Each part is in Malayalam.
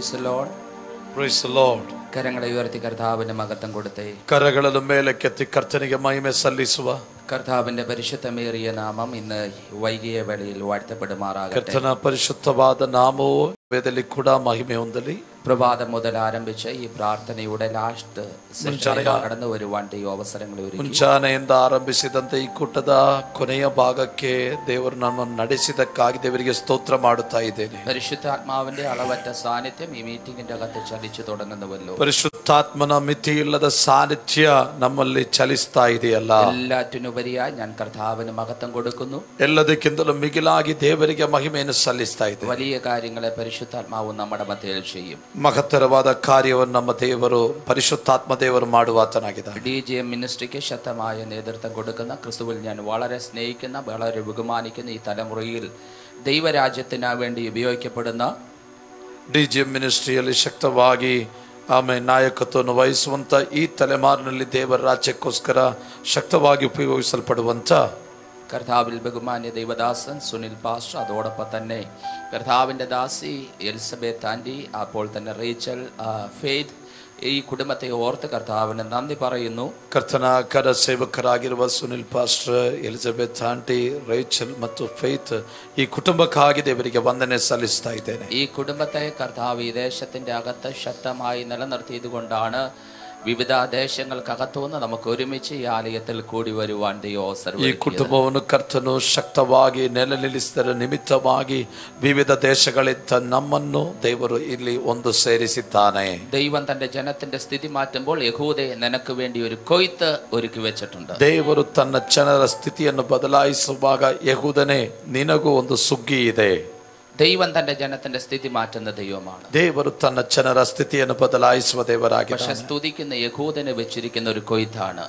Praise the Lord. Praise the Lord. കരങ്ങളെ ഉയർത്തി കർത്താവിന്റെ മഹത്വം കൊടുത്തേ. കരಗಳನ್ನು മേലക്കെത്തി കർത്തനിಗೆ ಮಹಿಮೆ ಸಲ್ಲಿಸುವ കർത്താവിന്റെ പരിശുദ്ധമേറിയ നാമം ഇന്ന് വൈകിയ വേളയിൽ വാഴ്ത്തപ്പെടുമാറാകട്ടെ. ಕರ್ತನ ಪರಿಶುದ್ಧವಾದ ನಾಮವು ವೇದದಲ್ಲಿ ಕೂಡ ಮಹಿಮೆ ಹೊಂದಲಿ. പ്രഭാതം മുതൽ ആരംഭിച്ച ഈ പ്രാർത്ഥനയുടെ ലാസ്റ്റ് കടന്നു വരുവാൻ ദൈവ അവസരങ്ങൾ ഒരുക്കി. ಮುಂಚಾನೆಯಿಂದ ಆರಂಭಿಸಿದಂತೆ ಈ ಕೂಟದ ಕೊನೆಯ ಭಾಗಕ್ಕೆ ದೇವರು ನನ್ನನ್ನು ನಡೆಸಿದಕ್ಕಾಗಿ ದೇವರಿಗೆ ಸ್ತೋತ್ರ ಮಾಡುತ್ತಾ ಇದ್ದೇನೆ. പരിശുദ്ധാത്മാവിന്റെ അളവറ്റ സാന്നിധ്യം ഈ മീറ്റിംഗിന്റെ അകത്ത് ചലിച്ചു തുടങ്ങുന്നുവല്ലോ. ಪರಿಶುದ್ಧಾತ್ಮನ ಮಿತಿಯಿಲ್ಲದ ಸಾನ್ನಿಧ್ಯ ನಮ್ಮಲ್ಲಿ ಚಲಿಸ್ತಾ ಇದೆಯಲ್ಲ. എല്ലാറ്റിനുപരിയായി ഞാൻ കർത്താവിന് മഹത്വം കൊടുക്കുന്നു. ಎಲ್ಲದಕ್ಕಿಂತಲೂ ಮಿಗಿಲಾಗಿ ದೇವರಿಗೆ ಮಹಿಮೆಯನ್ನು ಸಲ್ಲಿಸ್ತಾ ಇದ್ದೇನೆ. വലിയ കാര്യങ്ങളെ പരിശുദ്ധാത്മാവ് നമ്മുടെ മധ്യയിൽ ചെയ്യും. ಮಹತ್ತರವಾದ ಕಾರ್ಯವನ್ನು ನಮ್ಮ ದೇವರು ಪರಿಶುದ್ಧಾತ್ಮ ದೇವರು ಮಾಡುವಾತನಾಗಿದ್ದಾನೆ. DGM മിനിസ്ട്രിക്ക് ശക്തമായ നേതൃത്വം കൊടുക്കുന്ന ക്രിസ്തുവിൽ ഞാൻ വളരെ സ്നേഹിക്കുന്ന വളരെ ബഹുമാനിക്കുന്ന ഈ തലമുറയിൽ ദൈവരാജ്യത്തിന് വേണ്ടി ഉപയോഗിക്കപ്പെടുന്ന DGM ಮಿನಿಸ್ಟ್ರಿಯಲ್ಲಿ ಶಕ್ತವಾಗಿ ಆಮೇಲೆ ನಾಯಕತ್ವವನ್ನು ವಹಿಸುವಂತ ಈ ತಲೆಮಾರಿನಲ್ಲಿ ದೇವರ ರಾಜ್ಯಕ್ಕೋಸ್ಕರ ಶಕ್ತವಾಗಿ ಉಪಯೋಗಿಸಲ್ಪಡುವಂತ കർത്താവിൽ ബഹുമാന്യ ദൈവദാസൻ സുനിൽ പാസ്റ്റർ, അതോടൊപ്പം തന്നെ കർത്താവിൻ്റെ ദാസി എലിസബeth ആൻറ്റി, അപ്പോൾ തന്നെ റേച്ചൽ, ഫെയ്ത്ത്, ഈ കുടുംബത്തെ ഓർത്ത് കർത്താവിന് നന്ദി പറയുന്നു. ಕರ್ತನ ಕರ ಸೇವಕರಾಗಿರುವ Sunil pastor, Elizabeth aunty, Rachel ಮತ್ತು ಫೇತ್ ಈ ಕುಟುಂಬಕ್ಕಾಗಿ ದೇವರಿಗೆ ವಂದನೆ ಸಲ್ಲಿಸ್ತಾ ಇದ್ದೇನೆ. ഈ കുടുംബത്തെ കർത്താവ് ഈ ദേശത്തിൻ്റെ അകത്ത് ശക്തമായി നിലനിർത്തിയതുകൊണ്ടാണ് വിവിധ ദേശങ്ങൾക്കകത്തുനിന്ന് നമുക്ക് ഒരുമിച്ച് ഈ ആലയത്തിൽ കൂടി വരുവാൻ ദൈവം ಈ ಕುಟುಂಬವನ್ನು ಕರ್ತನು ಶಕ್ತವಾಗಿ ನೆಲೆ ನಿಲ್ಲಿಸಿದರ ನಿಮಿತ್ತವಾಗಿ ವಿವಿಧ ದೇಶಗಳಿಂದ ನಮ್ಮನ್ನು ದೇವರು ಇಲ್ಲಿ ಒಂದು ಸೇರಿಸಿದ್ದಾನೆ. ദൈവം തന്റെ ജനത്തിന്റെ സ്ഥിതി മാറ്റുമ്പോൾ യഹൂദയെ നിനക്ക് വേണ്ടി ഒരു കൊയ്ത്ത് ഒരുക്കി വെച്ചിട്ടുണ്ട്. ದೇವರು ತನ್ನ ಜನರ ಸ್ಥಿತಿಯನ್ನು ಬದಲಾಯಿಸುವಾಗ ಯಹೂದನೇ ನಿನಗೂ ಒಂದು ಸುಗ್ಗಿ ಇದೆ. ദൈവം തന്റെ ജനത്തിന്റെ സ്ഥിതി മാറ്റുന്ന ദൈവമാണ്. ದೇವರು ತನ್ನ ಜನರ ಸ್ಥಿತಿಯನ್ನು ಬದಲಾಯಿಸುವ ದೇವರಾಗಿದ್ದಾನೆ. പക്ഷെ സ്തുതിക്കുന്ന യഹൂദനെ വെച്ചിരിക്കുന്ന ഒരു കൊയ്ത്താണ്.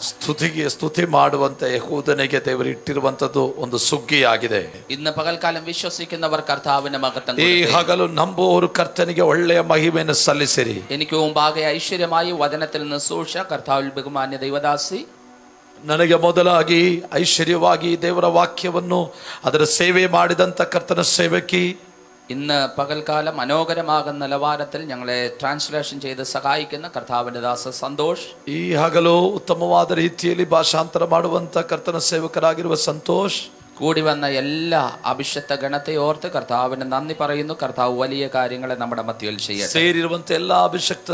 ಸ್ತುತಿ ಮಾಡುವಂತ ಯಹೂದನಿಗೆ ದೇವರು ಇಟ್ಟಿರುವಂತದ್ದು ಒಂದು ಸುಗ್ಗಿಯಾಗಿದೆ. ഇന്ന് പകൽക്കാലം വിശ്വസിക്കുന്നവർ കർത്താവിന്റെ മഹത്വം ಈ ಹಗಲು ನಂಬುವವರು ಕರ್ತನಿಗೆ ಒಳ್ಳೆಯ ಮಹಿಮೆಯನ್ನು ಸಲ್ಲಿಸಿರಿ. എനിക്ക് മുമ്പാകെ ഐശ്വര്യമായി വചനത്തിൽ നിന്ന് സൂക്ഷ കർത്താവിൽ ബഹുമാന്യ ദൈവദാസി, ನನಗೆ ಮೊದಲಾಗಿ ಐಶ್ವರ್ಯವಾಗಿ ದೇವರ ವಾಕ್ಯವನ್ನು ಅದರ ಸೇವೆ ಮಾಡಿದಂತ ಕರ್ತನ ಸೇವಕಿ, ഇന്ന് പകൽക്കാലം മനോഹരമാകുന്ന നിലവാരത്തിൽ ഞങ്ങളെ ട്രാൻസ്ലേഷൻ ചെയ്ത് സഹായിക്കുന്ന കർത്താവിന്റെ ദാസ സന്തോഷ്, ಈ ಹಗಲು ಉತ್ತಮವಾದ ರೀತಿಯಲ್ಲಿ ಭಾಷಾಂತರ ಮಾಡುವಂತ ಕರ್ತನ ಸೇವಕರಾಗಿರುವ ಸಂತೋಷ್, കൂടി വന്ന എല്ലാ അഭിഷക്ത ഗണത്തെ ഓർത്ത് കർത്താവിന് നന്ദി പറയുന്നു. കർത്താവ് വലിയ കാര്യങ്ങളെ നമ്മുടെ മധ്യയിൽ ചെയ്യട്ടെ. ಸೇರಿರುವಂತ ಎಲ್ಲಾ ಅಭಿಷಕ್ತ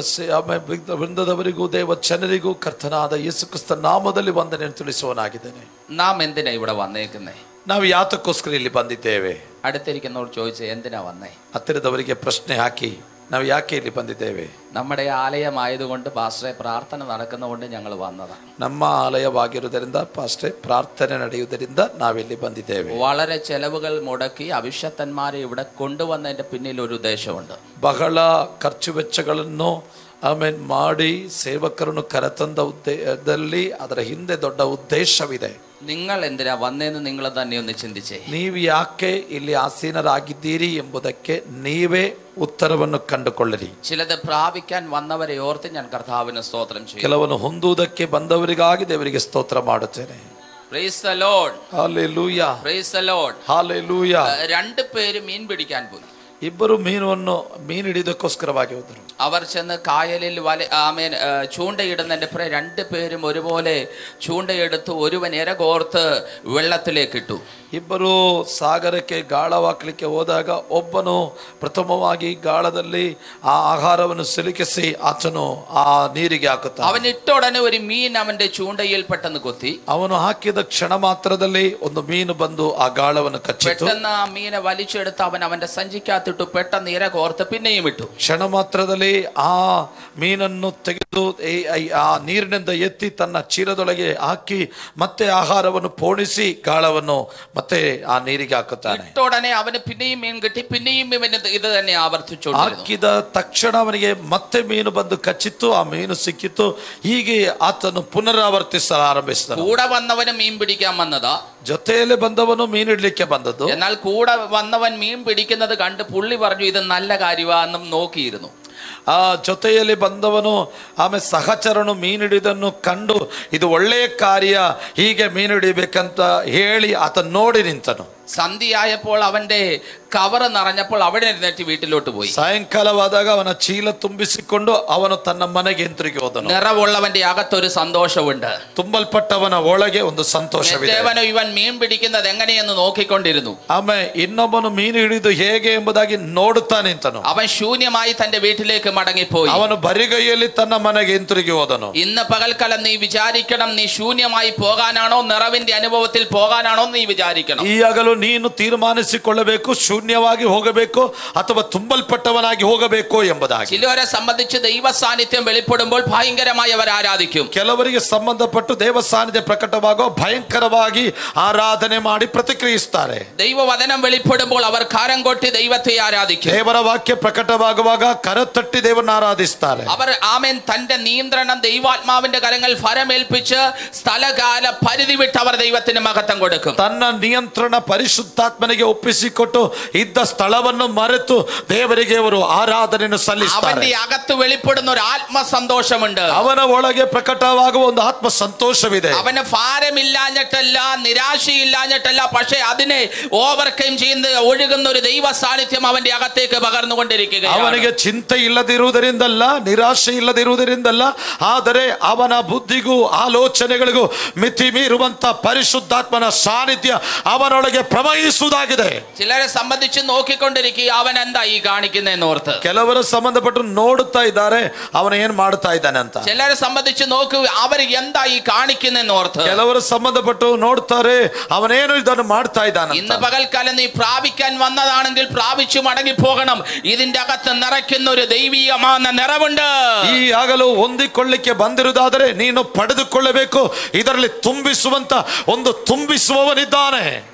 ವೃಂದದವರಿಗೂ ದೇವ ಜನರಿಗೂ ಕರ್ತನಾದ ಯೇಸು ಕ್ರಿಸ್ತ ನಾಮದಲ್ಲಿ ವಂದನೆಯನ್ನು ತಿಳಿಸುವನಾಗಿದ್ದೇನೆ. നാം എന്തിനാ ഇവിടെ വന്നേക്കുന്നേ? ನಾವು ಯಾತಕ್ಕೋಸ್ಕರ ಇಲ್ಲಿ ಬಂದಿದ್ದೇವೆ? അടുത്തിരിക്കുന്നവർ ചോദിച്ചു എന്തിനാ വന്നേ? ಹತ್ತಿರದವರಿಗೆ ಪ್ರಶ್ನೆ ಹಾಕಿ ನಾವು ಯಾಕೆ ಇಲ್ಲಿ ಬಂದಿದ್ದೇವೆ? നമ്മുടെ ആലയമായതുകൊണ്ട് പാസ്റ്ററെ പ്രാർത്ഥന നടക്കുന്നതുകൊണ്ട് ഞങ്ങൾ വന്നതാണ്. ನಮ್ಮ ಆಲಯವಾಗಿರುವುದರಿಂದ ಪಾಸ್ಟರ್ ಪ್ರಾರ್ಥನೆ ನಡೆಯುವುದರಿಂದ ನಾವಿಲ್ಲಿ ಬಂದಿದ್ದೇವೆ. വളരെ ചെലവുകൾ മുടക്കി അഭിഷക്തന്മാരെ ഇവിടെ കൊണ്ടുവന്നതിന്റെ പിന്നിൽ ഒരു ഉദ്ദേശമുണ്ട്. ಬಹಳ ಖರ್ಚು ವೆಚ್ಚಗಳನ್ನು ಆಮೇಲೆ ಮಾಡಿ ಸೇವಕರನ್ನು ಕರೆತಂದ ಉದ್ದೇಶದಲ್ಲಿ ಅದರ ಹಿಂದೆ ದೊಡ್ಡ ಉದ್ದೇಶವಿದೆ. നിങ്ങൾ എന്തിനാ വന്നേന്ന് നിങ്ങൾ തന്നെ ഒന്ന് ചിന്തിച്ചേ. ನೀವು ಯಾಕೆ ಇಲ್ಲಿ ಆಸೀನರಾಗಿದ್ದೀರಿ ಎಂಬುದಕ್ಕೆ ನೀವೇ ಉತ್ತರವನ್ನು ಕಂಡುಕೊಳ್ಳಿರಿ. ചിലത് പ്രാപിക്കാൻ വന്നവരെ ഓർത്ത് ഞാൻ കർത്താവിന് സ്തോത്രം ചെയ്യും. ಕೆಲವನ್ನು ಹೊಂದುವುದಕ್ಕೆ ಬಂದವರಿಗಾಗಿ ದೇವರಿಗೆ ಸ್ತೋತ್ರ ಮಾಡುತ್ತೇನೆ. Praise the Lord. Hallelujah. Praise the Lord. Hallelujah. രണ്ട് പേര് മീൻ പിടിക്കാൻ പോയി. ಇಬ್ಬರು ಮೀನು ಹಿಡಿಯೋದಕ್ಕೋಸ್ಕರವಾಗಿ ಹೋದರು. അവർ ചെന്ന് കായലിൽ ചൂണ്ടയിടുന്നതിന്റെ രണ്ട് പേരും ഒരുപോലെ ചൂണ്ടയെടുത്ത് ഒരുവൻ ഇരകോർത്ത് വെള്ളത്തിലേക്ക് ഇട്ടു. ಇಬ್ಬರು ಸಾಗರಕ್ಕೆ ಗಾಳ ಹಾಕಲಿಕ್ಕೆ ಹೋದಾಗ ಒಬ್ಬನು ಪ್ರಥಮವಾಗಿ ಗಾಳದಲ್ಲಿ ಆ ಆಹಾರವನ್ನು ಸಿಲುಕಿಸಿ ಆತನು ಆ ನೀರಿಗೆ ಹಾಕುತ್ತಾನೆ. അവൻ ഇട്ടൊടനെ ഒരു മീൻ അവന്റെ ചൂണ്ടയിൽ പെട്ടെന്ന് കൊത്തി. ಅವನು ಹಾಕಿದ ಕ್ಷಣ ಮಾತ್ರದಲ್ಲಿ ಒಂದು ಮೀನು ಬಂದು ಆ ಗಾಳವನ್ನು ಕಚ್ಚಿತು. പെട്ടെന്ന് ആ മീനെ വലിച്ചെടുത്ത് അവൻ അവന്റെ സഞ്ചിക്കകത്തിട്ടു. പെട്ടെന്ന് ഇരകോർത്ത് പിന്നെയും ഇട്ടു. ಕ್ಷಣ ಮಾತ್ರದಲ್ಲಿ ಆ ಮೀನನ್ನು ತೆಗೆದು ಆ ನೀರಿನಿಂದ ಎತ್ತಿ ತನ್ನ ಚೀಲದೊಳಗೆ ಹಾಕಿ ಮತ್ತೆ ಆಹಾರವನ್ನು ಪೋಣಿಸಿ ಗಾಳವನ್ನು ಮತ್ತೆ ಆ ನೀರಿಗೆ ಹಾಕುತ್ತಾನೆ. ഇട്ടൊടനെ അവന് പിന്നെയും മീൻ കിട്ടി. പിന്നെയും ഇത് തന്നെ ആവർത്തിച്ചു. ಹಾಕಿದ ತಕ್ಷಣ ಅವನಿಗೆ ಮತ್ತೆ ಮೀನು ಬಂದು ಕಚ್ಚಿತ್ತು, ಆ ಮೀನು ಸಿಕ್ಕಿತ್ತು. ಹೀಗೆ ಆತನು ಪುನರಾವರ್ತಿಸಲು ಆರಂಭಿಸಿದನು. കൂടെ വന്നവന് മീൻ പിടിക്കാൻ വന്നതാ. ಜೊತೆಯಲ್ಲಿ ಬಂದವನು ಮೀನಿಡ್ಲಿಕ್ಕೆ ಬಂದದ್ದು. എന്നാൽ കൂടെ വന്നവൻ മീൻ പിടിക്കുന്നത് കണ്ട് പുള്ളി പറഞ്ഞു ഇത് നല്ല കാര്യവാന്നും നോക്കിയിരുന്നു. ಆ ಜೊತೆಯಲ್ಲಿ ಬಂದವನು ಆಮೇಲೆ ಸಹಚರನು ಮೀನಿಡಿದನ್ನು ಕಂಡು ಇದು ಒಳ್ಳೆಯ ಕಾರ್ಯ, ಹೀಗೆ ಮೀನಿಡಿಬೇಕಂತ ಹೇಳಿ ಆತ ನೋಡಿ ನಿಂತನು. സന്ധ്യയായപ്പോൾ അവന്റെ കവർ നിറഞ്ഞപ്പോൾ അവിടെ എഴുന്നേറ്റ് വീട്ടിലോട്ട് പോയി. ಸಾಯಂಕಾಲವಾದಾಗ ಅವನ ಚೀಲ ತುಂಬಿಸಿಕೊಂಡು ಅವನು ತನ್ನ ಮನೆಗೆ ಹಿಂತಿರುಗಿ ಹೋದನು. നിറവുള്ളവന്റെ അകത്തൊരു സന്തോഷമുണ്ട്. ತುಂಬಲ್ಪಟ್ಟವನ ಒಳಗೆ ಒಂದು ಸಂತೋಷವಿದೆ. ಇವൻ ಮೀನ್ പിടിക്കുന്നത് എങ്ങനെയെന്ന് നോക്കിക്കൊണ്ടിരുന്നു. ಆಮೇಲೆ ಇನ್ನೊಬ್ಬನು ಮೀನು ಹಿಡಿದು ಹೇಗೆ ಎಂಬುದಾಗಿ ನೋಡುತ್ತಾ ನಿಂತನು. അവൻ ശൂന്യമായി തന്റെ വീട്ടിലേക്ക് മടങ്ങിപ്പോയി. ಅವನು ಬರಿಗೈಯಲ್ಲಿ ತನ್ನ ಮನೆಗೆ ಹಿಂತಿರುಗಿ ಹೋದನು. ഇന്ന് പകൽക്കാലം നീ വിചാരിക്കണം, നീ ശൂന്യമായി പോകാനാണോ നിറവിന്റെ അനുഭവത്തിൽ പോകാനാണോ നീ വിചാരിക്കണം. ಈ ಹಗಲು ನೀನು ತೀರ್ಮಾನಿಸಿಕೊಳ್ಳಬೇಕು, ಶೂನ್ಯವಾಗಿ ಹೋಗಬೇಕು ಅಥವಾ ತುಂಬಲ್ಪಟ್ಟವನಾಗಿ ಹೋಗಬೇಕು ಎಂಬುದಾಗಿ. ചിലരെ സംബന്ധിച്ച് ദൈവ സാന്നിധ്യം വെളിപ്പെടുമ്പോൾ ഭയങ്കരമായി അവർ ആരാധിക്കും. ಕೆಲವರಿಗೆ ಸಂಬಂಧಪಟ್ಟು ದೇವ ಸಾನ್ನಿಧ್ಯ ಪ್ರಕಟವಾಗುವ ಭಯಂಕರವಾಗಿ ಆರಾಧನೆ ಮಾಡಿ ಪ್ರತಿಕ್ರಿಯಿಸುತ್ತಾರೆ. ദൈവവചനം വെളിപ്പെടുമ്പോൾ അവർ കരം കൊട്ടി ദൈവത്തെ ആരാധിക്കും. ದೇವರ ವಾಕ್ಯ ಪ್ರಕಟವಾಗುವಾಗ ಕರತಟ್ಟಿ ದೇವರನ್ನು ಆರಾಧಿಸುತ್ತಾರೆ. അവർ ആമേൻ തന്റെ നിയന്ത്രണം ദൈവാത്മാവിന്റെ കരങ്ങൾ ഫലമേൽപ്പിച്ച് സ്ഥലകാല പരിധി വിട്ട് അവർ ദൈവത്തിന് മഹത്വം കൊടുക്കും. ತನ್ನ ನಿಯಂತ್ರಣ ಪರಿಶುದ್ಧಾತ್ಮನಿಗೆ ಒಪ್ಪಿಸಿಕೊಟ್ಟು ಇದ್ದ ಸ್ಥಳವನ್ನು ಮರೆತು ದೇವರಿಗೆ ಅವರು ಆರಾಧನೆಯನ್ನು ಸಲ್ಲಿಸುತ್ತಾರೆ. അവന്റെ അകത്ത് വെളിപ്പെടുന്ന ഒരു ആത്മസന്തോഷമുണ്ട്. ಅವನ ಒಳಗೆ ಪ್ರಕಟವಾಗುವ ಒಂದು ಆತ್ಮ ಸಂತೋಷವಿದೆ. അവന് ഭാരമില്ലാഞ്ഞിട്ടല്ല, നിരാശയില്ലാഞ്ഞിട്ടല്ല, പക്ഷേ അതിനെ ഓവർകം ചെയ്യുന്ന ഒഴുകുന്ന ഒരു ദൈവ സാന്നിധ്യം അവന്റെ അകത്തേക്ക് പകർന്നുകൊണ്ടിരിക്കുകയാണ്. ಅವನಿಗೆ ಚಿಂತೆ ಇಲ್ಲದಿರುವುದರಿಂದಲ್ಲ, ನಿರಾಶೆ ಇಲ್ಲದಿರುವುದರಿಂದಲ್ಲ, ಆದರೆ ಅವನ ಬುದ್ಧಿಗೂ ಆಲೋಚನೆಗಳಿಗೂ ಮಿತಿ ಮೀರುವಂತ ಪರಿಶುದ್ಧಾತ್ಮನ ಸಾನ್ನಿಧ್ಯ ಅವನೊಳಗೆ ಪ್ರವಹಿಸುವುದಾಗಿದೆ. ചിലരെ സംബന്ധിച്ച് നോക്കിക്കൊണ്ടിരിക്കുക, അവൻ എന്താ ഈ കാണിക്കുന്നതെന്ന് ഓർത്ത്. ಕೆಲವರು ಸಂಬಂಧಪಟ್ಟು ನೋಡುತ್ತಾ ಇದ್ದಾರೆ, ಅವನ ಏನ್ ಮಾಡ್ತಾ ಇದ್ದಾನೆ ಅಂತ. ചിലരെ സംബന്ധിച്ച് നോക്കുക, അവർ എന്താ ഈ കാണിക്കുന്നതെന്ന് ഓർത്ത്. ಕೆಲವರು ಸಂಬಂಧಪಟ್ಟು ನೋಡ್ತಾರೆ, ಅವನೇನು ಇದನ್ನು ಮಾಡ್ತಾ ಇದ್ದಾನೆ. ഇന്ന് പകൽക്കാലം നീ പ്രാപിക്കാൻ വന്നതാണെങ്കിൽ പ്രാപിച്ചു മടങ്ങി പോകണം. ഇതിന്റെ അകത്ത് നിറയ്ക്കുന്ന ഒരു ദൈവീയമായ നിറവുണ്ട്. ಈ ಆಗಲು ಹೊಂದಿಕೊಳ್ಳಿಕ್ಕೆ ಬಂದಿರುವುದಾದರೆ ನೀನು ಪಡೆದುಕೊಳ್ಳಬೇಕು. ಇದರಲ್ಲಿ ತುಂಬಿಸುವಂತ ಒಂದು ತುಂಬಿಸುವವನಿದ್ದಾನೆ.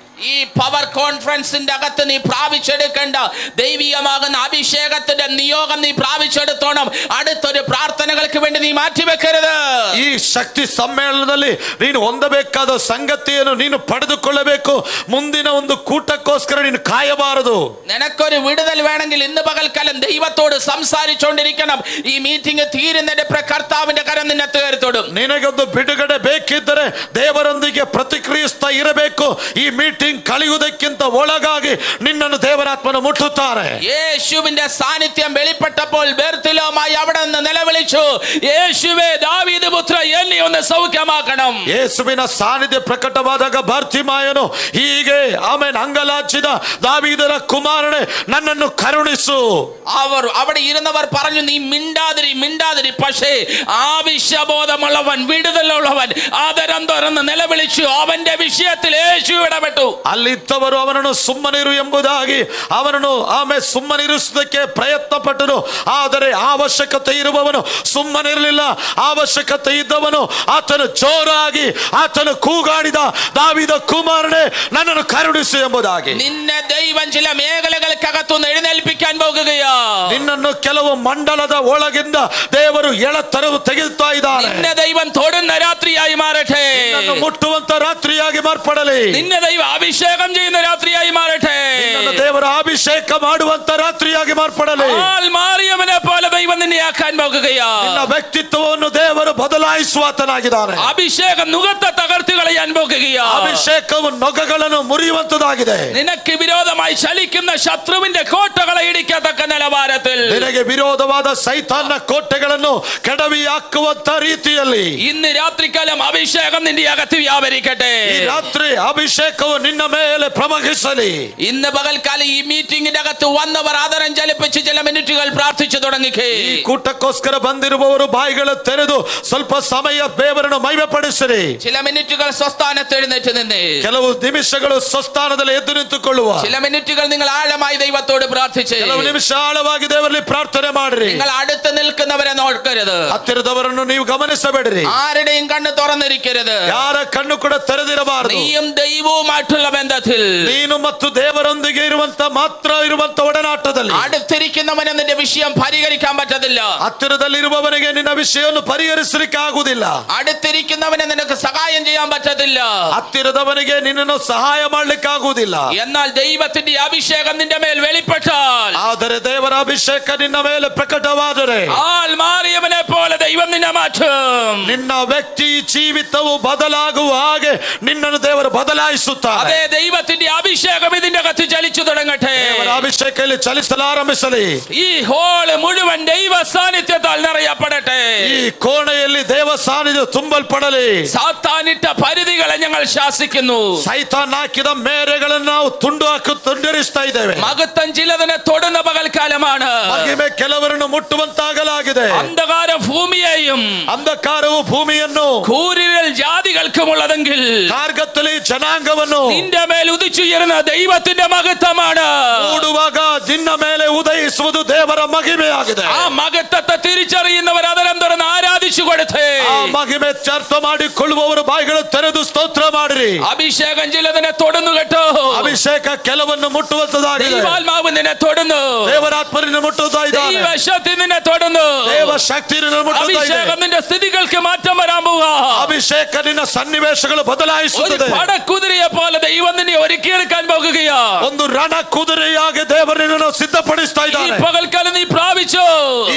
ഈ പവർ കോൺഫറൻസിന്റെ അകത്ത് നീ പ്രാപിച്ചെടുക്കേണ്ട ദൈവീയമാകുന്ന അഭിഷേകത്തിന്റെ നിയോഗം നീ പ്രാപിച്ചെടുത്തോണം. അടുത്തൊരു പ്രാർത്ഥനകൾക്ക് വേണ്ടി നീ മാറ്റിവെക്കരുത്. ಈ ಶಕ್ತಿ ಸಮ್ಮೇಳನದಲ್ಲಿ ನೀನು ಹೊಂದಬೇಕಾದ ಸಂಗತಿಯನ್ನು ನೀನು ಪಡೆದುಕೊಳ್ಳಬೇಕು. ಮುಂದಿನ ಒಂದು ಕೂಟಕ್ಕೋಸ್ಕರ ನೀನು ಕಾಯಬಾರದು. നിനക്കൊരു വിടുതൽ വേണമെങ്കിൽ ഇന്ന് പകൽക്കാലം ദൈവത്തോട് സംസാരിച്ചുകൊണ്ടിരിക്കണം. ഈ മീറ്റിംഗ് തീരുന്നതിന്റെ കർത്താവിന്റെ കരം നിന്നെ തേർത്തോടും. ನಿನಗೊಂದು ಬಿಡುಗಡೆ ಬೇಕಿದ್ದರೆ ದೇವರೊಂದಿಗೆ ಪ್ರತಿಕ್ರಿಯಿಸ್ತಾ ಇರಬೇಕು. ಈ ಮೀಟಿಂಗ್ ಕಳೆಯುವುದಕ್ಕಿಂತ ಒಳಗಾಗಿ ನಿನ್ನನ್ನು ದೇವರಾತ್ಮನು ಮುಟ್ಟುತ್ತಾರೆ. യേശുവിന്റെ സാന്നിധ്യം വെളിപ്പെട്ടപ്പോൾ ബെർത്തിലോമായി അവിടെ നിന്ന് നിലവിളിച്ചു, യേശുവേ ദാവീദ് പുത്ര എന്നെ ഒന്ന് സൗഖ്യമാക്കണം. ಯೇಸುವಿನ ಸಾನ್ನಿಧ್ಯ ಪ್ರಕಟವಾದಾಗ ಬಾರ್ತಿಮಾಯನು ಹೀಗೆ ಆಮೇಲೆ ಅಂಗಲಾಚಿದ, ದಾವೀದನ ಕುಮಾರನೇ ನನ್ನನ್ನು ಕರುಣಿಸು. അവർ അവിടെ ഇരുന്നവർ പറഞ്ഞു, നീ മിണ്ടാതിരി മിണ്ടാതിരി. പക്ഷേ ആവശ്യബോധമുള്ളവൻ, വിടുതലുള്ളവൻ ആദരം തുറന്ന് നിലവിളിച്ചു. അവന്റെ വിഷയത്തിൽ യേശു ഇടപെട്ടു. ಅಲ್ಲಿದ್ದವರು ಅವನನ್ನು ಸುಮ್ಮನಿರು ಎಂಬುದಾಗಿ ಅವನನ್ನು ಆಮೇಲೆ ಸುಮ್ಮನಿರಿಸುವುದಕ್ಕೆ ಪ್ರಯತ್ನ ಪಟ್ಟರು. ಆದರೆ ಅವಶ್ಯಕತೆ ಇರುವವನು ಸುಮ್ಮನಿರಲಿಲ್ಲ. ಅವಶ್ಯಕತೆ ಇದ್ದವನು ಆತನು ಜೋರಾಗಿ ಆತನು ಕೂಗಾಡಿದ, ದಾವೀದ ಕುಮಾರನೇ ನನ್ನನ್ನು ಕರುಣಿಸು ಎಂಬುದಾಗಿ. നിന്നെ ദൈവം ചില മേഖലകൾക്കകത്തുനിന്ന് എഴുന്നേൽപ്പിക്കാൻ പോകുകയാ. ನಿನ್ನನ್ನು ಕೆಲವು ಮಂಡಲದ ಒಳಗಿಂದ ದೇವರು ಎಳತರವು ತೆಗೆದುತ್ತಾ ಇದ್ದಾನೆ. നിന്നെ ദൈവം തൊടുന്ന രാത്രിയായി മാറട്ടെ. ನಿನ್ನನ್ನು ಮುಟ್ಟುವಂತ ರಾತ್ರಿಯಾಗಿ ಮಾರ್ಪಡಲಿ. നിന്നെ ദൈവം അഭിഷേകം ചെയ്യുന്ന രാത്രിയായി മാറട്ടെ. ನಿನ್ನನ್ನು ದೇವರ ಅಭಿಷೇಕ ಮಾಡುವಂತ ರಾತ್ರಿಯಾಗಿ ಮಾರ್ಪಡಲಿ. മാറിയവനെ പോലെ ദൈവം നിന്നെ ആക്കാൻ പോകുകയാ. ನಿನ್ನ ವ್ಯಕ್ತಿತ್ವವನ್ನು ದೇವರು ಬದಲಾಯಿಸುವಾತನಾಗಿದ್ದಾನೆ. അഭിഷേകം നുകത്തെ തകർത്ത് കളയാൻ പോകുകയാ. ಅಭಿಷೇಕವು ನೊಗಗಳನ್ನು ಮುರಿಯುವಂತದಾಗಿದೆ. നിനക്ക് വിരോധമായി ചലിക്കുന്ന ശത്രുവിന്റെ കോട്ടകളെ ഇടിക്കത്തക്ക നിലവാരത്തിൽ, ನಿನಗೆ ವಿರೋಧವಾದ ಸೈತಾನ್ನ ಕೋಟೆಗಳನ್ನು ಕೆಡವಿ ಹಾಕುವಂತ ರೀತಿಯಲ್ಲಿ ഇന്ന് രാത്രികാലം അഭിഷേകം നിന്റെ അകത്ത് വ്യാപരിക്കട്ടെ. ಈ ರಾತ್ರಿ ಅಭಿಷೇಕವು ನಿನ್ನ ಮೇಲೆ ಪ್ರವಹಿಸಲಿ. ഇന്ന് പകൽക്കാലം ഈ മീറ്റിംഗിന്റെ അകത്ത് വന്നവർ ആദരം ചലിപ്പിച്ച് ചില മിനിറ്റുകൾ പ്രാർത്ഥിച്ചു തുടങ്ങിക്കേ. ಈ ಕೂಟಕ್ಕೋಸ್ಕರ ಬಂದಿರುವವರು ಬಾಯಿಗಳು ತೆರೆದು ಸ್ವಲ್ಪ ಸಮಯ ದೇವರನ್ನು ಮಹಿಮೆಪಡಿಸಿರಿ. ചില മിനിറ്റുകൾ സ്വസ്ഥാനത്ത് എഴുന്നേറ്റ് നിന്ന്, ಕೆಲವು ನಿಮಿಷಗಳು ಸ್ವಸ್ಥಾನದಲ್ಲಿ ಎದ್ದು ನಿಂತುಕೊಳ್ಳುವ. ചില മിനിറ്റുകൾ നിങ്ങൾ ആഴമായി ദൈവത്തോട് പ്രാർത്ഥിച്ച്, ಕೆಲವು ನಿಮಿಷ ಆಳವಾಗಿ ದೇವರಲ್ಲಿ ಪ್ರಾರ್ಥನೆ ಮಾಡಿರಿ. നിങ്ങൾ അടുത്ത് നിൽക്കുന്നവരെ നോക്കരുത്. ಹತ್ತಿರದವರನ್ನು ನೀವು ಗಮನಿಸಬೇಡಿರಿ. ആരുടെയും കണ്ണ് തുറന്നിരിക്കരുത്. ಯಾರ ಕಣ್ಣು ಕೂಡ ತೆರೆದಿರಬಾರದು. നീയും ദൈവവുമായിട്ടുള്ള ബന്ധത്തിൽ, ನೀನು ಮತ್ತು ದೇವರೊಂದಿಗೆ ಇರುವಂತ ಮಾತ್ರ ಇರುವಂತ ಒಡನಾಟದಲ್ಲಿ അടുത്തിരിക്കുന്നവന് നിന്റെ വിഷയം പരിഹരിക്കാൻ പറ്റത്തില്ല. ಹತ್ತಿರದಲ್ಲಿರುವವನಿಗೆ ನಿನ್ನ ವಿಷಯವನ್ನು ಪರಿಹರಿಸಲಿಕ್ಕೆ ಆಗುವುದಿಲ್ಲ. അടുത്തിരിക്കുന്നവന് നിനക്ക് സഹായം ചെയ്യാൻ പറ്റത്തില്ല. ಹತ್ತಿರದವನಿಗೆ ನಿನ್ನನ್ನು ಸಹಾಯ ಮಾಡ್ಲಿಕ್ಕೆ ಆಗುವುದಿಲ್ಲ. എന്നാൽ ദൈവത്തിന്റെ അഭിഷേകം നിന്റെ മേൽ വെളിപ്പെട്ടാൽ, ಆದರೆ ದೇವರ ಅಭಿಷೇಕ ನಿನ್ನ ಮೇಲೆ ಪ್ರಕಟವಾದರೆ ആൾ മാറിയവനെ പോലെ ദൈവം നിന്നെ മാറ്റും. ನಿನ್ನ ವ್ಯಕ್ತಿ ಜೀವಿತವು ಬದಲಾಗುವ ಹಾಗೆ ನಿನ್ನನ್ನು ದೇವರು ಬದಲಾಯಿಸುತ್ತಾರೆ. അതെ, ദൈവത്തിന്റെ അഭിഷേകം ഇതിന്റെ അകത്ത് ചലിച്ചു തുടങ്ങട്ടെ. ದೇವರ ಅಭಿಷೇಕ ಇಲ್ಲಿ ಚಲಿಸಲು ಆರಂಭಿಸಲಿ. ഈ ഹോൾ മുഴുവൻ ദൈവ സാന്നിധ്യത്താൽ നിറയപ്പെടട്ടെ. ಈ ಕೋಣೆಯಲ್ಲಿ ದೇವ ಸಾನ್ನಿಧ್ಯ ತುಂಬಲ್ಪಡಲಿ. സാത്താനിട്ട പരിധികളെ ഞങ്ങൾ ശാസിക്കുന്നു. ಸೈತಾನ್ ಹಾಕಿದ ಮೇರೆಗಳನ್ನು ನಾವು ತುಂಡರಿಸ್ತಾ ಇದ್ದೇವೆ. മഹത്വം ചിലതിനെ തൊടുന്ന പകൽക്കാലമാണ്. ಮಹಿಮೆ ಕೆಲವರನ್ನು ಮುಟ್ಟುವಂತಾಗಲಾಗಿದೆ. അന്ധകാരം ഭൂമിയെയും ಅಂಧಕಾರವು ಭೂಮಿಯನ್ನು കൂരിരുൾ ജാതികൾക്കുമുള്ളതെങ്കിൽ ಕಾರ್ಗತ್ತಲಿ ಜನಾಂಗವನ್ನು നിന്റെ മേൽ ഉദിച്ചുയരുന്ന ദൈവത്തിന്റെ മഹത്വമാണ്. ಮೂಡುವಾಗ ನಿನ್ನ ಮೇಲೆ ಉದಯಿಸುವುದು ದೇವರ ಮಹಿಮೆಯಾಗಿದೆ. ആ മഹത്വത്തെ തിരിച്ചറിയുന്നവർ അതരം തുറന്ന് ആരാധിച്ചു കൊടുത്തേ. ಆ ಮಹಿಮೆ ಅರ್ಥ ಮಾಡಿಕೊಳ್ಳುವವರು ಬಾಯಿಗಳು ತೆರೆದು ಸ್ತೋತ್ರ ಮಾಡಿರಿ. അഭിഷേകം ചിലതിനെ തൊടുന്നു കേട്ടോ. ಅಭಿಷೇಕ ಕೆಲವನ್ನು ಮುಟ್ಟುವಂತದಾಗಿದೆ. ദൈവാത്മാവ് നിന്നെ തൊടുന്നു. ದೇವರಾತ್ಮನಿಂದ ಮುಟ್ಟುತ್ತಾ ಇದ್ದಾನೆ. ദൈവശക്തി നിന്നെ തൊടുന്നു. ದೇವ ಶಕ್ತಿ ನಿನ್ನ ಮುಟ್ಟುತ್ತಾ ಇದೆ. അഭിഷേകം നിന്റെ സ്ഥിതികൾക്ക് മാറ്റം വരാൻ പോവാ. ಅಭಿಷೇಕ ನಿನ್ನ ಸನ್ನಿವೇಶಗಳು ಬದಲಾಯಿಸುತ್ತದೆ. പടക്കുതിരയെ പോലെ ദൈവം നിന്നെ ഒരുക്കിയെടുക്കാൻ പോകുകയാ. ಒಂದು ರಣ ಕುದುರೆಯಾಗಿ ದೇವರನ್ನು ಸಿದ್ಧಪಡಿಸ್ತಾ ಇದ್ದಾನೆ. ഈ പകൽക്കാലം നീ പ്രാപിച്ചോ.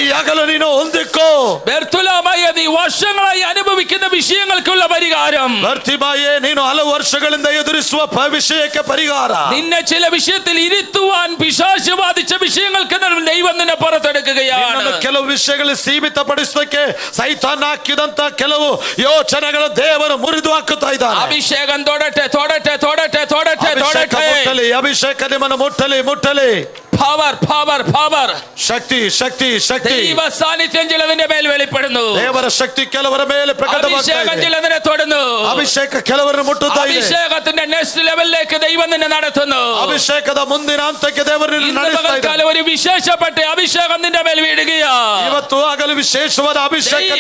ಈ ಹಗಲು ನೀನು ಹೊಂದಿಕೋ. ബെർത്തുലമായ നീ വർഷങ്ങളായി അനുഭവിക്കുന്ന വിഷയങ്ങൾക്കുള്ള പരിഹാരം. ಬರ್ತಿಮಾಯೇ, ನೀನು ಹಲವು ವರ್ಷಗಳಿಂದ ಎದುರಿಸುವ ವಿಷಯಕ್ಕೆ ಪರಿಹಾರ. നിന്നെ ചില വിഷയത്തിൽ ഇരുത്തുവാൻ പിശാച് ബാധിച്ച വിഷയങ്ങൾക്ക് ദൈവം നിന്നെ പുറത്തെടുക്കുകയാണ്. ಕೆಲವು ವಿಷಯಗಳು ಸೀಮಿತಪಡಿಸೋದಕ್ಕೆ ಸೈತಾನ್ ಹಾಕಿದಂತ ಕೆಲವು ಯೋಚನೆಗಳ ದೇವರು ಮುರಿದು ಹಾಕುತ್ತಾ ಇದ್ದಾನೆ. അഭിഷേകം തൊടട്ടെ തൊടട്ടെ തൊടട്ടെ തൊടട്ടെ തൊടട്ടെ. ಅಭಿಷೇಕ ನಿಮ್ಮನ್ನು ಮುಟ್ಟಲಿ ಮುಟ್ಟಲಿ. Power power power. ಶಕ್ತಿ ಶಕ್ತಿ ಶಕ್ತಿ. ദൈവ സാന്നിധ്യം ചിലതിന്റെ മേൽ വെളിപ്പെടുന്നു. ದೇವರ ಶಕ್ತಿ ಕೆಲವರ ಮೇಲೆ ಪ್ರಕಟವಾಗ್ತಾ ಇದೆ. അഭിഷേകം ചിലതിനെ തൊടുന്നു. ಅಭಿಷೇಕ ಕೆಲವರನ್ನು ಮುಟ್ಟುತ್ತಾ ಇದೆ. അഭിഷേകത്തിന്റെ നെക്സ്റ്റ് ലെവലിലേക്ക് ദൈവം നിന്നെ നടത്തുന്നു. ಅಭಿಷೇಕದ ಮುಂದಿನ ಹಂತಕ್ಕೆ ದೇವರು ನಿನ್ನನ್ನು ನಡೆಸ್ತಾ ಇದ್ದಾನೆ. ഒരു വിശേഷപ്പെട്ട അഭിഷേകം നിന്റെ മേൽ വീഴുകയാ. ಇವತ್ತು ಆಗಲು ವಿಶೇಷವಾದ ಅಭಿಷೇಕ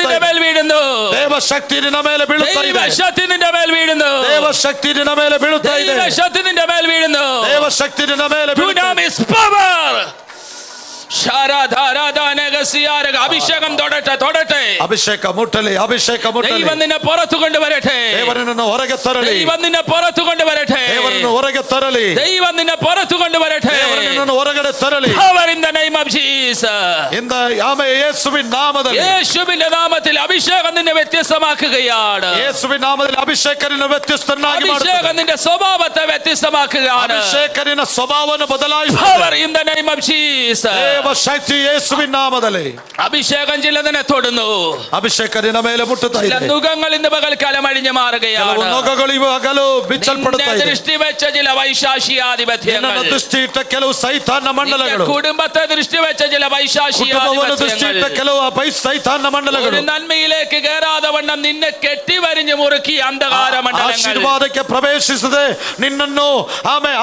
നിന്റെ മേൽ വീഴുന്നു. ದೇವ ಶಕ್ತಿ ನಿನ್ನ ಮೇಲೆ ಬೀಳುತ್ತಾ ಇದೆ. ദൈവ ശക്തി നിന്റെ മേൽ വീഴുന്നു. ದೇವ ಶಕ್ತಿ ನಿನ್ನ ಮೇಲೆ ಬೀಳುತ್ತಾ ಇದೆ. ദൈവ ശക്തി നിന്റെ മേൽ വീഴുന്നു. ದೇವ ಶಕ್ತಿ ನಿನ್ನ ಮೇಲೆ ಬೀಳುತ್ತಾ ಇದೆ. Power. അഭിഷേകം തൊടട്ടെ തൊടട്ടെ. ಅಭಿಷೇಕ ಮುಟ್ಟಲಿ ಅಭಿಷೇಕ ಮುಟ್ಟಲಿ. ദൈവം നിന്നെ പുറത്തു കൊണ്ടുവരട്ടെ. ದೇವರನ್ನು ಹೊರಗೆ ತರಲಿ. ദൈവം നിന്നെ പുറത്തു കൊണ്ടുവരട്ടെ. ದೇವರನ್ನು ಹೊರಗೆ ತರಲಿ. ദൈവം നിന്നെ പുറത്തു കൊണ്ടുവരട്ടെ. ದೇವರನ್ನು ಹೊರಗಡೆ ತರಲಿ. Power in the name of Jesus. ಇಂದ ಯೇಸುವಿನ ನಾಮದಲ್ಲಿ. യേശുവിന്റെ നാമത്തിൽ അഭിഷേകം നിന്നെ വ്യത്യസ്തമാക്കുകയാണ്. ಯೇಸುವಿನ ನಾಮದಲ್ಲಿ ಅಭಿಷೇಕ ನಿನ್ನ ವ್ಯತ್ಯಸ್ತನಾಗಿ ಮಾಡುತ್ತದೆ. അഭിഷേകം നിന്റെ സ്വഭാവത്തെ വ്യത്യസ്തമാക്കുകയാണ്. ಅಭಿಷೇಕ ನಿನ್ನ ಸ್ವಭಾವವನ್ನು ಬದಲಾಯಿಸುತ್ತದೆ. Power in the name of Jesus. ದೇವ ಶಕ್ತಿ ಯೇಸುವಿನ ನಾಮದಲ್ಲಿ. അഭിഷേകം ചിലതിനെ തൊടുന്നു. ಅಭಿಷೇಕ ನಿನ್ನ ಮೇಲೆ ಮುಟ್ಟುತ್ತಾ ಇದೆ. നുകങ്ങൾ ഇന്ന് പകൽക്കാലം അഴിഞ്ഞു മാറുകയാണ്. ನುಗಗಳು ಇವಾಗಲೂ ಬಿಚ್ಚಲ್ಪಡುತ್ತಾ ಇದೆ. ദൃഷ്ടി വെച്ച ചില വൈശാശിയാധിപത്യങ്ങൾ. ದೃಷ್ಟಿ ಇಟ್ಟ ಕೆಲವು ಸೈತಾನ ಮಂಡಲಗಳು. കുടുംബത്തെ ദൃഷ്ടി വെച്ച ചില വൈശാശിയാധിപത്യങ്ങൾ. ಕೆಲವು ಸೈತಾನ ಮಂಡಲಗಳು. ഒരു നന്മയിലേക്ക് കയറാതെ വണ്ണം നിന്നെ കെട്ടിവരിഞ്ഞു മുറുക്കി അന്ധകാര മണ്ഡലങ്ങൾ. ಆಶೀರ್ವಾದಕ್ಕೆ ಪ್ರವೇಶಿಸದೆ ನಿನ್ನನ್ನು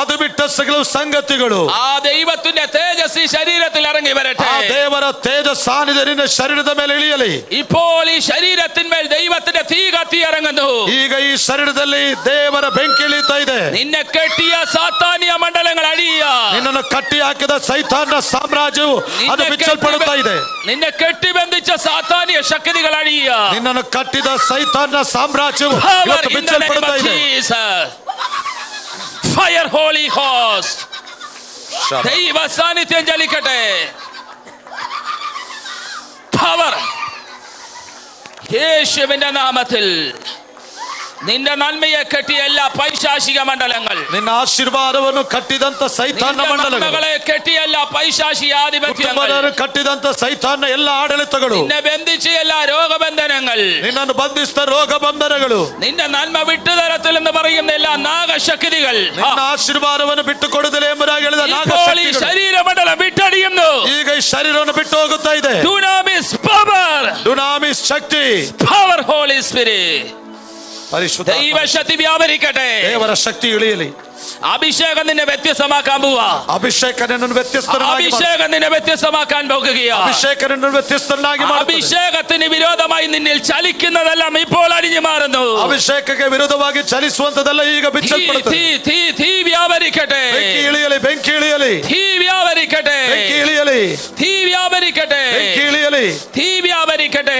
ಅದು ಬಿಟ್ಟ ಕೆಲವು ಸಂಗತಿಗಳು. ആ ദൈവത്തിന്റെ തേജസ് ഈ ശരീരത്തിൽ ഇറങ്ങി വരട്ടെ. ಆ ದೇವರ ತೇಜ ಸಾನ್ನಿಧ್ಯ ನಿನ್ನ ಶರೀರದ ಮೇಲೆ ಇಳಿಯಲಿ. ഇപ്പോൾ ഈ ശരീരത്തിന്മേൽ ദൈവത്തിന്റെ തീ കത്തി ഇറങ്ങുന്നു. ಈಗ ಈ ಶರೀರದಲ್ಲಿ ದೇವರ ಬೆಂಕಿ ಇಳಿತಾ ಇದೆ. നിന്നെ കെട്ടിയ സാത്താനിയ മണ്ഡലങ്ങൾ അഴിയ. ನಿನ್ನನ್ನು ಕಟ್ಟಿ ಹಾಕಿದ ಸೈತಾನ ಸಾಮ್ರಾಜ್ಯವು ಅದು ಬಿಚ್ಚಲ್ಪಡುತ್ತಾ ಇದೆ. നിന്നെ കെട്ടിബന്ധിച്ച സാത്താനിയ ശക്തികൾ അഴിയ. ನಿನ್ನನ್ನು ಕಟ್ಟಿದ ಸೈತಾನ ಸಾಮ್ರಾಜ್ಯವು ಇವತ್ತು ಬಿಚ್ಚಲ್ಪಡುತ್ತಾ ಇದೆ. Fire holy host. ദൈവ സാന്നിധ്യം ചലിക്കട്ടെ. പവർ യേശുവിന്റെ നാമത്തിൽ. നിന്റെ നന്മയെ കെട്ടിയ എല്ലാ പൈശാചിക മണ്ഡലങ്ങൾ. ನಿನ್ನ ಆಶೀರ್ವಾದವನ್ನು ಕಟ್ಟಿದಂತ ಸೈತಾನ ಮಂಡಲಗಳು. കെട്ടിയ എല്ലാ പൈശാചികാധിപത്യങ്ങൾ. ಕಟ್ಟಿದಂತ ಸೈತಾನ ಎಲ್ಲ ಆಡಳಿತಗಳು. നിന്നെ ബന്ധിച്ച എല്ലാ രോഗബന്ധനങ്ങൾ. ನಿನ್ನನ್ನು ಬಂಧಿಸಿದ ರೋಗ ಬಂಧನಗಳು. നിന്റെ നന്മ വിട്ടുതരത്തിൽ എന്ന് പറയുന്ന എല്ലാ നാഗശക്തികൾ. ನಿನ್ನ ಆಶೀರ್ವಾದವನ್ನು ಬಿಟ್ಟು ಕೊಡುವುದಿಲ್ಲ ಎಂಬುದಾಗಿ ಹೇಳಿದ ನಾಗಶಕ್ತಿಗಳು. ശരീരമണ്ഡലം വിട്ടടിയുന്നു. ಈಗ ಈ ಶರೀರವನ್ನು ಬಿಟ್ಟು ಹೋಗುತ್ತಾ ಇದೆ. ಡುನಾಮಿಸ್ ಪವರ್. ಡುನಾಮಿಸ್ ಶಕ್ತಿ. ಪವರ್ ಹೋಲಿ ಸ್ಪಿರಿಟ್. ಪರಿಶುದ್ಧ ദൈവ ശക്തി വ്യാപരിക്കട്ടെ. ದೇವರ ಶಕ್ತಿ ಇಳಿಯಲಿ. അഭിഷേകം നിന്നെ വ്യത്യസ്തമാക്കാൻ പോവാ. ಅಭಿಷೇಕ ನಿನ್ನನ್ನು ವ್ಯತ್ಯಸ್ತನಾಗಿ അഭിഷേകം നിന്നെ വ്യത്യസ്തമാക്കാൻ പോകുകയാ. ಅಭಿಷೇಕ ನಿನ್ನನ್ನು ವ್ಯತ್ಯಸ್ತನಾಗಿ ಮಾಡುತ್ತದೆ. അഭിഷേകത്തിന് വിരോധമായി നിന്നിൽ ചലിക്കുന്നതെല്ലാം ഇപ്പോൾ അടിഞ്ഞു മാറുന്നു. ಅಭಿಷೇಕಕ್ಕೆ ವಿರುದ್ಧವಾಗಿ ಚಲಿಸುವಂತದೆಲ್ಲ ಈಗ ಬಿಚ್ಚಲ್ಪಡುತ್ತದೆ. തീ വ്യാപരിക്കട്ടെ. ಬೆಂಕಿ ಇಳಿಯಲಿ ಬೆಂಕಿ ಇಳಿಯಲಿ. തീ വ്യാപരിക്കട്ടെ. ಬೆಂಕಿ ಇಳಿಯಲಿ. തീ വ്യാപരിക്കട്ടെ, തീ വ്യാപരിക്കട്ടെ.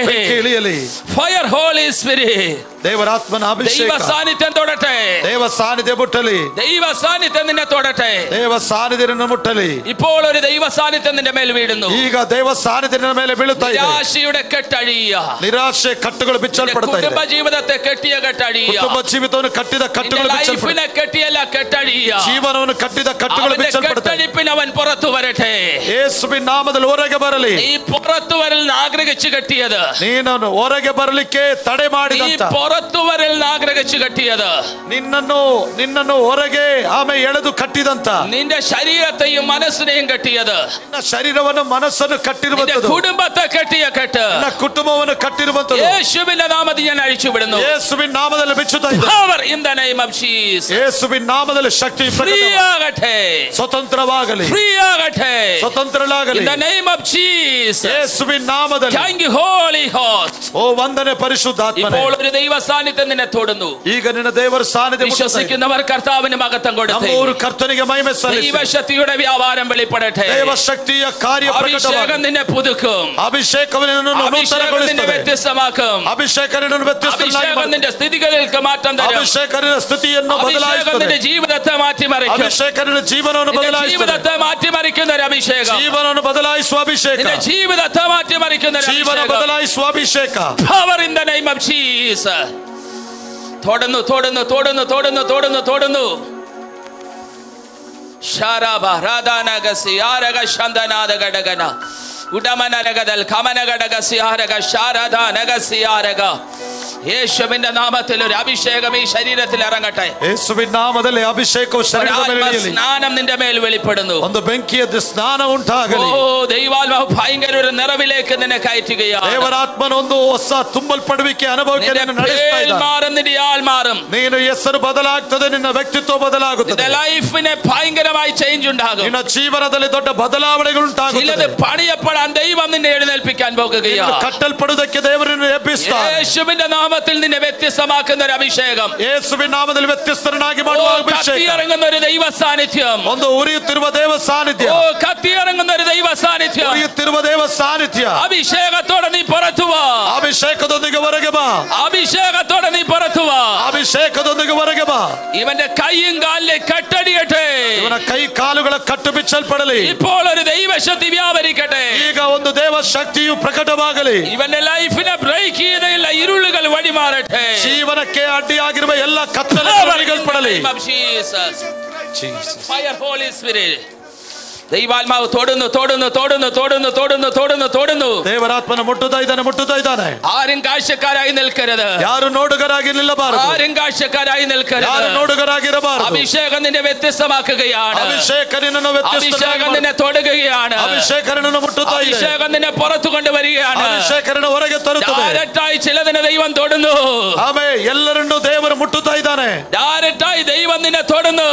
ഫയർ ഹോളി സ്പിരിറ്റ്, ದೇವರಾತ್ಮನ ಅಭಿಷೇಕ, ദൈവ സാന്നിധ്യം തൊടട്ടെ, ದೇವ ಸಾನ್ನಿಧ್ಯ ಮುಟ್ಟಲಿ, ദൈവ സാന്നിധ്യം നിന്നെ തൊടട്ടെ, ದೇವ ಸಾನ್ನಿಧ್ಯ ಮುಟ್ಟಲಿ. ഇപ്പോൾ ഒരു ദൈവ സാന്നിധ്യം നിന്റെ മേൽ വീഴുന്നു. ಈಗ ದೇವ ಸಾನ್ನಿಧ್ಯ ನಿನ್ನ ಮೇಲೆ ಬೀಳುತ್ತಾ ಇದೆ. നിരാശയുടെ കെട്ടഴിയ, ನಿರಾಶೆ ಕಟ್ಟುಗಳು ಬಿಚ್ಚಲ್ಪಡುತ್ತಾ ಇದೆ. കുടുംಬ ജീവിതത്തെ കെട്ടിയ കെട്ടഴിയ, ಕುಟುಂಬ ಜೀವಿತವನ್ನು ಕಟ್ಟಿದ ಕಟ್ಟುಗಳು ಬಿಚ್ಚಲ್ಪಡುತ್ತಾ ಇದೆ. കെട്ടിയല്ല കെട്ടഴിയ, ಜೀವನವನ್ನು ಕಟ್ಟಿದ ಕಟ್ಟುಗಳು ಬಿಚ್ಚಲ್ಪಡುತ್ತಾ ಇದೆ. കെട്ടഴിപ്പിന് അവൻ പുറത്തു വരട്ടെ. ಯೇಸುವಿನ ನಾಮದಲ್ಲಿ ಹೊರಗೆ ಬರಲಿ. നീ പുറത്തു വരൽ ആഗ്രഹിച്ചു കെട്ടിയത്, ನೀನು ಹೊರಗೆ ಬರಲಿಕ್ಕೆ ತಡೆ ಮಾಡಿದಂತ, പുറത്തു വരൽ ആഗ്രഹിച്ചു കെട്ടിയത്, ನಿನ್ನನ್ನು ಹೊರಗೆ ಆಮೆ ಎಳೆದು ಕಟ್ಟಿದಂತ, നിന്റെ ശരീരത്തെയും മനസ്സിനെയും കെട്ടിയത്, ನಿನ್ನ ಶರೀರವನ್ನು ಮನಸ್ಸನ್ನು ಕಟ್ಟಿರುವಂತದ್ದು, കുടുംബത്തെ കെട്ടിയ കെട്ട്, ನಿನ್ನ ಕುಟುಂಬವನ್ನು ಕಟ್ಟಿರುವಂತದ್ದು യേശുവിന്റെ നാമത്തിൽ ഞാൻ അഴിച്ചു വിടുന്നു. ಯೇಸುವಿನ ನಾಮದಲ್ಲಿ ಬಿಚ್ಚುತ್ತಾ ಇದೆ. Power in the name of Jesus. ಯೇಸುವಿನ ನಾಮದಲ್ಲಿ ಶಕ್ತಿ ಫ್ರೀ ಆಗಟ್ಟೆ, ಸ್ವತಂತ್ರವಾಗಲಿ, ಫ್ರೀ ಆಗಟ್ಟೆ, ಸ್ವತಂತ್ರಳಾಗಲಿ. In the name of Jesus. ಯೇಸುವಿನ ನಾಮದಲ್ಲಿ. Thank you Holy Ghost. ಓ ವಂದನೆ ಪರಿಶುದ್ಧಾತ್ಮನೇ. ഇപ്പോൾ ഒരു ദൈവ സാന്നിധ്യം നിന്നെ തൊടുന്നു. ಈಗ ನಿನ್ನ ದೇವರ ಸಾನ್ನಿಧ್ಯ വിശ്വസിക്കുന്നവർ കർത്താവിന് മഹത്വം കൊടുക്കട്ടെ. ನಮ್ಮವರು ಕರ್ತನಿಗೆ ಮಹಿಮೆ ಸಲ್ಲಿಸಿ. ദൈവശക്തിയുടെ വ്യാപാരം വെളിപ്പെടട്ടെ. ദൈവശക്തിಯ ಕಾರ್ಯ ಪ್ರಕಟವಾಗಲಿ. അഭിഷേകം നിന്നെ പുതുക്കും. അഭിഷേകം നിന്നെ നൂതനಗೊಳಿಸುತ್ತದೆ. വ്യത്യസ്തമാക്കും. ಅಭಿಷೇಕ ನಿನ್ನನ್ನು ವ್ಯತ್ಯಸ್ತನಾಗಿ അഭിഷേകം നിന്റെ സ്ഥിതികൾക്ക് മാറ്റം തരും. ಅಭಿಷೇಕ ನಿನ್ನ ಸ್ಥಿತಿಯನ್ನು ಬದಲಾಯಿಸುತ್ತದೆ. നിന്റെ ജീവിതത്തെ മാറ്റിമറിക്കും. ಅಭಿಷೇಕ ನಿನ್ನ ಜೀವನವನ್ನು ಬದಲಾಯಿಸುತ್ತದೆ. ജീവിതത്തെ മാറ്റിമറിക്കുന്ന ഒരു അഭിഷേകം. ಜೀವನವನ್ನು ಬದಲಾಯಿಸುವ ಅಭಿಷೇಕ. നിന്റെ ജീവിതത്തെ മാറ്റിമറിക്കുന്ന ഒരു ಜೀವನ ಬದಲಾಯಿಸುವ ಅಭಿಷೇಕ. Power in the name of Jesus. തൊടുന്നു തൊടുന്നു തൊടുന്നു തൊടുന്നു തൊടുന്നു തൊടുന്നു. ശാരാബ രാധാനഗസി ആരഗ ശന്തനാദ ഘടകന ഉടമനരഗദൽ കമനഘടകസി ആരഗ ശാരദാനഗസി ആരഗ. യേശുവിന്റെ നാമത്തിൽ ഒരു അഭിഷേകം ഈ ശരീരത്തിൽ ഇറങ്ങട്ടെ. യേശുവിൻ നാമത്തിൽ അഭിഷേകവും ശരീരത്തിൽ ഇറങ്ങಲಿ. സ്നാനം നിന്റെ മേൽ വെളിപ്പെടുന്നു. ಒಂದು ಬೆಂಕಿಯ ಸ್ನಾನ ಉಂಟಾಗಲಿ. ഓ ദൈവാത്മാവ് ഭയങ്കര ഒരു നിറവിലേക്ക് നിന്നെ കയറ്റുകയാണ്. ದೇವರಾತ್ಮನ ಒಂದು ಹೊಸ ತುಂಬಲ್ಪಡುವಿಕೆ ಅನುಭವಕ್ಕೆ ನಿನ್ನ ನಡೆಸ್ತಾ ಇದ್ದಾನೆ. നിന്റെ ആൾ മാറും. ನೀನು ಹೆಸರು ಬದಲಾಗುತ್ತದೆ, ನಿನ್ನ ವ್ಯಕ್ತಿತ್ವ ಬದಲಾಗುತ್ತದೆ. നിന്റെ ലൈഫിനെ ഭയങ്കരമായി ചേഞ്ച് ഉണ്ടാകും. ನಿನ್ನ ಜೀವನದಲ್ಲಿ ದೊಡ್ಡ ಬದಲಾವಣೆಗಳು ಉಂಟಾಗುತ್ತದೆ. ചിലത് പണിയപ്പെടാൻ ദൈവം നിന്നെ എഴുന്നേൽപ്പിക്കാൻ പോകുകയാണ്. കട്ടൽപ്പെടുವುದಕ್ಕೆ ದೇವರನ್ನು ಎಬ್ಬಿಸುತ್ತಾನೆ. യേശുവിന്റെ നാമത്തിൽ നിന്നെ വ്യത്യസ്തമാക്കുന്ന ഒരു അഭിഷേകം. യേശുവിನ ನಾಮದಲ್ಲಿ ವ್ಯತ್ಯಸ್ತರನ್ನಾಗಿ ಮಾಡುವ ಅಭಿಷೇಕ. കത്തിയിറങ്ങുന്ന ഒരു ദൈവ സാന്നിധ്യം. ಒಂದು ಉರಿಯುತ್ತಿರುವ ದೇವ ಸಾನ್ನಿಧ್ಯ. ഓ കത്തിയിറങ്ങുന്ന ഒരു ദൈവ സാന്നിധ്യം. ಉರಿಯುತ್ತಿರುವ ದೇವ ಸಾನ್ನಿಧ್ಯ. അഭിഷേകത്തോടെ നീ പുറത്തു വാ. ಅಭಿಷೇಕದೊಂದಿಗೆ ಹೊರಗೆ ಬಾ. അഭിഷേകത്തോടെ നീ പുറത്തു വാ. ಅಭಿಷೇಕದೊಂದಿಗೆ ಹೊರಗೆ ಬಾ. ഇവന്റെ കൈയും കാലിലെ കെട്ടടിയട്ടെ. ಇವನ ಕೈ ಕಾಲುಗಳ ಕಟ್ಟು ಬಿಚ್ಚಲ್ಪಡಲಿ. ഇപ്പോൾ ഒരു ദൈവശക്തി വ്യാപരിക്കട്ടെ. ಈಗ ಒಂದು ದೇವ ಶಕ್ತಿಯು ಪ್ರಕಟವಾಗಲಿ. ഇവന്റെ ലൈഫിനെ ബ്രേക്ക് ചെയ്ത എല്ലാ ഇരുളുകൾ വഴിമാറട്ടെ. ಜೀವನಕ್ಕೆ ಅಡ್ಡಿಯಾಗಿರುವ ಎಲ್ಲ ಕತ್ತಲೆಗಳು ಪಡಲಿ. Fire Holy Spirit. ദൈവാത്മാവ് തൊടുന്നു തൊടുന്നു തൊടുന്നു തൊടുന്നു തൊടുന്നു തൊടുന്നു തൊടുന്നു. ದೇವರಾತ್ಮನ ಮುಟ್ಟುತ್ತಾ ಇದ್ದಾನೆ. ആരും കാഴ്ചക്കാരായി നിൽക്കരുത്. ಯಾರು ನೋಡುಗರಾಗಿ ನಿಲ್ಲಬಾರದು. ആരും കാഴ്ചക്കാരായി നിൽക്കരുത്. ಯಾರು ನೋಡುಗರಾಗಿರಬಾರದು. അഭിഷേകം നിന്നെ വ്യത്യസ്തമാക്കുകയാണ്. ಅಭಿಷೇಕ ನಿನ್ನನ್ನು അഭിഷേകം നിന്നെ തൊടുകയാണ്. ಅಭಿಷೇಕ ನಿನ್ನನ್ನು ಮುಟ್ಟುತ್ತಾ ಇದೆ. അഭിഷേകം നിന്നെ പുറത്തു കൊണ്ടുവരികയാണ്. ಅಭಿಷೇಕ ನಿನ್ನ ಹೊರಗೆ ತರುತ್ತದೆ. ഡയറക്റ്റായി ചിലതിനെ ദൈവം തൊടുന്നു. ಆಮೆನ್. ಎಲ್ಲರನ್ನು ದೇವರು ಮುಟ್ಟುತ್ತಾ ಇದ್ದಾನೆ. ഡയറക്റ്റായി ദൈവം നിന്നെ തൊടുന്നു.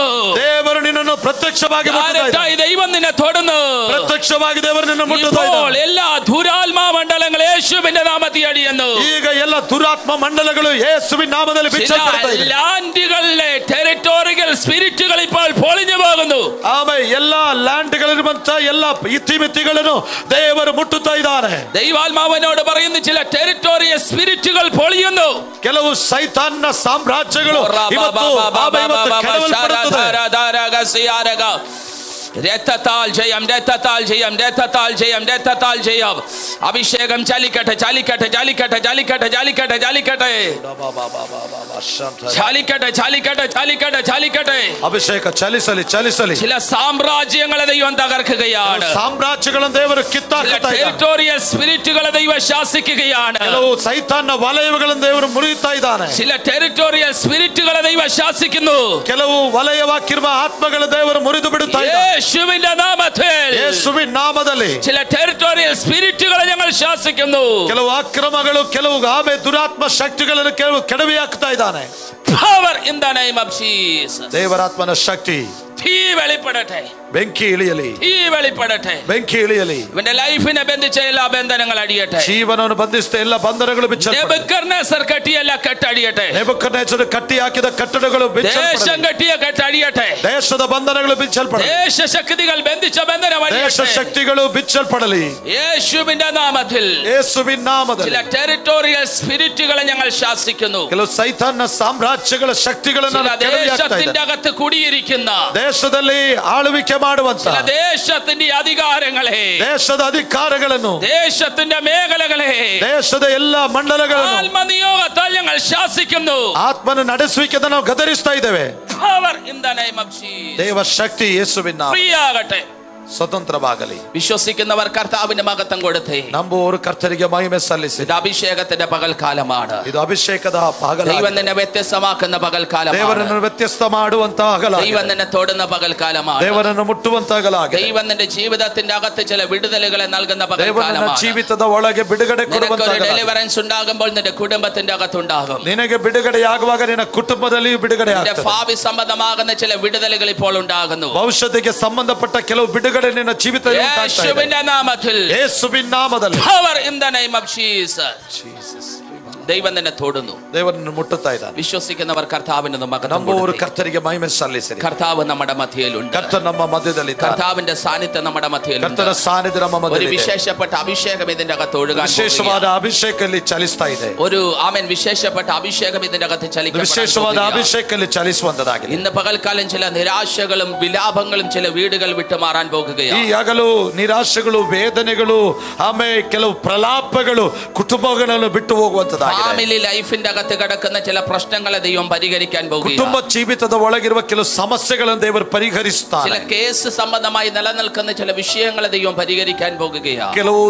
ದೇವರು ನಿನ್ನನ್ನು ಪ್ರತ್ಯಕ್ಷವಾಗಿ ಮುಟ್ಟುತ್ತಾ ಇದ್ದಾನೆ. ഡയറക്റ്റായി ദൈവം നിന്നെ തൊടുന്നു. ಪ್ರತ್ಯಕ್ಷವಾಗಿ ದೇವರು ನಿನ್ನನ್ನು ಮುಟ್ಟುತ್ತಾ ಇದ್ದಾನೆ. എല്ലാ ദുരാത്മാ മണ്ഡലങ്ങൾ യേശുവിന്റെ നാമത്തിൽ അടിയുന്നു. ಈಗ ಎಲ್ಲ ದುರಾತ್ಮ ಮಂಡಲಗಳು ಯೇಸುವಿನ ನಾಮದಲ್ಲಿ ಬಿಚ್ಚಲ್ಪಡುತ್ತಾ ಇದೆ. ലാൻഡുകളിലെ ടെറിട്ടോറിയൽ സ്പിരിറ്റുകൾ ഇപ്പോൾ പൊളിഞ്ഞു പോകുന്നു. ಆಮೆನ್. ಎಲ್ಲ ಲ್ಯಾಂಡ್ಗಳಿರುವಂತ ಎಲ್ಲ ಇತಿಮಿತಿಗಳನ್ನು ದೇವರು ಮುಟ್ಟುತ್ತಾ ಇದ್ದಾನೆ. ദൈവാത്മാവിനോട് പറയുന്നു ചില ടെറിട്ടോറിയൽ സ്പിരിറ്റുകൾ പൊളിയുന്നു. ಕೆಲವು ಸೈತಾನ್ನ ಸಾಮ್ರಾಜ್ಯಗಳು ಇವತ್ತು ಕೆಡವಲ್ಪಡುತ್ತದೆ. രക്തത്താൽ ജയം, രക്തത്താൽ ജയം, രക്തത്താൽ ജയം, രക്തത്താൽ ജയം. അഭിഷേകം ചലിക്കട്ടെ ചലിക്കട്ടെ ചലിക്കട്ടെ ചലിക്കട്ടെ ചലിക്കട്ടെ ചലിക്കട്ടെ ചലിക്കട്ടെ ചലിക്കട്ടെ ചലിക്കട്ടെ ചലിക്കട്ടെ. ಅಭಿಷೇಕ ಚಲಿಸಲಿ ಚಲಿಸಲಿ. ചില സാമ്രാജ്യങ്ങളെ ദൈവം തകർക്കുകയാണ്. ಸಾಮ್ರಾಜ್ಯಗಳನ್ನು ದೇವರು ಕಿತ್ತಾಕ್ತಾ ಇದ್ದಾನೆ. ടെറിട്ടോറിയൽ സ്പിരിറ്റുകളെ ദൈവം ശാസിക്കുകയാണ്. ಕೆಲವು ಸೈತಾನ್ನ ವಲಯಗಳನ್ನು ದೇವರು ಮುರಿಯುತ್ತಾ ಇದ್ದಾನೆ. ചില ടെറിട്ടോറിയൽ സ്പിരിറ്റുകളെ ദൈവം ശാസിക്കുന്നു. ಕೆಲವು ವಲಯವಾಗಿರುವ ಆತ್ಮಗಳ ದೇವರು ಮುರಿದು ಬಿಡುತ್ತಾ ಇದ್ದಾನೆ. യേശുവിന്റെ നാമത്തിൽ ಯೇಸುವಿನ ನಾಮದಲ್ಲಿ ചില ടെറിട്ടോറിയൽ സ്പിരിറ്റുകളെ ഞങ്ങൾ ശാസിക്കുന്നു. ಕೆಲವು ಅಕ್ರಮಗಳು, ಕೆಲವು ಆಮೆ ದುರಾತ್ಮ ಶಕ್ತಿಗಳನ್ನು ಕೆಲವು ಕೆಡವಿಯಾಗ್ತಾ ಇದ್ದಾನೆ. Power in the name of Jesus. ದೇವರಾತ್ಮನ ಶಕ್ತಿ തീ വെളിപ്പെടട്ടെ. ಬೆಂಕಿ ಇಳಿಯಲಿ. തീ വെളിപ്പെടട്ടെ. ಬೆಂಕಿ ಇಳಿಯಲಿ. ഇവന്റെ ലൈഫിനെ ബന്ധിച്ച എല്ലാ ബന്ധനങ്ങൾ അടിയട്ടെ. ಜೀವನವನ್ನು ಬಂಧಿಸಿದ ಎಲ್ಲ ಬಂಧನಗಳು ಬಿಚ್ಚಲ್ಪಡಲಿ. നെബൂഖദ്നേസർ കെട്ടിയ എല്ലാ കെട്ടടിയട്ടെ. ನೆಬೂಕದ್ನೆಚ್ಚರ್ ಕಟ್ಟಿ ಹಾಕಿದ ಕಟ್ಟಡಗಳು ಬಿಚ್ಚಲ್ಪಡಲಿ. ദേശം കെട്ടിയ കെട്ടടിയട്ടെ. ದೇಶದ ಬಂಧನಗಳು ಬಿಚ್ಚಲ್ಪಡಲಿ. ദേശ ശക്തികൾ ബന്ധിച്ച ബന്ധനം അടിയട്ടെ. ದೇಶ ಶಕ್ತಿಗಳು ಬಿಚ್ಚಲ್ಪಡಲಿ. യേശുവിന്റെ നാമത്തിൽ ಯೇಸುವಿನ ನಾಮದಲ್ಲಿ ചില ടെറിಟೋರಿಯಲ್ സ്പിരിറ്റുകളെ ഞങ്ങൾ ശാസിക്കുന്നു. ಕೆಲವು ಸೈತಾನನ ಸಾಮ್ರಾಜ್ಯಗಳ ಶಕ್ತಿಗಳನ್ನು ദേശത്തിന്റെ അകത്ത് കുടിയിരിക്കുന്ന ದೇಶದಲ್ಲಿ ಆಳ್ವಿಕೆ ಮಾಡುವಂತ ദേശത്തിന്റെ അധികാരങ്ങളെ ದೇಶದ ಅಧಿಕಾರಗಳನ್ನು ദേശത്തിന്റെ മേഖലകളെ ದೇಶದ ಎಲ್ಲ ಮಂಡಲಗಳನ್ನು ആത്മനിയോഗത്താൽ ഞങ്ങൾ ശാസിക്കുന്നു. ಆತ್ಮನ ನಡೆಸುವಿಕೆಯನ್ನು ನಾವು ಗದರಿಸ್ತಾ ಇದ್ದೇವೆ. Power in the name of Jesus. ದೇವ ಶಕ್ತಿ ಯೇಸುವಿನ ನಾಮ ഫ്രീയാകട്ടെ. സ്വതന്ത്രವಾಗಲಿ. വിശ്വസിക്കുന്നവർ കർത്താവിന്റെ മഹത്വം കൊടുത്തേ. ನಂಬುವವರು ಕರ್ತರಿಗೆ ಮಹಿಮೆ ಸಲ್ಲಿಸಿ. ഇത് അഭിഷേകത്തിന്റെ പകൽക്കാലമാണ്. ಇದು ಅಭಿಷೇಕದ ಹಗಲ. ദൈവം നിന്നെ വ്യത്യസ്തമാക്കുന്ന പകൽക്കാലമാണ്. ದೇವರನ್ನು ವ್ಯತ್ಯಸ್ತ ಮಾಡುವಂತ ಹಗಲ. ദൈവം നിന്നെ തൊടുന്ന പകൽക്കാലമാണ്. ದೇವರನ್ನು ಮುಟ್ಟುವಂತ ಹಗಲಾಗಿದೆ. ദൈവം നിന്റെ ജീവിതത്തിന്റെ അകത്ത് ചില വിടുതലുകളെ നൽകുന്ന പകൽക്കാലമാണ്. ಜೀವಿತದ ಒಳಗೆ ಬಿಡುಗಡೆ ಕೊಡುವಂತ ಹಗಲ. ಡೆಲಿವರೆನ್ಸ್ ഉണ്ടാകുമ്പോൾ നിന്റെ കുടുംബത്തിന്റെ അകത്തുണ്ടാകും. ನಿನಗೆ ಬಿಡುಗಡೆಯಾಗುವಾಗ ನಿನ್ನ ಕುಟುಂಬದಲ್ಲಿ ಬಿಡುಗಡೆಯಾಗುತ್ತದೆ. ഭാവി സംബന്ധമാകുന്ന ചില വിടുതലുകൾ ഇപ്പോൾ ഉണ്ടാകുന്നു. ಭವಿಷ್ಯಕ್ಕೆ ಸಂಬಂಧಪಟ್ಟ ಕೆಲವು ಬಿಡುಗಡೆ ನಿನ್ನ ಜೀವಿತದಲ್ಲಿ ಉಂಟಾಗ್ತಾ ಇದೆ. യേശുവിന്റെ നാമത്തിൽ. ಯೇಸುವಿನ ನಾಮದಲ್ಲಿ. Power in the name of Jesus. ദൈവം നിന്നെ തൊടുന്നു. ದೇವರನ್ನು ಮುಟ್ಟುತ್ತಾ ಇದ್ದಾನೆ. വിശ്വസിക്കുന്നവർ കർത്താവിന്റെ ನಂಬುವವರು ಕರ್ತರಿಗೆ ಮಹಿಮೆ ಸಲ್ಲಿಸಿರಿ. കർത്താവ് നമ്മുടെ മധ്യയിലുണ്ട്. ಕರ್ತನ ನಮ್ಮ ಮಧ್ಯದಲ್ಲಿ ಇದ್ದಾನೆ. കർത്താവിന്റെ സാന്നിധ്യം നമ്മുടെ മധ്യയിലുണ്ട്. ಕರ್ತನ ಸಾನ್ನಿಧ್ಯ ನಮ್ಮ ഒരു ಮಧ್ಯದಲ್ಲಿ ಇದೆ. വിശേഷപ്പെട്ട അഭിഷേകം ഇതിന്റെ അകത്ത് ഒഴുകാൻ ವಿಶೇಷವಾದ ಅಭಿಷೇಕ ಇಲ್ಲಿ ಚಲಿಸ್ತಾ ಇದೆ. ഒരു ആമേൻ വിശേഷപ്പെട്ട അഭിഷേകം ഇതിന്റെ അകത്ത് ചലിക്കാൻ ವಿಶೇಷವಾದ ಅಭಿಷೇಕ ಇಲ್ಲಿ ಚಲಿಸುವಂತದಾಗಿದೆ. ഇന്ന് പകൽക്കാലം ചില നിരാശകളും വിലാപങ്ങളും ചില വീടുകൾ വിട്ടു മാറാൻ പോകുകയാണ്. ಈ ಹಗಲು ನಿರಾಶೆಗಳು, ವೇದನೆಗಳು, ಆಮೇಲೆ ಕೆಲವು ಪ್ರಲಾಪಗಳು ಕುಟುಂಬಗಳನ್ನು ಬಿಟ್ಟು ಹೋಗುವಂತದಾಗಿದೆ. ഫാമിലി ലൈഫിന്റെ അകത്ത് കിടക്കുന്ന ചില പ്രശ്നങ്ങളെ ദൈവം പരിഹരിക്കാൻ പോകുകയാണ്. ಕುಟುಂಬ ಜೀವಿತದ ಒಳಗಿರುವ ಕೆಲವು ಸಮಸ್ಯೆಗಳನ್ನು ದೇವರು ಪರಿಹರಿಸುತ್ತಾರೆ. ചില കേസ് സംബന്ധമായി നിലനിൽക്കുന്ന ചില വിഷയങ്ങളെ ദൈവം പരിഹരിക്കാൻ പോകുകയാണ്. ಕೆಲವು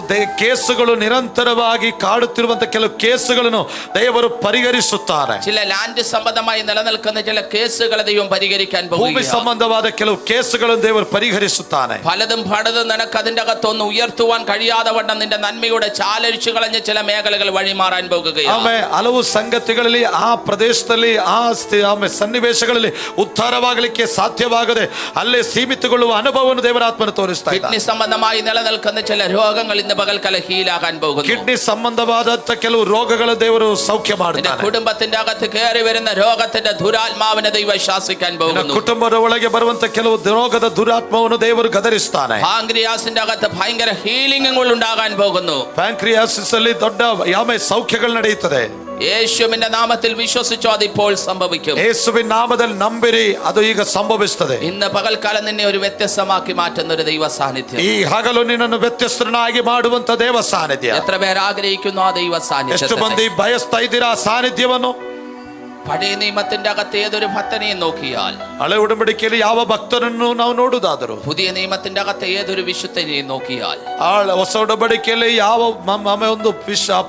ಕೇಸುಗಳು ನಿರಂತರವಾಗಿ ಕಾಡುತ್ತಿರುವಂತ ಕೆಲವು ಕೇಸುಗಳನ್ನು ದೇವರು ಪರಿಹರಿಸುತ್ತಾರೆ. ചില ലാൻഡ് സംബന്ധമായി നിലനിൽക്കുന്ന ചില കേസുകളെ ദൈവം പരിഹരിക്കാൻ പോകുകയാണ്. ಭೂಮಿ ಸಂಬಂಧವಾದ ಕೆಲವು ಕೇಸುಗಳನ್ನು ದೇವರು ಪರಿಹರಿಸುತ್ತಾನೆ. പലതും നിനക്ക് അതിന്റെ അകത്തൊന്ന് ഉയർത്തുവാൻ കഴിയാതെ വണ്ണം നിന്റെ നന്മയുടെ ചാലരിച്ചു കളഞ്ഞ ചില മേഖലകൾ വഴിമാറാൻ പോകുകയാണ്. ಹಲವು ಸಂಗತಿಗಳಲ್ಲಿ ಆ ಪ್ರದೇಶದಲ್ಲಿ ಸನ್ನಿವೇಶಗಳಲ್ಲಿ ಉದ್ಧಾರವಾಗಲಿಕ್ಕೆ ಸಾಧ್ಯವಾಗದೆ ಅಲ್ಲೇ ಸೀಮಿತಗೊಳ್ಳುವ ಅನುಭವವನ್ನು ದೇವರಾತ್ಮನು ತೋರಿಸ್ತಾ ಇದ್ದಾನೆ. ಕಿಡ್ನಿ ಸಂಬಂಧമായി നിലനിൽക്കുന്ന ചില രോഗങ്ങൾ ഇന്ന് പകൽക്കാലം ഹീലാകാൻ പോകുന്നു. ಕಿಡ್ನಿ ಸಂಬಂಧವಾದಂತ ಕೆಲವು ರೋಗಗಳ ದೇವರು ಸೌಖ್ಯ ಮಾಡುತ್ತಾನೆ. കുടുംബത്തിന്റെ അകത്ത് കയറി വരുന്ന രോഗത്തിന്റെ ദുരാത്മാവിനെ ദൈവം ശാസിക്കാൻ പോകുന്നു. ಕುಟುಂಬದ ಒಳಗೆ ಬರುವಂತ ಕೆಲವು ರೋಗದ ದುರಾತ್ಮವನ್ನು ದೇವರು ಗದರಿಸ್ತಾನೆ. പാങ്ക്രിയാസിന്റെ അകത്ത് ഭയങ്കര ഹീലിംഗുകൾ ഉണ്ടാകാൻ പോകുന്നു. ಪ್ಯಾಂಕ್ರಿಯಾಸಿಸ್ ಅಲ್ಲಿ ದೊಡ್ಡ ಸೌಖ್ಯಗಳು ನಡೆಯುತ್ತದೆ. യേശുവിന്റെ നാമത്തിൽ വിശ്വസിച്ചോ അതിപ്പോൾ സംഭവിക്കും. യേശുവിൻ നാമത്തിൽ ನಂಬಿರಿ ಅದು ಈಗ ಸಂಭವಿಸುತ್ತದೆ. ഇന്ന് പകൽക്കാലം നിന്നെ ഒരു വ്യത്യസ്തമാക്കി മാറ്റുന്ന ഒരു ദൈവ സാന്നിധ്യം. ಈ ಹಗಲು ನಿನ್ನನ್ನು ವ್ಯತ್ಯಸ್ತನಾಗಿ ಮಾಡುವಂತ ದೇವ ಸಾನ್ನಿಧ್ಯ. എത്ര പേർ ആഗ്രഹിക്കുന്നു ആ ദൈവ സാന്നിധ്യം? ಎಷ್ಟು ಮಂದಿ ಬಯಸ್ತಾ ಇದ್ದೀರಾ ಆ ಸಾನ್ನಿಧ್ಯವನ್ನು? പഴയ നിയമത്തിന്റെ അകത്ത് ഏതൊരു ഭക്തനെയും നോക്കിയാൽ, ಹಳೆ ಉಡಂಬಡಿಕೆಯಲ್ಲಿ ಯಾವ ಭಕ್ತನನ್ನು ನಾವು ನೋಡುವುದಾದರೂ, പുതിയ നിയമത്തിന്റെ അകത്ത് ഏതൊരു വിശുദ്ധനെയും നോക്കിയാൽ, ಹೊಸ ಉಡಂಬಡಿಕೆಯಲ್ಲಿ ಯಾವ ಒಂದು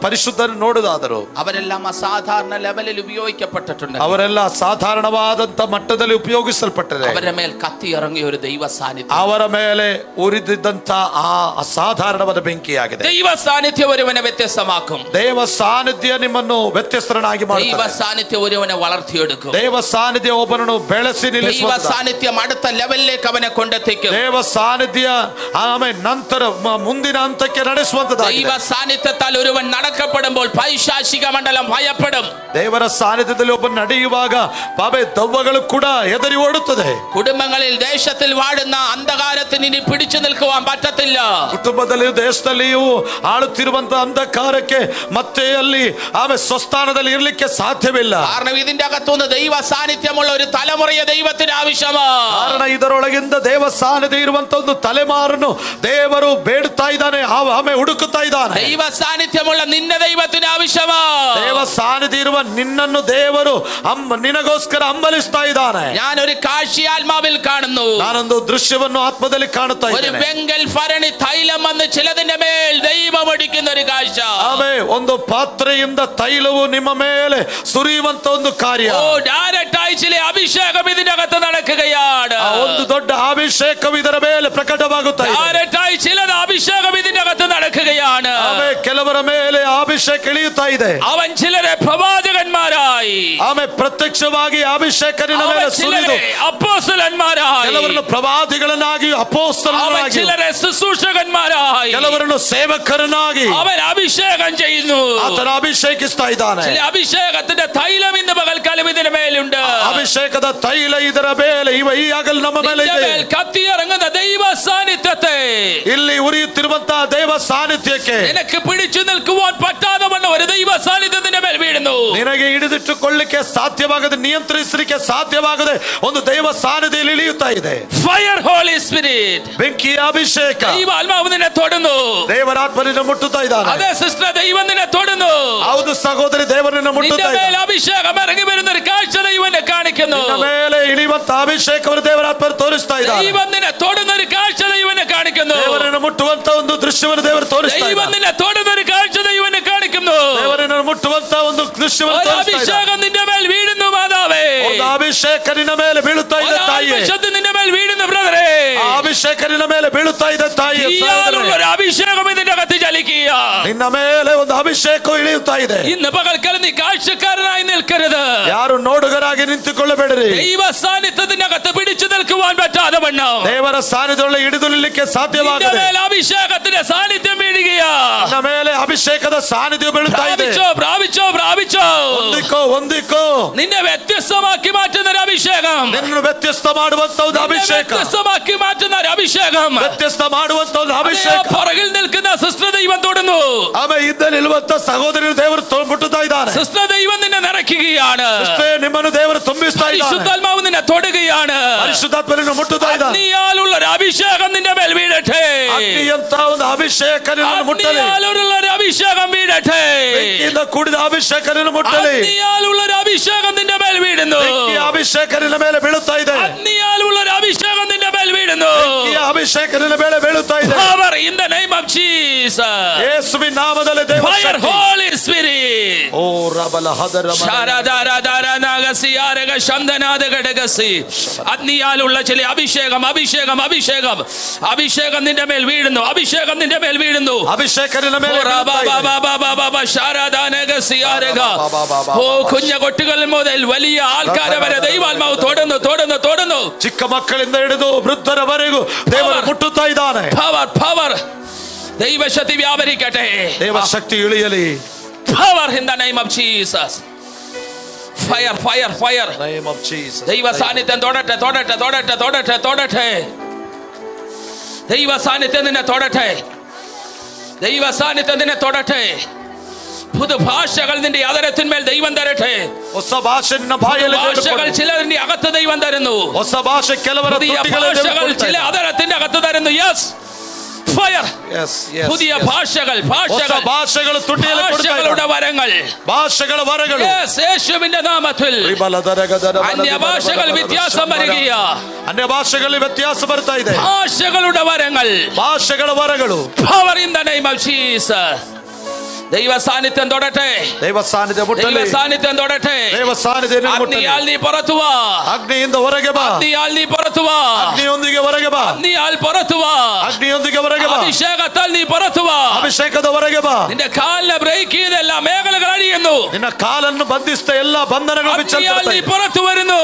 ಪರಿಶುದ್ಧನ ನೋಡುವುದಾದರೂ, അവരെല്ലാം അസാധാരണ ലെവലിൽ ഉപയോഗിക്കപ്പെട്ടിട്ടുണ്ട്. ಅವರೆಲ್ಲ ಸಾಧಾರಣವಾದಂತ ಮಟ್ಟದಲ್ಲಿ ಉಪಯೋಗಿಸಲ್ಪಟ್ಟರೆ അവരുടെ മേൽ കത്തി ഇറങ്ങിയ ഒരു ദൈവ സാന്നിധ്യം, ಅವರ ಮೇಲೆ ಉರಿದಿದ್ದಂತ ಆ ಅಸಾಧಾರಣವಾದ ಬೆಂಕಿಯಾಗಿದೆ. ദൈവ സാന്നിധ്യം ഒരുവനെ വ്യത്യസ്തമാക്കും. ದೇವ ಸಾನ್ನಿಧ್ಯ ನಿಮ್ಮನ್ನು ವ್ಯತ್ಯಸ್ತರನ್ನಾಗಿ ಮಾಡುತ್ತದೆ. ദൈവ സാന്നിധ്യം ഒരുവനെ വളർത്തിയെടുക്കും. ದೇವ ಸಾನ್ನಿಧ್ಯ ಒಬ್ಬನನ್ನು ಬೆಳೆಸಿ ನಿಲ್ಲಿಸುತ್ತದೆ. ദൈവ സാന്നിധ്യം അടുത്ത ലെവലിലേക്ക് അവനെ കൊണ്ടെത്തിക്കും. ದೇವ ಸಾನ್ನಿಧ್ಯ ಆಮೇಲೆ ನಂತರ ಮುಂದಿನ ಹಂತಕ್ಕೆ ನಡೆಸುವಂತದ್ದಾಗಿದೆ. ദൈവ സാന്നിധ്യത്താൽ ഒരുവൻ നടക്കപ്പെടുമ്പോൾ പൈശാചിക മണ്ഡലം ഭയപ്പെടും. ದೇವರ ಸಾನ್ನಿಧ್ಯದಲ್ಲಿ ಒಬ್ಬ ನಡೆಯುವಾಗ ದೆವ್ವಗಳು ಕೂಡ ಹೆದರಿ ಓಡುತ್ತದೆ. കുടുംബങ്ങളിൽ ദേശത്തിൽ വാഴുന്ന അന്ധകാരത്തിന് ഇനി പിടിച്ചു നിൽക്കുവാൻ പറ്റത്തില്ല. ಕುಟುಂಬದಲ್ಲಿಯೂ ದೇಶದಲ್ಲಿಯೂ ಆಳುತ್ತಿರುವಂತಹ ಅಂಧಕಾರಕ್ಕೆ ಮತ್ತೆ ಅಲ್ಲಿ ಸ್ವಸ್ಥಾನದಲ್ಲಿ ಇರಲಿಕ್ಕೆ ಸಾಧ್ಯವಿಲ್ಲ. കാരണം ഇതിന്റെ അകത്തുനിന്ന് ദൈവ സാന്നിധ്യമുള്ള ഒരു തലമുറയെ ദൈവത്തിന് ആവശ്യമാണ്. ಕಾರಣ ಇದರೊಳಗಿಂದ ದೇವ ಸಾನ್ನಿಧ್ಯ ಇರುವಂತ ಒಂದು ತಲೆಮಾರನ್ನು ದೇವರು ಬೇಡುತ್ತಾ ಇದ್ದಾನೆ, ಆಮೆ ಹುಡುಕುತ್ತಾ ಇದ್ದಾನೆ. ദൈവ സാന്നിധ്യമുള്ള നിന്നെ ദൈവത്തിന് ആവശ്യമാണ്. ದೇವ ಸಾನ್ನಿಧ್ಯ ಇರುವ ನಿನ್ನನ್ನು ದೇವರು ನಿನಗೋಸ್ಕರ ಹಂಬಲಿಸ್ತಾ ಇದ್ದಾನೆ. ഞാനൊരു കാഴ്ച ആത്മാവിൽ കാണുന്നു. ನಾನೊಂದು ದೃಶ್ಯವನ್ನು ಆತ್ಮದಲ್ಲಿ ಕಾಣುತ್ತಾ ഒരു ಇದ್ದೇನೆ. വെങ്കൽ ഭരണി തൈലം വന്ന് ചിലതിന്റെ മേൽ ദൈവം ഒഴിക്കുന്ന ഒരു കാഴ്ച. ಆಮೆ ಒಂದು ಪಾತ್ರೆಯಿಂದ ತೈಲವು ನಿಮ್ಮ ಮೇಲೆ ಸುರಿಯುವಂತ ಒಂದು ಕಾರ್ಯ. ഡയറക്റ്റ് ആയി ചില അഭിഷേകം ഇതിന്റെ അകത്ത് നടക്കുകയാണ്. ಒಂದು ದೊಡ್ಡ ಅಭಿಷೇಕವು ಇದರ ಮೇಲೆ ಪ್ರಕಟವಾಗುತ್ತಾ ಇದೆ. ഡയറക്റ്റ് ആയി ചില അഭിഷേകം ഇതിന്റെ അകത്ത് നടക്കുകയാണ്. ഇറങ്ങുകയാണ്. ಕೆಲವರ ಮೇಲೆ ಅಭಿಷೇಕ ಇಳಿಯುತ್ತಾ ಇದೆ. അവൻ ചിലരെ പ്രവാചകന്മാരായി, ಪ್ರತ್ಯಕ್ಷವಾಗಿ ಅಭಿಷೇಕ ನಿನ್ನ ಮೇಲೆ ಸುರಿದು ಅಪೊಸ್ತಲന്മാരായി, ಕೆಲವರನ್ನು ಪ್ರವಾದಿಗಳನ್ನಾಗಿ ಅಪೊಸ್ತಲರಾಗಿ, ചിലരെ ശുശ്രൂഷകന്മാരായി, ಕೆಲವರನ್ನು ಸೇವಕರನ್ನಾಗಿ അവൻ അഭിഷേകം ചെയ്യുന്നു. ಆತನ ಅಭಿಷೇಕಿಸ್ತಾ ಇದ್ದಾನೆ. ചില അഭിഷേകത്തിന്റെ തൈലം ഇന്ന് പകൽക്കാലം ഇതിന്റെ മേലുണ്ട്. ಅಭಿಷೇಕದ ತೈಲ ಇದರ ಮೇಲೆ ಈ ಆಗಲ್ ನಮ್ಮ ಮೇಲೆ ಇದೆ. കത്തി ഇറങ്ങുന്ന ദൈവ സാന്നിധ്യത്തെ, ಇಲ್ಲಿ ಉರಿಯುತ್ತಿರುವಂತಹ ದೈವ ಸಾನ್ನಿಧ್ಯಕ್ಕೆ നിനക്ക് പിടിച്ചു നിൽക്കുവാൻ പറ്റാതെ വന്ന ഒരു ദൈവ സാന്നിധ്യത്തിന്റെ മേൽ വീഴുന്നു. ನಿನಗೆ ಹಿಡಿದಿಟ್ಟುಕೊಳ್ಳಿಕ್ಕೆ ಸಾಧ್ಯವಾಗದೆ, ನಿಯಂತ್ರಿಸಲಿಕ್ಕೆ ಸಾಧ್ಯವಾಗದೆ ಒಂದು ದೈವ ಸಾನ್ನಿಧ್ಯ ಇಳಿಯುತ್ತಾ ಇದೆ. ಫೈರ್ ಹೋಲಿ ಸ್ಪಿರಿಟ್, ಬೆಂಕಿಯ ಅಭಿಷೇಕ. ദൈവ ആത്മാവ് നിന്നെ തൊടുന്നു. ದೇವರಾತ್ಮನಿಂದ ಮುಟ್ಟುತ್ತಾ ಇದ್ದಾನೆ. അതെ സിസ്റ്റർ, ദൈവം നിന്നെ തൊടുന്നു. ಹೌದು ಸಹೋದರಿ, ದೇವರನ್ನ ಮುಟ್ಟುತ್ತಾ ಇದ್ದಾನೆ. അഭിഷേകം ഇറങ്ങി വരുന്ന ഒരു കാഴ്ച ദൈവം കാണിക്കുന്നു. ನಿನ್ನ ಮೇಲೆ ಇಳಿಯುವಂತ ಅಭಿಷೇಕವನ್ನು ದೇವರಾತ್ಮರು ತೋರಿಸ್ತಾ ಇದ್ದಾರೆ. ദൈവം നിന്നെ തൊടുന്ന ഒരു കാഴ്ച ദൈവം കാണിക്കുന്നു. ದೇವರನ್ನು ಮುಟ್ಟುವಂತ ಒಂದು ದೃಶ್ಯವನ್ನು ದೇವರು ತೋರಿಸ್ತಾ ಇದ್ದಾರೆ. ദൈവം നിന്നെ തൊടുന്ന ഒരു കാഴ്ച ദൈവം കാണിക്കുന്നു. ದೇವರನ್ನು ಮುಟ್ಟುವಂತ ಒಂದು ದೃಶ್ಯವನ್ನು ತೋರಿಸ್ತಾ ಇದ್ದಾರೆ. അഭിഷേകം നിന്റെ മേൽ വീഴുന്നു മാതാവേ. ಒಂದು ಅಭಿಷೇಕ ನಿನ್ನ ಮೇಲೆ ಬೀಳುತ್ತಾ ಇದೆ ತಾಯಿಯೇ. നിന്റെ മേൽ വീഴുന്നു ബ്രദറേ. ಆ ಅಭಿಷೇಕ ನಿನ್ನ ಮೇಲೆ ಬೀಳುತ್ತಾ ಇದೆ ತಾಯಿಯೇ. ഒരു അഭിഷേകം ഇതിന്റെ അകത്ത് ചലിക്കുക. ನಿನ್ನ ಮೇಲೆ ಒಂದು ಅಭಿಷೇಕ ಇಳಿಯುತ್ತಾ ಇದೆ. ഇന്ന് പകൽക്കാലം നീ കാഴ്ചക്കാരനായി നിൽക്കരുത്. ಯಾರು ನೋಡುಗರಾಗಿ ನಿಂತುಕೊಳ್ಳಬೇಡಿರಿ. ദൈവ സാന്നിധ്യത്തിന്റെ അകത്ത് പിടിച്ചു നിൽക്കുവാൻ പറ്റാതെ വണ്ണം ದೇವರ ಸಾನ್ನಿಧ್ಯದಲ್ಲಿ ಹಿಡಿದು ನಿಲ್ಲಕ್ಕೆ ಸಾಧ್ಯವಾಗದೆ അഭിഷേകത്തിന്റെ സാന്നിധ്യം വീഴുകയാ. ನಿನ್ನ ಮೇಲೆ ಅಭಿಷೇಕದ ಸಾನ್ನಿಧ್ಯ ಬೀಳುತ್ತಾ ಇದೆ. പ്രാപിച്ചോ പ്രാപിച്ചോ. ಹೊಂದಿಕೋ. നിന്നെ വ്യത്യസ്തമാക്കി മാറ്റുന്ന ഒരു അഭിഷേകം, ನಿನ್ನನ್ನು ವ್ಯತ್ಯಸ್ತ ಮಾಡುವಂತ ಒಂದು ಅಭಿಷೇಕ, വ്യത്യസ്തമാക്കി മാറ്റുന്ന ഒരു അഭിഷേകം, ವ್ಯತ್ಯಸ್ತ ಮಾಡುವಂತ ಒಂದು ಅಭಿಷೇಕ. പുറകിൽ നിൽക്കുന്ന സിസ്റ്റർ ദൈവം തൊടുന്നു. ಹಿಂದೆ ನಿಲ್ಲುವಂತ ಸಹೋದರರು ದೇವರು ಮುಟ್ಟುತ್ತಾ ಇದ್ದಾರೆ. സിസ്റ്റർ ദൈവം നിന്നെ നിറയ്ക്കുകയാണ്. ನಿಮ್ಮನ್ನು ದೇವರು ತುಂಬಿಸ್ತಾ ಇದ್ದಾರೆ. പരിശുദ്ധാത്മാവ് നിന്നെ തൊടുകയാണ്. ಪರಿಶುದ್ಧಾತ್ಮನನ್ನು ಮುಟ್ಟುತ್ತಾ ಇದ್ದಾರೆ. അഗ്നിയാലുള്ള ഒരു അഭിഷേകം നിന്റെ മേൽ വീഴട്ടെ. ಅಗ್ನಿಯಂತ ಒಂದು ಅಭಿಷೇಕ ನಿನ್ನನ್ನು ಮುಟ್ಟಲಿ. അഗ്നിയാലുള്ള ഒരു അഭിഷേകം വീഴട്ടെ. ಬೆಂಕಿಯಿಂದ ಕೂಡಿದ ಅಭಿಷೇಕ ನಿನ್ನನ್ನು ಮುಟ್ಟಲಿ. അഗ്നിയാലുള്ള ഒരു അഭിഷേകം നിന്റെ മേൽ വീഴുന്നു. ಬೆಂಕಿಯ ಅಭಿಷೇಕ ನಿನ್ನ ಮೇಲೆ ಬೀಳುತ್ತಾ ಇದೆ. അഗ്നിയാലുള്ള ഒരു അഭിഷേകം നിന്റെ മേൽ വീഴുന്നു. ಬೆಂಕಿಯ ಅಭಿಷೇಕ ನಿನ್ನ ಮೇಲೆ ಬೀಳುತ್ತಾ ಇದೆ. Power in the name of Jesus. ಯೇಸುವಿನ ನಾಮದಲ್ಲಿ ದೇವ Fire Holy Spirit. ಓ ರಬಲ ಹದರ ശാരദാരാധാരാനാഗസിയാരക ശബ്ദനാദഘടകസി. അഗ്നിയാലുള്ള ചില അഭിഷേകം അഭിഷേകം അഭിഷേകം അഭിഷേകം നിന്റെ മേൽ വീഴുന്നു. അഭിഷേകം നിന്റെ മേൽ വീഴുന്നു. അഭിഷേക നിന്റെ ಮೇಲೆ ഓ കുഞ്ഞ കുട്ടികൾ മുതൽ വലിയ ആൾക്കാരെ വരെ ദൈവാത്മാവ് തൊടുന്നു തൊടുന്നു തൊടുന്നു. ಚಿಕ್ಕ ಮಕ್ಕಳಿಂದ ಹಿಡಿದು ವೃದ್ಧರವರೆಗೂ ದೇವರು ಮುಟ್ಟುತ್ತಾ ಇದ್ದಾನೆ. പവർ പവർ ദൈവശക്തി വ്യാപരിക്കട്ടെ. ದೇವಶಕ್ತಿ ಇಳಿಯಲಿ. Power in the name of Jesus. Fire fire fire. Name of Jesus. ദൈവ സാന്നിധ്യം തൊടട്ടെ തൊടട്ടെ തൊടട്ടെ തൊടട്ടെ തൊടട്ടെ. ദൈവ സാന്നിധ്യം നിന്നെ തൊടട്ടെ. ദൈവ സാന്നിധ്യം നിന്നെ തൊടട്ടെ. പുതുഭാഷകൾ നിന്റെ അതരത്തിന്മേൽ ദൈവം തരട്ടെ. ಹೊಸ ಭಾಷೆ ನಿನ್ನ ಬಾಯಲ್ಲಿ ഭാഷകൾ ചിലതിന്റെ അകത്ത് ദൈവം തരുന്നു. ಹೊಸ ಭಾಷೆ ಕೆಲವರ ഭാഷകൾ ചില അതരത്തിന്റെ അകത്ത് തരുന്നു. Yes fire. പുതിയ ഭാഷകൾ ഭാഷകൾ ഭാഷകളുടെ വരങ്ങൾ യേശുവിന്റെ നാമത്തിൽ അന്യഭാഷകൾ വ്യത്യാസം വരികയാ. അന്യഭാഷകളിൽ വ്യത്യാസം വരുത്താ ಇದೆ. ഭാഷകളുടെ വരങ്ങൾ power in the name of Jesus. ദൈവ സാന്നിധ്യം തൊടട്ടെ. ദൈവ സാന്നിധ്യം മുട്ടಲಿ. ദൈവ സാന്നിധ്യം തൊടട്ടെ. ദൈവ സാന്നിധ്യം മുട്ടಲಿ. അഗ്നിയാൽ നീ പുറത്തു വാ. അഗ്നിಯಿಂದ ಹೊರಗೆ ಬಾ. അഗ്നിയാൽ നീ പുറത്തു വാ. ಅಗ್ನಿಯೊಂದಿಗೆ ಹೊರಗೆ ಬಾ. അഗ്നിയാൽ പുറത്തു വാ. അഗ്നിಯೊಂದಿಗೆ ಹೊರಗೆ ಬಾ. അഭിഷേകത്താൽ നീ പുറത്തു വാ. ಅಭಿಷೇಕದ ಹೊರಗೆ ಬಾ. നിന്റെ കാലിനെ ബ്രേക്ക് ചെയ്ത എല്ലാ മേഖലകൾ അഴിയുന്നു. ನಿನ್ನ ಕಾಲನ್ನು ಬಂಧಿಸಿದ എല്ലാ ಬಂಧನಗಳು ಬಿಚ್ಚಲ್ಪಡುತ್ತವೆ. നീ പുറത്തു വരുന്നു.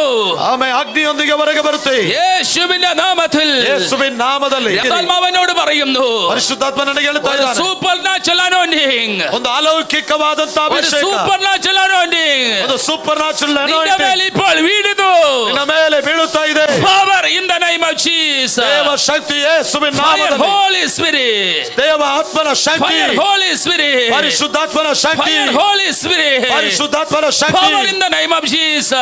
ಆಮೆನ್. ಅಗ್ನಿಯೊಂದಿಗೆ ಹೊರಗೆ ಬರುತ್ತೆ. യേശുവിന്റെ നാമത്തിൽ. യേശുവിನ നാമದಲ್ಲಿ. ആത്മാവനോട് പറയുന്നു. ಪರಿಶುದ್ಧಾತ್ಮ ನನಗೆ ಹೇಳ್ತಾ ಇದ್ದಾನೆ. Supernatural anointing. ಒಂದು ಅಲೌಕಿಕವಾದಂತ ಅಭಿಷೇಕ. Supernatural anointing. ಒಂದು ಸೂಪರ್ ನ್ಯಾಚುರಲ್ ಅನಾಯಿಂಟಿಂಗ್ ನಿನ್ನ ಮೇಲೆ ഇപ്പോൾ വീഴുന്നു. ನಿನ್ನ ಮೇಲೆ ಬೀಳುತ್ತಾ ಇದೆ. Power in the name of Jesus. ದೇವ ಶಕ್ತಿ ಯೇಸುವಿನ ನಾಮದಲ್ಲಿ. Holy Spirit. ದೇವ ಆತ್ಮನ ಶಕ್ತಿ. Holy Spirit. ಪರಿಶುದ್ಧಾತ್ಮನ ಶಕ್ತಿ. Holy Spirit. ಪರಿಶುದ್ಧಾತ್ಮನ ಶಕ್ತಿ. Power in the name of Jesus.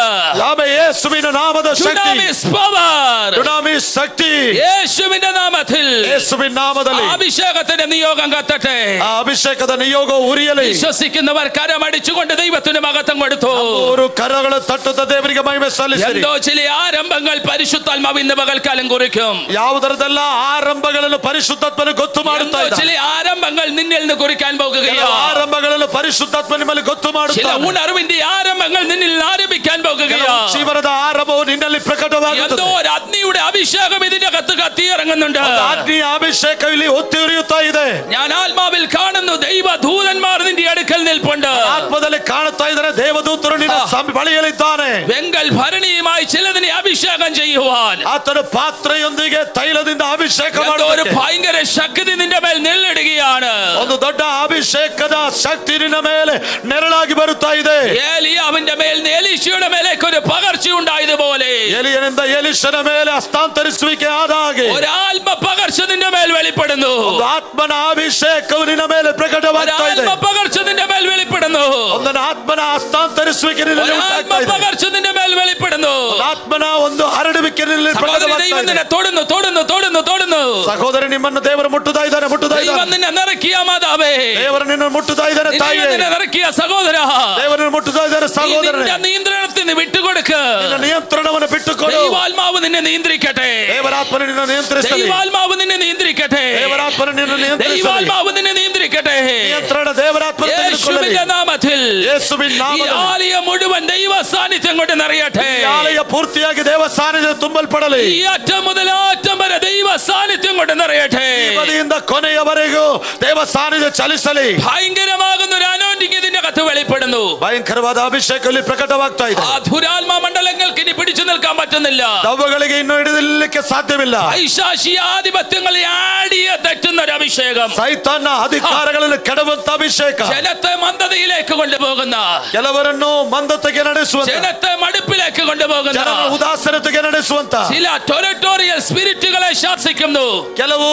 Amen. ಯೇಸುವಿನ ನಾಮದ ಶಕ್ತಿ. ಡುನಾಮಿಸ್ ಪವರ್. ಡುನಾಮಿಸ್ ಶಕ್ತಿ. യേശുവിന്റെ നാമത്തിൽ. യേಸುವಿನ നാമದಲ್ಲಿ. അഭിഷേകത്തിന്റെ നിയോഗം കത്തട്ടെ. ಆ ಅಭಿಷೇಕದ ನಿಯೋಗವು ಉರಿಯಲಿ. വിശ്വസിക്കുന്നവർ കരമടിച്ചുകൊണ്ട് ദൈവത്തിന് മഹത്വം കൊടുത്തു. ഒരു കരಗಳು തട്ടുത്ത ದೇವರಿಗೆ ಮಹಿಮೆ ಸಲ್ಲಿಸಿರಿ. എന്തോ ചില ആരംഭങ്ങൾ പരിശുദ്ധാത്മാവ് ഇന്ന് പകൽക്കാലം കുറിക്കും. ಯಾವುದರದೆಲ್ಲ ಆರಂಭಗಳನ್ನು ಪರಿಶುದ್ಧಾತ್ಮನು ಗೊತ್ತು ಮಾಡುತ್ತಾ ಇದ್ದಾನೆ. ചില ആരംഭ ആരംഭങ്ങൾ നിന്നിൽ നിന്ന് കുറിക്കാൻ പോകുകയാണ്. ಆರಂಭಗಳನ್ನು ಪರಿಶುದ್ಧಾತ್ಮ ನಿಮ್ಮಲ್ಲಿ ಗೊತ್ತು ಮಾಡುತ್ತಾನೆ. ചില ഉണർവിന്റെ ആരംഭങ്ങൾ നിന്നിൽ ആരംഭിക്കാൻ പോകുകയാണ്. ಜೀವನದ ಆರಂಭವು ನಿನ್ನಲ್ಲಿ ಪ್ರಕಟವಾಗುತ್ತದೆ. എന്തോ ഒരു അഗ്നിയുടെ അഭിഷേകം ഇതിന്റെ അകത്ത് കത്തിയിറങ്ങുന്നുണ്ട്. ಅಗ್ನಿಯ ಅಭಿಷೇಕ ಇಲ್ಲಿ ಹೊತ್ತಿ ಉರಿಯುತ್ತಾ ಇದೆ. ഞാൻ ആത്മാവിൽ കാണുന്നു ദൈവദൂതന്മാർ നിന്റെ അടുക്കൽ നിൽപ്പുണ്ട്. ಆತ್ಮದಲ್ಲಿ ಕಾಣುತ್ತಾ ಇದ್ದಾರೆ ದೇವದೂತರು ನಿನ್ನ ಬಳಿಯಲ್ಲಿದ್ದಾನೆ. വെങ്കൽ ഭരണിയുമായി ചിലതിനെ അഭിഷേകം ചെയ്യുവാൻ ಆತನ ಪಾತ್ರೆಯೊಂದಿಗೆ ತೈಲದಿಂದ ಅಭಿಷೇಕ ಮಾಡುವ ഒരു ഭയങ്കര ശക്തി നിന്റെ മേൽ നിഴലിടുകയാണ്. ಒಂದು ದೊಡ್ಡ ಅಭಿಷೇಕದ ಶಕ್ತಿ ನಿನ್ನ ಮೇಲೆ ನೆರಳಾಗಿ ಬರುತ್ತಾ ಇದೆ. ഏലിയാവിന്റെ മേൽ എലീശയുടെ മേലേക്ക് ഒരു പകർച്ച ഉണ്ടായതുപോലെ എലിയനിಂದ ಎಲೀಷನ ಮೇಲೆ ಹಸ್ತಾಂತರಿಸುವಿಕೆ ಆದ ಹಾಗೆ ഒരു ആത്മ പകർച്ച നിന്റെ മേൽ വെളിപ്പെടുന്നു. ಒಂದು ಆತ್ಮನ ಅಭಿಷೇಕವು ನಿನ್ನ ಮೇಲೆ ಪ್ರಕಟವಾಗ್ತಾ ಇದೆ. ആത്മ പകർച്ച നിന്റെ മേൽ വെളിപ്പെടുന്നു. ಒಂದು ಆತ್ಮನ ಹಸ್ತಾಂತರಿಸುವಿಕೆ ನಿನ್ನಲ್ಲಿ ಉಂಟಾಗ್ತಾ ಇದೆ. പകർച്ച നിന്റെ മേൽ വെളിപ്പെടുന്നു. ಆತ್ಮನ ಒಂದು ಹರಡುವಿಕೆ ನಿನ್ನಲ್ಲಿ ಪ್ರಕಟವಾಗ್ತಾ ಇದೆ. തൊടുന്നു തൊടുന്നു തൊടുന്നു തൊടുന്നു. ಸಹೋದರಿ ನಿಮ್ಮನ್ನು ದೇವರು ಮುಟ್ಟುತ್ತಾ ಇದ್ದಾನೆ ಮುಟ್ಟುತ್ತಾ ಇದ್ದಾನೆ. ദൈവം നിന്നെ നിറക്കിയ മാതാവേ ದೇವರು ನಿನ್ನನ್ನು ಮುಟ್ಟುತ್ತಾ ಇದ್ದಾನೆ ತಾಯಿ. നിന്നെ നിറക്കിയ സഹോദര ದೇವರನ್ನು ಮುಟ್ಟುತ್ತಾ ಇದ್ದಾನೆ ಸಹೋದರನೇ. നിന്റെ നിയന്ത്രണത്തിന് വിട്ടുകൊടുക്ക്. ನಿನ್ನ ನಿಯಂತ್ರಣವನ್ನು ಬಿಟ್ಟುಕೊಡು. ദൈവാത്മാവ് നിന്നെ നിയന്ത്രിക്കട്ടെ. ದೇವರಾತ್ಮನು ನಿನ್ನ ನಿಯಂತ್ರಿಸಲಿ. ദൈവാത്മാവ് നിന്നെ നിയന്ത്രിക്കട്ടെ. ದೇವರಾತ್ಮನು ನಿನ್ನ ನಿಯಂತ್ರಿಸಲಿ. ദൈവാത്മാവ് നിന്നെ നിയന്ത്രിക്കട്ടെ. നിയന്ത്രಣ ದೇವರಾತ್ಮನು ತೆಗೆದುಕೊಳ್ಳಲಿ. യേശുവിന്റെ നാമത്തിൽ യേശുവിൻ നാമത്തിൽ ഈ ആലയം മുഴുവൻ ദൈവ സാന്നിധ്യം കൊണ്ട് നിറയട്ടെ. ಈ ಆಲಯ ಪೂರ್ತಿಯಾಗಿ ದೇವ ಸಾನ್ನಿಧ್ಯ ತುಂಬಲ್ಪಡಲಿ. ഈ അറ്റം മുതൽ അറ്റം വരെ ദൈവ സാന്നിധ്യം കൊണ്ട് നിറയട്ടെ. ಈ ಬದಿಯಿಂದ ಕೊನೆಯವರೆಗೂ ದೇವ ಸಾನ್ನಿಧ್ಯ ಚಲಿಸಲಿ. ഭയങ്കരമാകുന്ന ഒരു അനോയിന്റിംഗ് ഇതിന്റെ അകത്ത് വെളിപ്പെടുന്നു. ಭಯಂಕರವಾದ ಅಭಿಷೇಕದಲ್ಲಿ ಪ್ರಕಟವಾಗ್ತಾ ಇದೆ. ആ ധുരാത്മ മണ്ഡലങ്ങൾക്ക് ഇനി പിടിച്ചു നിൽക്കാൻ പറ്റുന്നില്ല. ದವ್ವಗಳಿಗೆ ಇನ್ನು ಹಿಡಿದಿಲ್ಲಕ್ಕೆ ಸಾಧ್ಯವಿಲ್ಲ. പൈശാചിക ആധിപത്യങ്ങളെ ആടിയ തെറ്റുന്ന ഒരു അഭിഷേകം. ಸೈತಾನ ಅಧಿಕಾರಗಳನ್ನು ಕೆಡವಂತ ಅಭಿಷೇಕ. ജനത്തെ മന്ദതയിലേക്ക് കൊണ്ടുപോകുന്ന, ಕೆಲವರನ್ನು ಮಂದತೆಗೆ ನಡೆಸುವಂತ, ജനത്തെ മടുപ്പിലേക്ക് കൊണ്ടുപോകുന്ന, ಜನರ ಉದಾಸೀನತೆಗೆ ನಡೆಸುವಂತ ചില ಟೆರಿಟೋರಿಯಲ್ ಸ್ಪಿರಿറ്റുകളെ ശാസിക്കുന്നു. ಕೆಲವು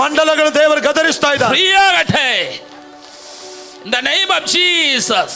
ಮಂಡಲಗಳು ದೇವರು ಗದರಿಸ್ತಾ ಇದ್ದಾರೆ. ഫ്രീയാകട്ടെ. In the name of Jesus.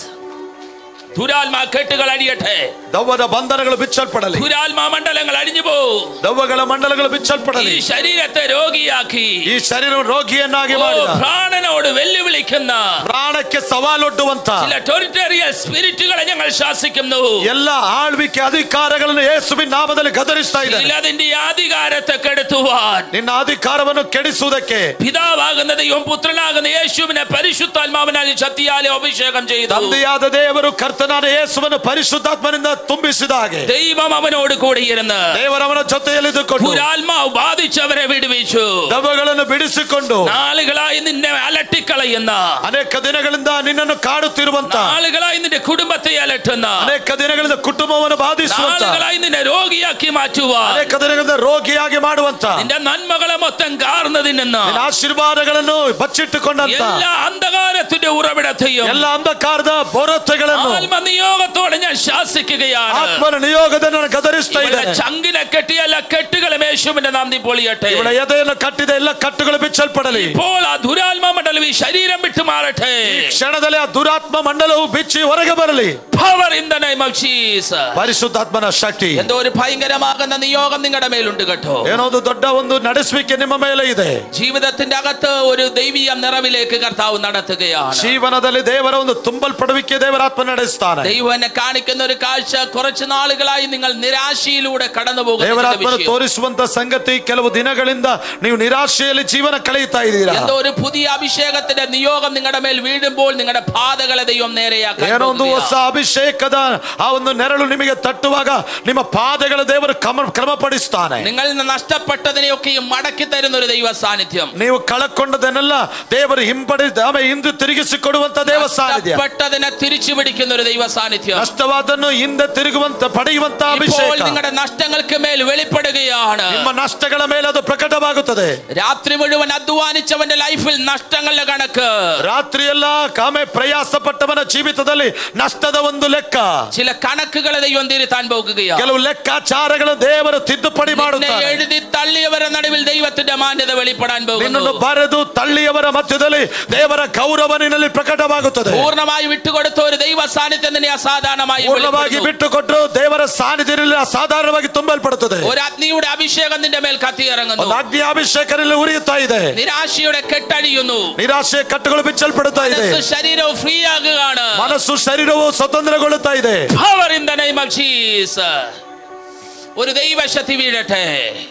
ധുരാത്മാ കെട്ടുകൾ അടിയട്ടെ. ದವ್ವದ ಬಂಧನಗಳು ಬಿಚ್ಚಲ್ಪಡಲಿ. ധുരാത്മാ മണ്ഡലങ്ങൾ അടിഞ്ഞു പോകും. ದವ್ವಗಳ ಮಂಡಲಗಳು ಬಿಚ್ಚಲ್ಪಡಲಿ. ഈ ശരീരത്തെ രോഗിയാക്കി, ಈ ಶರೀರವನ್ನು ರೋಗಿಯನ್ನಾಗಿ ಮಾಡಿದ, പ്രാണനോട് വെല്ലുവിളിക്കുന്ന, ಪ್ರಾಣಕ್ಕೆ ಸವಾಲೊಡ್ಡುವಂತ ചില ಟೆರಿಟೋರಿಯಲ್ സ്പിരിറ്റുകളെ ഞങ്ങൾ ശാസിക്കുന്നു. ಎಲ್ಲ ಆಳ್ವಿಕೆ ಅಧಿಕಾರಗಳನ್ನು ಯೇಸುವಿನ ನಾಮದಲ್ಲಿ ಗದರಿಸ್ತಾ ಇದ್ದಾರೆ. അതിന്റെ അധികാരത്തെ കെടുത്തുവാൻ, ನಿನ್ನ ಅಧಿಕಾರವನ್ನು ಕೆಡಿಸುವುದಕ್ಕೆ പിതാവാകുന്ന ദൈവം പുത്രനാകുന്ന യേശുവിനെ പരിശുദ്ധാത്മാവിനാൽ ശക്തിയാലെ അഭിഷേകം ചെയ്തു. ತಂದೆಯಾದ ದೇವರು ಕರ್ತನಾದ ಯೇಸುವನ್ನು ಪರಿಶುದ್ಧಾತ್ಮನಿಂದ ತುಂಬಿಸಿದ ಹಾಗೆ ദൈവം അവനോട് കൂടിയിരുന്ന് ದೇವರವನ ಜೊತೆಯಲ್ಲಿದ್ದುಕೊಂಡು ദുരാത്മാവ് ബാധിച്ചവരെ വിടുവിച്ചു. ದೆವ್ವಗಳನ್ನು ಬಿಡಿಸಿಕೊಂಡು നാളുകളായി നിന്നെ അലട്ടിക്കളയുന്ന, ಅನೇಕ ದಿನಗಳಿಂದ ನಿನ್ನನ್ನು ಕಾಡುತ್ತಿರುವಂತ, നാളുകളായി നിന്റെ കുടുംബത്തെ അലട്ടുന്ന, ಅನೇಕ ದಿನಗಳಿಂದ ಕುಟುಂಬವನ್ನು ಬಾಧಿಸುವಂತ, നാളുകളായി നിന്നെ രോഗിയാക്കി മാറ്റുവാൻ, ಅನೇಕ ದಿನಗಳಿಂದ ರೋಗಿಯಾಗಿ ಮಾಡುವಂತ, നിന്റെ നന്മകളെ മൊത്തം കാർന്നു തിന്നുന്ന, ನಿನ್ನ ಆಶೀರ್ವಾದಗಳನ್ನು ಬಚ್ಚಿಟ್ಟುಕೊಂಡಂತ എല്ലാ അന്ധകാരത്തിന്റെ ഉറവിടത്തെയും, ಎಲ್ಲ ಅಂಧಕಾರದ ಬೋರತೆಗಳನ್ನು ആത്മനിയോഗത്തോടെ ഞാൻ ശാസിക്കുകയാണ്. ಆತ್ಮನ ನಿಯೋಗವನ್ನು ಗದರಿಸ್ತಾ ಇದ್ದೇನೆ. ചങ്കിനെ കെട്ടിയ എല്ലാ കെട്ടുകളും യേശുവിന്റെ നാമത്തിൽ പൊളിയട്ടെ. ಇವಳ ಎದೆಯನ್ನು ಕಟ್ಟಿದ ಎಲ್ಲ ಕಟ್ಟುಗಳು ಬಿಚ್ಚಲ್ಪಡಲಿ. ഇപ്പോൾ ആ ദുരാത്മ മണ്ഡലം ഈ ശരീരം വിട്ടു മാറട്ടെ. ಕ್ಷಣದಲ್ಲಿ ಆ ದುರಾತ್ಮ ಮಂಡಲವು ಬಿಚ್ಚಿ ಹೊರಗೆ ಬರಲಿ. Power in the name of Jesus. ಪರಿಶುದ್ಧಾತ್ಮನ ಶಕ್ತಿ. എന്തോ ഒരു ഭയങ്കരമാകുന്ന നിയോഗം നിങ്ങളുടെ മേലുണ്ട് കേട്ടോ. ಏನೋ ದೊಡ್ಡ ಒಂದು ನಡೆಸುವಿಕೆ ನಿಮ್ಮ ಮೇಲೆ ಇದೆ. ജീവിതത്തിന്റെ അകത്ത് ഒരു ദൈവീയ നിറവിലേക്ക് കർത്താവ് നടത്തുകയാണ്. ಜೀವನದಲ್ಲಿ ದೇವರ ಒಂದು ತುಂಬಲ್ಪಡುವಿಕೆ ದೇವರಾತ್ಮ ನಡೆಸ್ತಾನೆ. ദൈവം എന്നെ കാണിക്കുന്ന ഒരു കാഴ്ച, കുറച്ച് നാളുകളായി നിങ്ങൾ നിരാശയിലൂടെ കടന്നു പോകുന്നു. ದೇವರಾತ್ಮನ ತೋರಿಸುವಂತ ಸಂಗತಿ, ಕೆಲವು ದಿನಗಳಿಂದ ನೀವು ನಿರಾಶೆಯಲ್ಲಿ ಜೀವನ ಕಳೆಯುತ್ತಾ ಇದ್ದೀರಾ. എന്തോ ഒരു പുതിയ അഭിഷേകത്തിന്റെ നിയോഗം നിങ്ങളുടെ മേൽ വീഴുമ്പോൾ നിങ്ങളുടെ പാതകളെ ദൈവം നേരെയാക്കാൻ ಏನೋ ಒಂದು ಹೊಸ ಅಭಿಷೇಕದ ಆ ಒಂದು ನೆರಳು ನಿಮಗೆ ತಟ್ಟುವಾಗ ನಿಮ್ಮ ಪಾದಗಳ ದೇವರು ಕ್ರಮಪಡಿಸ್ತಾನೆ. നിങ്ങൾ നഷ്ടപ്പെട്ടതിനെയൊക്കെയും മടക്കി തരുന്ന ഒരു ദൈവ സാന്നിധ്യം. ನೀವು ಕಳಕೊಂಡದನ್ನೆಲ್ಲ ದೇವರು ಹಿಂದೆ ತಿರುಗಿಸಿಕೊಡುವಂತ ದೇವ ಸಾನ್ನಿಧ್ಯ. നഷ്ടപ്പെട്ടതിനെ തിരിച്ചു പിടിക്കുന്ന ഒരു ദൈവ സാന്നിധ്യം. ನಷ್ಟವಾದನ್ನು ಹಿಂದೆ ತಿರುಗುವಂತ ಪಡೆಯುವಂತ ಅಭಿಷೇಕ ഇപ്പോൾ നിങ്ങളുടെ നഷ്ടങ്ങൾക്ക് മേൽ വെളിപ്പെടുകയാണ്. ನಿಮ್ಮ ನಷ್ಟಗಳ ಮೇಲೆ ಅದು ಪ್ರಕಟವಾಗುತ್ತದೆ. രാത്രി മുഴുവൻ അധ്വാനിച്ചവന്റെ ലൈഫിൽ നഷ്ടങ്ങളുടെ കണക്ക്, ರಾತ್ರಿಯೆಲ್ಲ ಕಾಮೆ ಪ್ರಯಾಸಪಟ್ಟವನ ಜೀವಿತದಲ್ಲಿ ನಷ್ಟದ ಒಂದು ಲೆಕ್ಕ, ചില കണക്കുകളെ ദൈവം തിരുത്താൻ പോകുകയാണ്. ಕೆಲವು ಲೆಕ್ಕಾಚಾರಗಳು ದೇವರು ತಿದ್ದುಪಡಿ ಮಾಡುತ್ತಾರೆ. എഴുതി തള്ളിയവരുടെ നടുവിൽ ദൈവത്തിന്റെ മാന്യത വെളിപ്പെടാൻ പോകുന്നു. ನಿನ್ನನ್ನು ಬರೆದು ತಳ್ಳಿಯವರ ಮಧ್ಯದಲ್ಲಿ ದೇವರ ಗೌರವ ನಿನ್ನಲ್ಲಿ ಪ್ರಕಟವಾಗುತ್ತದೆ. പൂർണ്ണമായി വിട്ടുകൊടുത്ത ഒരു ദൈവ സാന്നിധ്യം തന്നെ അസാധാരണമായി ಪೂರ್ಣವಾಗಿ ಬಿಟ್ಟುಕೊಟ್ಟರು ದೇವರ ಸಾನ್ನಿಧ್ಯದಲ್ಲಿ ಅಸಾಧಾರಣವಾಗಿ ತುಂಬಲ್ಪಡುತ್ತದೆ. ഒരു അഗ്നിയുടെ അഭിഷേകം നിന്റെ മേൽ കത്തിയിറങ്ങുന്നു. ಒಂದು ಅಗ್ನಿ ಅಭಿಷೇಕದಲ್ಲಿ ಉರಿಯುತ್ತಾ ಇದೆ. നിരാശയുടെ കെട്ടഴിയുന്നു. ನಿರಾಶೆ ಕಟ್ಟುಗಳು ಬಿಚ್ಚಲ್ಪಡುತ್ತಾ ಇದೆ. ശരീരവും ഫ്രീ ആകുകയാണ്. ಮನಸ್ಸು ಶರೀರವು ಸ್ವತಂತ್ರಗೊಳ್ಳುತ್ತಾ ಇದೆ. Power in the name of Jesus. ഒരു ദൈവശക്തി വീഴട്ടെ.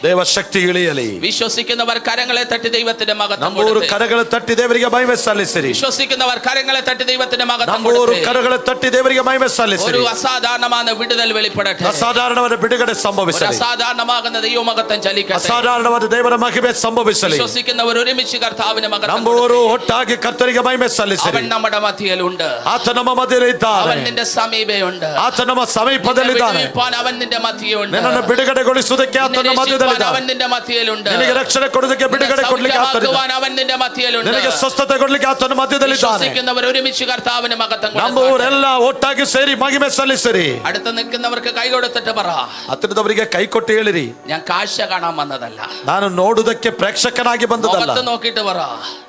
ದೇವಶಕ್ತಿ ಇಳಿಯಲಿ. വിശ്വസിക്കുന്നവർ കരങ്ങളെ തട്ടി ദൈവത്തിന്റെ മഹത്വം ನಮ್ಮವರು ಕರಗಳ ತಟ್ಟಿ ದೇವರಿಗೆ ಮಹಿಮೆ ಸಲ್ಲಿಸಿರಿ. വിശ്വസിക്കുന്നവർ കരങ്ങളെ തട്ടി ദൈവത്തിന്റെ മഹത്വം ನಮ್ಮವರು ಕರಗಳ ತಟ್ಟಿ ದೇವರಿಗೆ ಮಹಿಮೆ ಸಲ್ಲಿಸಿರಿ. ഒരു അസാധാരണമായ വിടുതൽ വെളിപ്പെടട്ടെ. ಅಸಾಧಾರಣವಾದ ಬಿಡುಗಡೆ ಸಂಭವಿಸಲಿ. അസാധാരണമാകുന്ന ദൈവമഹത്വം ചലിക്കട്ടെ. ಅಸಾಧಾರಣವಾದ ದೇವರ ಮಹಿಮೆ ಸಂಭವಿಸಲಿ. വിശ്വസിക്കുന്നവർ ഒരുമിച്ച് കർത്താവിന്റെ മഹത്വം ನಮ್ಮವರು ಒಟ್ಟಾಗಿ ಕರ್ತನಿಗೆ ಮಹಿಮೆ ಸಲ್ಲಿಸಿರಿ. അവൻ നമ്മുടെ മധ്യയിലുണ്ട്. ಆತ ನಮ್ಮ ಮಧ್ಯದಲ್ಲಿದ್ದಾನೆ. അവൻ നിന്റെ സമീപമുണ്ട്. ಆತ ನಮ್ಮ ಸಮೀಪದಲ್ಲಿದ್ದಾನೆ. അവൻ നിന്റെ മധ്യയുണ്ട്. ನಿನ್ನನ್ನು ಬಿಡುಗಡೆಗೊಳಿಸುವುದಕ್ಕೆ ಆತನ ಮಧ್ಯದಲ್ಲಿದ್ದಾನೆ. അവൻ നിന്റെ മധ്യയിലുണ്ട്. ನಿನಗೆ ರಕ್ಷಣೆ ಕೊಡುವುದಕ್ಕೆ ಬಿಡುಗಡೆ ಕೊಡಲಿಕ್ಕೆ ಆತನಿದ್ದಾನೆ. അവൻ നിന്റെ ಮಧ್ಯയിലുണ്ട്. ನಿನಗೆ ಸ್ವಸ್ಥತೆ ಕೊಡಲಿಕ್ಕೆ ಆತನ ಮಧ್ಯದಲ್ಲಿದ್ದಾನೆ. വിശ്വസിക്കുന്നവർ ഒരുമിച്ച് കർത്താവിന്റെ മഹത്വം കൊടുക്കട്ടെ. ನಮ್ಮವರೆಲ್ಲ ಒಟ್ಟಾಗಿ ಸೇರಿ ಮಹಿಮೆ ಸಲ್ಲಿಸಿರಿ. അടുത്ത് നിൽക്കുന്നവർക്ക് കൈ കൊടുത്തിട്ട് പറ, ಹತ್ತಿರದವರಿಗೆ ಕೈ ಕೊಟ್ಟು ಹೇಳಿರಿ, ഞാൻ കാഴ്ച കാണാൻ വന്നതല്ല. ನಾನು ನೋಡುವುದಕ್ಕೆ ಪ್ರೇಕ್ಷಕನಾಗಿ ಬಂದದಲ್ಲ. മുഖത്ത് നോക്കിയിട്ട് പറ,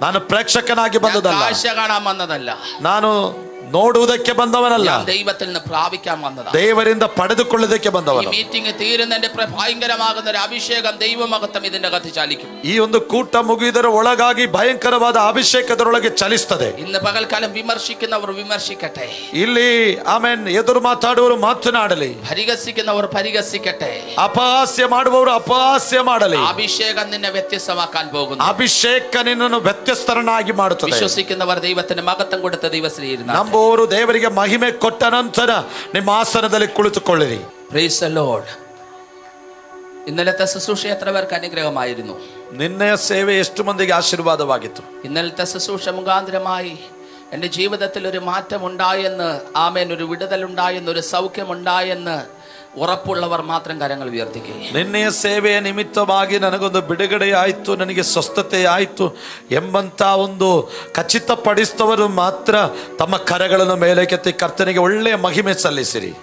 ನಾನು ಪ್ರೇಕ್ಷಕನಾಗಿ ಬಂದದಲ್ಲ. കാഴ്ച കാണാൻ വന്നതല്ല. ನಾನು ನೋಡುವುದಕ್ಕೆ ಬಂದವನಲ್ಲ. ദൈവത്തിൽ നിന്ന് പ്രാപിക്കാൻ വന്നതാണ്. ದೇವರಿಂದ ಪಡೆದುಕೊಳ್ಳುವುದಕ್ಕೆ ಬಂದವನು. ഈ മീറ്റിംഗ് തീരുന്നതിന്റെ ഭയങ്കരമാകുന്ന ഒരു അഭിഷേകം ദൈവമഹത്വം ഇതിന്റെ അകത്ത് ചലിക്കും. ಈ ಒಂದು ಕೂಟ ಮುಗಿದರ ಒಳಗಾಗಿ ಭಯಂಕರವಾದ ಅಭಿಷೇಕದರೊಳಗೆ ಚಲಿಸುತ್ತದೆ. ഇന്ന് പകൽക്കാലം വിമർശിക്കുന്നവർ വിമർശിക്കട്ടെ. ಇಲ್ಲಿ ಆಮೆನ್ ಎದುರು ಮಾತಾಡುವವರು ಮಾತನಾಡಲಿ. പരിഹസിക്കുന്നവർ പരിഹസിക്കട്ടെ. ಅಪಹಾಸ್ಯ ಮಾಡುವವರು ಅಪಹಾಸ್ಯ ಮಾಡಲಿ. അഭിഷേകം നിന്നെ വ്യത്യസ്തമാക്കാൻ പോകുന്നു. ಅಭಿಷೇಕ ನಿನ್ನನ್ನು ವ್ಯತ್ಯಸ್ತರನಾಗಿ ಮಾಡುತ್ತದೆ. വിശ്വസിക്കുന്നവർ ദൈവത്തിന് മഹത്വം കൊടുത്ത ദിവസത്തിലിരുന്നു. ನಂಬುವವರು ದೇವರಿಗೆ ಮಹಿಮೆ ಕೊಟ್ಟ ನಂತರ ನಿಮ್ಮ ಆಸನದಲ್ಲಿ ಕುಳಿತುಕೊಳ್ಳಿರಿ. Praise the Lord. ഇന്നലത്തെ ശുശ്രൂഷ എത്ര പേർക്ക് അനുഗ്രഹമായിരുന്നു? ನಿನ್ನೆಯ ಸೇವೆ ಎಷ್ಟು ಮಂದಿಗೆ ಆಶೀರ್ವಾದವಾಗಿತ್ತು? ഇന്നലത്തെ ശുശ്രൂഷ മുഖാന്തരമായി എൻ്റെ ജീവിതത്തിൽ ഒരു മാറ്റം ഉണ്ടായെന്ന്, ആമേൻ, ഒരു വിടുതൽ ഉണ്ടായെന്ന്, ഒരു സൗഖ്യം ഉണ്ടായെന്ന് ഉറപ്പുള്ളവർ മാത്രം കരങ്ങൾ ഉയർത്തിക്കുക. ನಿನ್ನೆಯ ಸೇವೆಯ ನಿಮಿತ್ತವಾಗಿ ನನಗೊಂದು ಬಿಡುಗಡೆ ಆಯಿತು, ನನಗೆ ಸ್ವಸ್ಥತೆ ಆಯಿತು ಎಂಬಂತ ಒಂದು ಖಚಿತಪಡಿಸಿದವರು ಮಾತ್ರ ತಮ್ಮ ಕರಗಳನ್ನು ಮೇಲಕ್ಕೆತ್ತಿ ಕರ್ತನಿಗೆ ಒಳ್ಳೆಯ ಮಹಿಮೆ ಸಲ್ಲಿಸಿರಿ.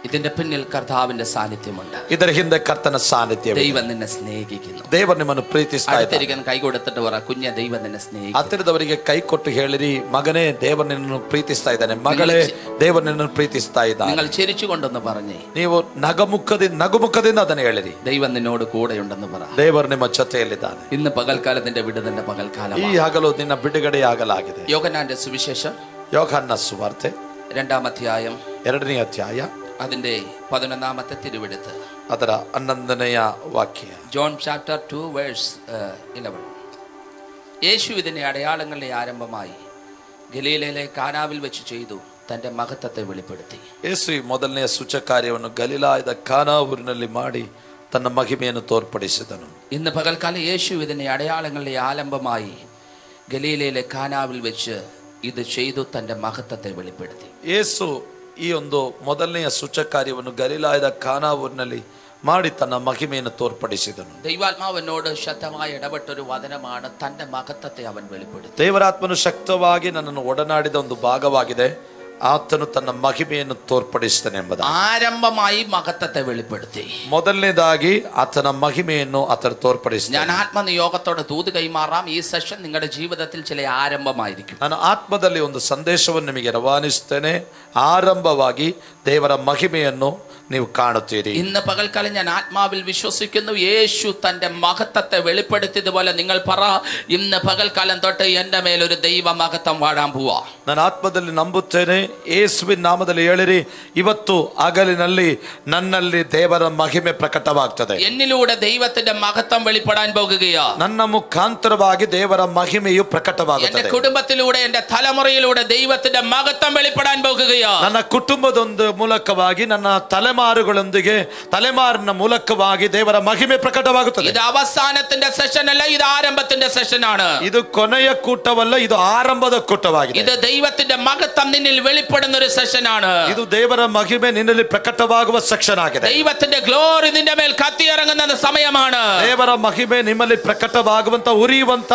ഇതിന്റെ പിന്നിൽ കർത്താവിന്റെ സാന്നിധ്യമുണ്ട്. ಇದರ ಹಿಂದೆ ಕರ್ತನ ಸಾನ್ನಿಧ್ಯ. ദൈവം നിന്നെ സ്നേഹിക്കുന്നു. ದೇವರು ನಿಮ್ಮನ್ನು ಪ್ರೀತಿಸ್ತಾ ಇದ್ದಾನೆ. കൈ കൊടുത്തിട്ട് പറ, കുഞ്ഞെ, ദൈവം നിന്നെ സ്നേഹിക്കുന്നു. ಹತ್ತಿರದವರಿಗೆ ಕೈ ಕೊಟ್ಟು ಹೇಳಿರಿ, ಮಗನೇ, ದೇವರು ನಿನ್ನನ್ನು ಪ್ರೀತಿಸ್ತಾ ಇದ್ದಾನೆ. ಮಗಳೇ, ದೇವರು ನಿನ್ನನ್ನು ಪ್ರೀತಿಸ್ತಾ ಇದ್ದಾನೆ. നിങ്ങൾ ചിരിച്ചുകൊണ്ടെന്ന് പറഞ്ഞേ, ನೀವು ನಗುಮುಖದಿಂದ ಅದನ್ನು ಹೇಳಿರಿ. ദൈവം നിന്നോട് കൂടെയുണ്ടെന്ന് പറ. ದೇವರು ನಿಮ್ಮ ಜೊತೆಯಲ್ಲಿದ್ದಾನೆ. ഇന്ന് പകൽക്കാലത്തിന്റെ വിടുതലിന്റെ പകൽക്കാലം. ಈ ಹಗಲು ನಿನ್ನ ಬಿಡುಗಡೆಯಾಗಲಾಗಿದೆ. യോഹന്നാന്റെ സുവിശേഷം ಯೋಹಾನನ ಸುವಾರ್ತೆ 2-ാം അധ്യായം 2ನೇ ಅಧ್ಯಾಯ അതിന്റെ 11ാമത്തെ തിരുവെഴുത്ത്, ಅದರ 11ನೆಯ ವಾಕ್ಯ. John chapter 2 verse 11. യേശു ഇതിനെ അടയാളങ്ങളുടെ ആരംഭമായി ഗലീലയിലെ കാനാവിൽ വെച്ച് ചെയ്തു തന്റെ മഹത്വത്തെ വെളിപ്പെടുത്തി. ಯೇಸು ಮೊದಲನೆಯ ಸೂಚಕಾರ್ಯವನ್ನು ಗಲಿಲಾಯದ ಕಾನಾ ಊರಿನಲ್ಲಿ ಮಾಡಿ ತನ್ನ ಮಹಿಮೆಯನ್ನು ತೋರ್ಪಡಿಸಿದನು. ഇന്ന് പകൽക്കാലം യേശു ഇതിനെ അടയാളങ്ങളുടെ ആരംഭമായി ഗലീലയിലെ കാനാവിൽ വെച്ച് ഇത് ചെയ്തു തന്റെ മഹത്വത്തെ വെളിപ്പെടുത്തി. ಯೇಸು ಈ ಒಂದು ಮೊದಲನೆಯ ಸೂಚಕಾರ್ಯವನ್ನು ಗಲಿಲಾಯದ ಕಾನಾ ಊರಿನಲ್ಲಿ ಮಾಡಿ ತನ್ನ ಮಹಿಮೆಯನ್ನು ತೋರ್ಪಡಿಸಿದನು. ദൈവാത്മാവിനോട് ശക്തമായി ഇടപെട്ടൊരു വചനമാണ് തന്റെ മഹത്വത്തെ അവൻ വെളിപ്പെടുത്തി. ದೇವರಾತ್ಮನು ಶಕ್ತವಾಗಿ ನನ್ನನ್ನು ಒಡನಾಡಿದ ಒಂದು ಭಾಗವಾಗಿದೆ, ಆತನು ತನ್ನ ಮಹಿಮೆಯನ್ನು ತೋರ್ಪಡಿಸಿದನು ಎಂಬುದು. ആരംഭമായി മഹത്വത്തെ വെളിപ്പെടുത്തി. ಮೊದಲನೇದಾಗಿ ಆತನ ಮಹಿಮೆಯನ್ನು ಆತನು ತೋರ್ಪಡಿಸಿದ. ഞാൻ ആത്മനിയോഗത്തോടെ ദൂത് കൈമാറാം. ഈ സെഷൻ നിങ്ങളുടെ ജീവിതത്തിൽ ചില ആരംഭമായിരിക്കും. ನಾನು ಆತ್ಮದಲ್ಲಿ ಒಂದು ಸಂದೇಶವನ್ನು ನಿಮಗೆ ರವಾನಿಸುತ್ತೇನೆ. ಆರಂಭವಾಗಿ ದೇವರ ಮಹಿಮೆಯನ್ನು ನೀವು ಕಾಣುತ್ತೀರಿ. ഇന്ന് പകൽക്കാലം ഞാൻ ആത്മാവിൽ വിശ്വസിക്കുന്നു, യേശു തന്റെ മഹത്വത്തെ വെളിപ്പെടുത്തിയതുപോലെ നിങ്ങൾ പറ, ഇന്ന് പകൽക്കാലം തൊട്ട് എന്റെ മേലൊരു ദൈവ മഹത്വം വാഴാൻ പോവാ. ನಾನು ಆತ್ಮದಲ್ಲಿ ನಂಬುತ್ತೇನೆ. ಯೇಸುವಿನ ನಾಮದಲ್ಲಿ ಹೇಳಿರಿ, ಇವತ್ತು ಹಗಲಿನಲ್ಲಿ ನನ್ನಲ್ಲಿ ದೇವರ ಮಹಿಮೆ ಪ್ರಕಟವಾಗ್ತದೆ. എന്നിലൂടെ ദൈവത്തിന്റെ മഹത്വം വെളിപ്പെടാൻ പോകുകയാ. ನನ್ನ ಮುಖಾಂತರವಾಗಿ ದೇವರ ಮಹಿಮೆಯು ಪ್ರಕಟವಾಗುತ್ತದೆ. എന്റെ കുടുംബത്തിലൂടെ, എന്റെ തലമുറയിലൂടെ ദൈവത്തിന്റെ മഹത്വം വെളിപ്പെടാൻ പോകുകയാ. ನನ್ನ ಕುಟುಂಬದೊಂದು ಮೂಲಕವಾಗಿ, ನನ್ನ ತಲೆಮಾರುಗಳೊಂದಿಗೆ, ತಲೆಮಾರಿನ ಮೂಲಕವಾಗಿ ದೇವರ ಮಹಿಮೆ ಪ್ರಕಟವಾಗುತ್ತದೆ. ഇത് അവസാനത്തിന്റെ സെഷൻ അല്ല, ഇത് ആരംഭത്തിന്റെ സെഷൻ ആണ്. ಇದು ಕೊನೆಯ ಕೂಟವಲ್ಲ, ಇದು ಆರಂಭದ ಕೂಟವಾಗಿದೆ. ഇത് ദൈവത്തിന്റെ മഹത്വം നിന്നിൽ വെളിപ്പെടുന്ന ഒരു സെഷൻ ആണ്. ಇದು ದೇವರ ಮಹಿಮೆ ನಿನ್ನಲ್ಲಿ ಪ್ರಕಟವಾಗುವ ಸೆಕ್ಷನ್ ಆಗಿದೆ. ദൈവത്തിന്റെ ഗ്ലോറി നിന്റെ മേൽ കത്തിയിറങ്ങുന്ന സമയമാണ്. ದೇವರ ಮಹಿಮೆ ನಿಮ್ಮಲ್ಲಿ ಪ್ರಕಟವಾಗುವಂತ ಉರಿಯುವಂತ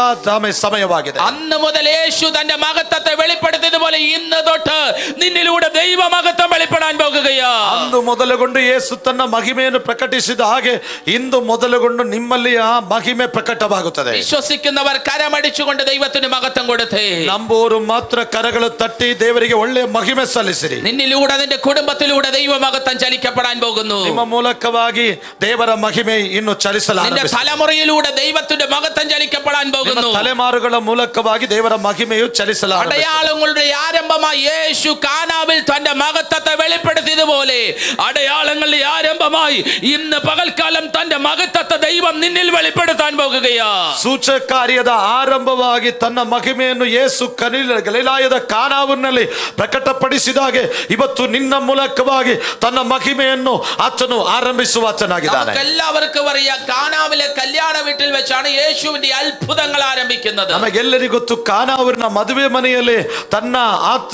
ಸಮಯವಾಗಿದೆ. അന്ന് മുതൽ യേശു തന്റെ മഹത്വത്തെ വെളിപ്പെടുത്തിയതുപോലെ ഇന്ന് തൊട്ട് നിന്നിലൂടെ ദൈവ മഹത്വം വെളിപ്പെടാൻ പോകുകയാ. ಅಂದು ಮೊದಲುಗೊಂಡು ಯೇಸು ತನ್ನ ಮಹಿಮೆಯನ್ನು ಪ್ರಕಟಿಸಿದ ಹಾಗೆ ಇಂದು ಮೊದಲುಗೊಂಡು ನಿಮ್ಮಲ್ಲಿ ಆ ಮಹಿಮೆ ಪ್ರಕಟವಾಗುತ್ತದೆ. വിശ്വസിക്കുന്നവർ കരമടിച്ചുകൊണ്ട് ദൈവത്തിന് മഹത്വം കൊടുത്തേ. ನಂಬುವವರು ಮಾತ್ರ ಕರಗಳು ತಟ್ಟಿ ದೇವರಿಗೆ ಒಳ್ಳೆಯ ಮಹಿಮೆ ಸಲ್ಲಿಸಿರಿ. നിന്നിലൂടെ നിന്റെ കുടുംബത്തിലൂടെ ദൈവ മഹത്വം ചലിക്കപ്പെടാൻ പോകുന്നു. ನಿಮ್ಮ ಮೂಲಕವಾಗಿ ದೇವರ ಮಹಿಮೆ ಇನ್ನು ಚಲಿಸಲಾರಂಭಿಸಿದೆ. നിന്റെ തലമുറയിലൂടെ ദൈവത്തിന്റെ മഹത്വം ചലിക്കപ്പെടാൻ പോകുന്നു. ತಲೆಮಾರುಗಳ ಮೂಲಕವಾಗಿ ದೇವರ ಮಹಿಮೆಯು ಚಲಿಸಲಾರಂಭಿಸಿದೆ. അടയാളങ്ങളുടെ ആരംഭമായി യേശു കാനാവിൽ തന്റെ മഹത്വത്തെ വെളിപ്പെടുത്തിയതുപോലെ അടയാളങ്ങളുടെ ആരംഭമായി ഇന്ന് പകൽക്കാലം തന്റെ മഹത്വത്തെ ദൈവം നിന്നിൽ വെളിപ്പെടുത്താൻ പോകുകയാ. ಸೂಚಕಾರ್ಯದ ಆರಂಭವಾಗಿ ತನ್ನ ಮಹಿಮೆಯನ್ನು ಯೇಸು ಗಲಿಲಾಯದ ಕಾನಾವಿನಲ್ಲಿ ಪ್ರಕಟಪಡಿಸಿದಾಗೆ ಇವತ್ತು ನಿನ್ನ ಮೂಲಕವಾಗಿ ತನ್ನ ಮಹಿಮೆಯನ್ನು ಆತನು ಆರಂಭಿಸುವ ಆತನಾಗಿದ್ದಾನೆ. എല്ലാവർക്കും അറിയാം, കാനാവിലെ കല്യാണ വീട്ടിൽ വെച്ചാണ് യേശുവിന്റെ അത്ഭുതങ്ങൾ ആരംഭിക്കുന്നത്. ನಮಗೆಲ್ಲರಿಗೂ ಗೊತ್ತು, ಕಾನಾವಿನ ಮದುವೆ ಮನೆಯಲ್ಲಿ ತನ್ನ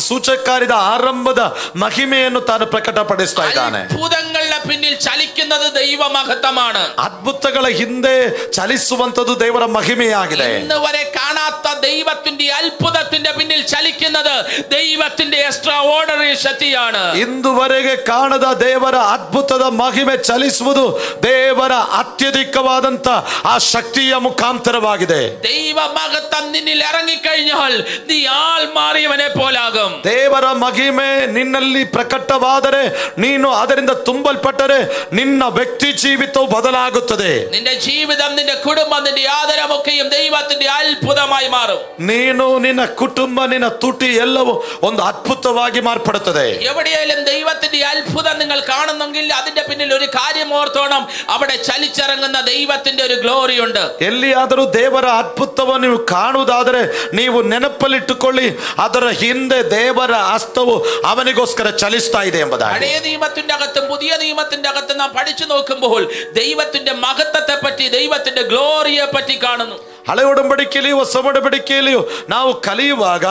ಸೂಚಕಾರ್ಯದ ಆರಂಭದ ಮಹಿಮೆಯನ್ನು ತಾನು ಪ್ರಕಟಪಡಿಸ್ತಾ ಇದ್ದಾನೆ. അത്ഭുതങ്ങളുടെ പിന്നിൽ ചലിക്കുന്നത് ദൈവമഹത്വമാണ്. ಅದ್ಭುತಗಳ ಹಿಂದೆ ಚಲಿಸುವಂತದ್ದು ದೇವರ ಮಹಿಮೆಯಾಗಿದೆ. ഇന്ന് വരെ കാണാത്ത ദൈവത്തിന്റെ അത്ഭുതത്തിന്റെ പിന്നിൽ ചലിക്കുന്നത് ദൈവത്തിന്റെ എക്സ്ട്രാ ഓർഡിനറി ശക്തിയാണ്. ಇಂದುವರೆಗೆ ಕಾಣದ ದೇವರ ಅದ್ಭುತದ ಮಹಿಮೆ ಚಲಿಸುವುದು ದೇವರ ಅತ್ಯಧಿಕವಾದಂತ ಆ ಶಕ್ತಿಯ ಮುಖಾಂತರವಾಗಿದೆ. ദൈവ മഹത്വം നിന്നിൽ ഇറങ്ങിക്കഴിഞ്ഞാൽ നീ ആൾ മാറിയവനെ പോലാകും. ದೇವರ ಮಹಿಮೆ ನಿನ್ನಲ್ಲಿ ಪ್ರಕಟವಾದರೆ, ನೀನು ಅದರಿಂದ ತುಂಬಲ್ಪಟ್ಟರೆ ನಿನ್ನ ವ್ಯಕ್ತಿ ಜೀವಿತವು ಬದಲಾಗುತ್ತದೆ. നിന്റെ ജീവിതം, നിന്റെ കുടുംബം, നിന്റെ ആദരമൊക്കെയും ദൈവത്തിന്റെ അത്ഭുതമായി മാറും. ನೀನು, ನಿನ್ನ ಕುಟುಂಬ, ನಿನ್ನ ತುಟಿ ಎಲ್ಲವೂ ಒಂದು ಅದ್ಭುತವಾಗಿ ಮಾರ್ಪಡುತ್ತದೆ. എവിടെയായാലും ദൈവത്തിന്റെ അത്ഭുതം നിങ്ങൾ കാണുന്നെങ്കിൽ അതിന്റെ പിന്നിൽ ഒരു കാര്യം ഓർത്തോണം, അവിടെ ചലിച്ചിറങ്ങുന്ന ദൈവത്തിന്റെ ഒരു ഗ്ലോറി ഉണ്ട്. ಎಲ್ಲಿಯಾದರೂ ದೇವರ ಅದ್ಭುತವನ್ನು ನೀವು ಕಾಣುವುದಾದರೆ ನೀವು ನೆನಪಲ್ಲಿಟ್ಟುಕೊಳ್ಳಿ, ಅದರ ಹಿಂದೆ ದೇವರ ಹಸ್ತವು ಅವನಿಗೋಸ್ಕರ ಚಲಿಸ್ತಾ ಇದೆ ಎಂಬುದಾಗಿ. പഴയ നിയമത്തിന്റെ അകത്തും പുതിയ നിയമത്തിന്റെ അകത്തും നാം പഠിച്ചു നോക്കുമ്പോൾ ദൈവത്തിന്റെ മഹത്വത്തെ പറ്റി, ദൈവത്തിന്റെ ഗ്ലോറിയെ പറ്റി കാണുന്നു. ಹಳೆ ಒಡಂಬಡಿಕೆಯಲ್ಲಿಯೂ ಹೊಸ ಒಡಂಬಡಿಕೆಯಲ್ಲಿಯೂ ನಾವು ಕಲಿಯುವಾಗ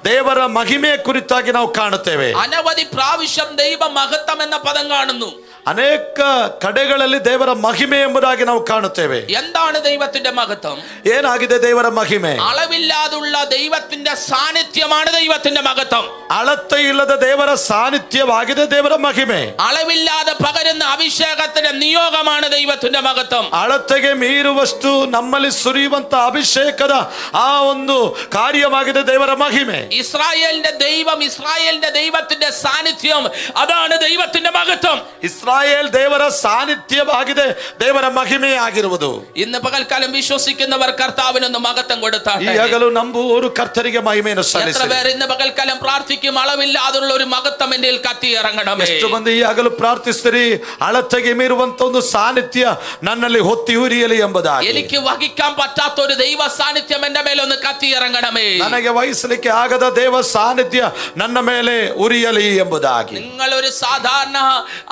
ದೇವರ ಮಹಿಮೆಯ ಕುರಿತಾಗಿ ನಾವು ಕಾಣುತ್ತೇವೆ. അനവധി പ്രാവശ്യം ദൈവ മഹത്വം എന്ന പദം കാണുന്നു. ಅನೇಕ ಕಡೆಗಳಲ್ಲಿ ದೇವರ ಮಹಿಮೆ ಎಂಬುದಾಗಿ ನಾವು ಕಾಣುತ್ತೇವೆ. എന്താണ് ദൈവത്തിന്റെ മഹത്വം? ಏನಾಗಿದೆ ದೇವರ ಮಹಿಮೆ? അളവില്ലാതുള്ള ദൈവത്തിന്റെ സാന്നിധ്യമാണ് ദൈവത്തിന്റെ മഹത്വം. ಅಳತೆ ಇಲ್ಲದ ದೇವರ ಸಾನ್ನಿಧ್ಯವಾಗಿದೆ ದೇವರ ಮಹಿಮೆ. അളവില്ലാതെ പകരുന്ന അഭിഷേകത്തിന്റെ നിയോഗമാണ് ദൈവത്തിന്റെ മഹത്വം. ಅಳತೆಗೆ ಮೀರುವಷ್ಟು ನಮ್ಮಲ್ಲಿ ಸುರಿಯುವಂತ ಅಭಿಷೇಕದ ಆ ಒಂದು ಕಾರ್ಯವಾಗಿದೆ ದೇವರ ಮಹಿಮೆ. ഇസ്രായേലിന്റെ ദൈവം, ഇസ്രായേലിന്റെ ദൈവത്തിന്റെ സാന്നിധ്യം, അതാണ് ദൈവത്തിന്റെ മഹത്വം. ಇಸ್ರಾಯೇಲ್ ದೇವರ ಸಾನ್ನಿಧ್ಯವಾಗಿದೆ ದೇವರ ಮಹಿಮೆಯಾಗಿರುವುದು. ഇന്ന് പകൽക്കാലം വിശ്വസിക്കുന്നവർ കർത്താവിനൊന്ന് മഹത്വം കൊടുത്താൽ ಈ ಹಗಲು ನಂಬುವವರು ಕರ್ತನಿಗೆ ಮಹಿಮೆಯನ್ನು എത്ര ಸಲ್ಲಿಸಿ. പേർ ഇന്ന് പകൽക്കാലം പ്രാർത്ഥിക്കും, അളവില്ലാതുള്ള ഒരു മഹത്വം എന്റെ കത്തി ഇറങ്ങണമേ. ಎಷ್ಟು ಮಂದಿ ಈ ಹಗಲು ಪ್ರಾರ್ಥಿಸ್ತೀರಿ, ಅಳತೆಗೆ ಮೀರುವಂತ ಒಂದು ಸಾನ್ನಿಧ್ಯ ನನ್ನಲ್ಲಿ ಹೊತ್ತಿ ಉರಿಯಲಿ ಎಂಬುದಾಗಿ. എനിക്ക് വഹിക്കാൻ പറ്റാത്ത ഒരു ദൈവ സാന്നിധ്യം എന്റെ മേലെ ഒന്ന് കത്തി ഇറങ്ങണമേ. ನನಗೆ ವಹಿಸಲಿಕ್ಕೆ ಆಗದ ದೇವ ಸಾನ್ನಿಧ್ಯ ನನ್ನ ಮೇಲೆ ಉರಿಯಲಿ ಎಂಬುದಾಗಿ. നിങ്ങൾ ഒരു സാധാരണ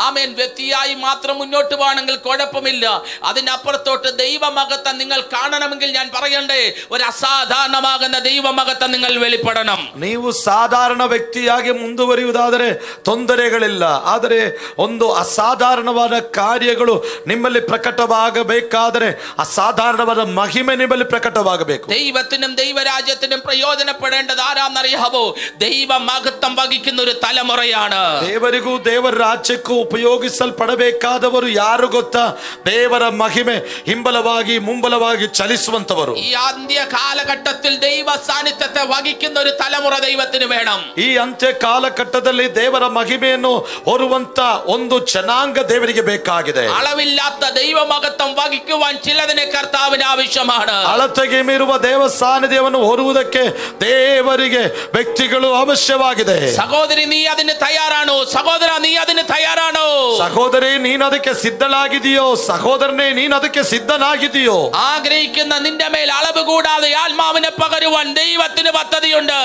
ആമേൻ വ്യക്തിയായി മാത്രം മുന്നോട്ട് പോകണമെങ്കിൽ കുഴപ്പമില്ല. അതിനപ്പുറത്തോട്ട് ദൈവമഹത്വം നിങ്ങൾ കാണണമെങ്കിൽ ഞാൻ പറയണ്ടേ, ഒരു അസാധാരണമാകുന്ന ദൈവമഹത്വം നിങ്ങൾ വെളിപ്പെടണം. ನೀವು ಸಾಧಾರಣ ವ್ಯಕ್ತಿಯಾಗಿ ಮುಂದುವರಿಯುವುದಾದರೆ ತೊಂದರೆಗಳಿಲ್ಲ. ಆದರೆ ಒಂದು ಅಸಾಧಾರಣವಾದ ಕಾರ್ಯಗಳು ನಿಮ್ಮಲ್ಲಿ ಪ್ರಕಟವಾಗಬೇಕಾದರೆ ಅಸಾಧಾರಣವಾದ ಮಹಿಮೆ ನಿಮ್ಮಲ್ಲಿ ಪ್ರಕಟವಾಗಬೇಕು. ദൈവത്തിനും ദൈവരാജ്യത്തിനും പ്രയോജനപ്പെടേണ്ടത് ആരാന്നറിയാവോ? ദൈവമഹത്വം വഹിക്കുന്ന ഒരു തലമുറയാണ്. ದೇವರಿಗೂ ದೇವರ ರಾಜ್ಯಕ್ಕೂ ಉಪಯೋಗಿಸಲ್ಪಡಬೇಕಾದವರು ಯಾರು ಗೊತ್ತಾ? ದೇವರ ಮಹಿಮೆ ಹಿಂಬಲವಾಗಿ ಮುಂಬಲವಾಗಿ ಚಲಿಸುವಂತವರು. ഈ അന്ത്യ കാലഘട്ടത്തിൽ ദൈവ സാന്നിധ്യത്തെ വഹിക്കുന്ന ഒരു തലമുറ ദൈവത്തിന് വേണം. ಈ ಅಂತ್ಯ ಕಾಲಘಟ್ಟದಲ್ಲಿ ದೇವರ ಮಹಿಮೆಯನ್ನು ಹೊರುವಂತ ಒಂದು ಜನಾಂಗ ದೇವರಿಗೆ ಬೇಕಾಗಿದೆ. അളവില്ലാത്ത ദൈവമഹത്വം വഹിക്കുവാൻ ചിലതിനെ കർത്താവിന് ആവശ്യമാണ്. ಅಳತೆಗೆ ಮೀರುವ ದೇವ ಸಾನ್ನಿಧ್ಯವನ್ನು ಹೊರುವುದಕ್ಕೆ ದೇವರಿಗೆ ವ್ಯಕ್ತಿಗಳು ಅವಶ್ಯವಾಗಿದೆ. സഹോദരി, നീ അതിന് തയ്യാറാണോ? സഹോദര, നീ അതിന് തയ്യാറാണോ? ಸಹೋದರಿ, ನೀನು ಅದಕ್ಕೆ ಸಿದ್ಧನಾಗಿದೆಯೋ? ಸಹೋದರನೇ, ನೀನು ಅದಕ್ಕೆ ಸಿದ್ಧನಾಗಿದೆಯೋ? ആഗ്രഹിക്കുന്ന നിന്റെ മേൽ അളവ് കൂടാതെ ആത്മാവിനെ പകരുവാൻ ദൈവത്തിന് പദ്ധതിയുണ്ട്.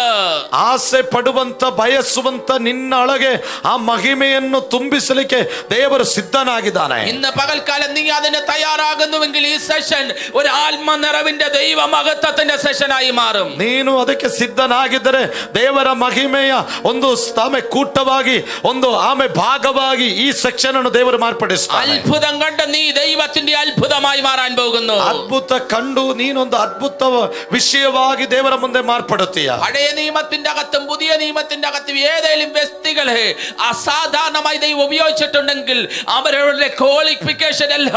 ಆಸೆ ಪಡುವಂತ ಬಯಸುವಂತ ನಿನ್ನೊಳಗೆ ಆ ಮಹಿಮೆಯನ್ನು ತುಂಬಿಸಲಿಕ್ಕೆ ದೇವರು ಸಿದ್ಧನಾಗಿದ್ದಾನೆ. ഇന്ന് പകൽക്കാലം നീ അതിന് തയ്യാറാകുന്നുവെങ്കിൽ ഈ സെഷൻ ഒരു ആത്മനിറവിന്റെ ദൈവ മഹത്വത്തിന്റെ സെഷനായി മാറും. ನೀನು ಅದಕ್ಕೆ ಸಿದ್ಧನಾಗಿದ್ದರೆ ದೇವರ ಮಹಿಮೆಯ ಒಂದು ಕೂಟವಾಗಿ, ಒಂದು ಭಾಗವಾಗಿ ಈ ಸೆಕ್ಷನ್ ಅನ್ನು ದೇವರು ಮಾರ್ಪಡಿಸ್ತಾನೆ. അത്ഭുതം കണ്ട് നീ ദൈവത്തിന്റെ അത്ഭുതമായി മാറാൻ പോകുന്നു. ಅದ್ಭುತ ಕಂಡು ನೀನೊಂದು ಅದ್ಭುತ ವಿಷಯವಾಗಿ ದೇವರ ಮುಂದೆ ಮಾರ್ಪಡುತ್ತೀಯ. പഴയ നിയമത്തിന്റെ അകത്തും പുതിയ നിയമത്തിന്റെ അകത്തും ഏതെങ്കിലും വ്യക്തികളെ അസാധാരണമായി ദൈവം ഉപയോഗിച്ചിട്ടുണ്ടെങ്കിൽ അവരുടെ ക്വാളിഫിക്കേഷൻ അല്ല,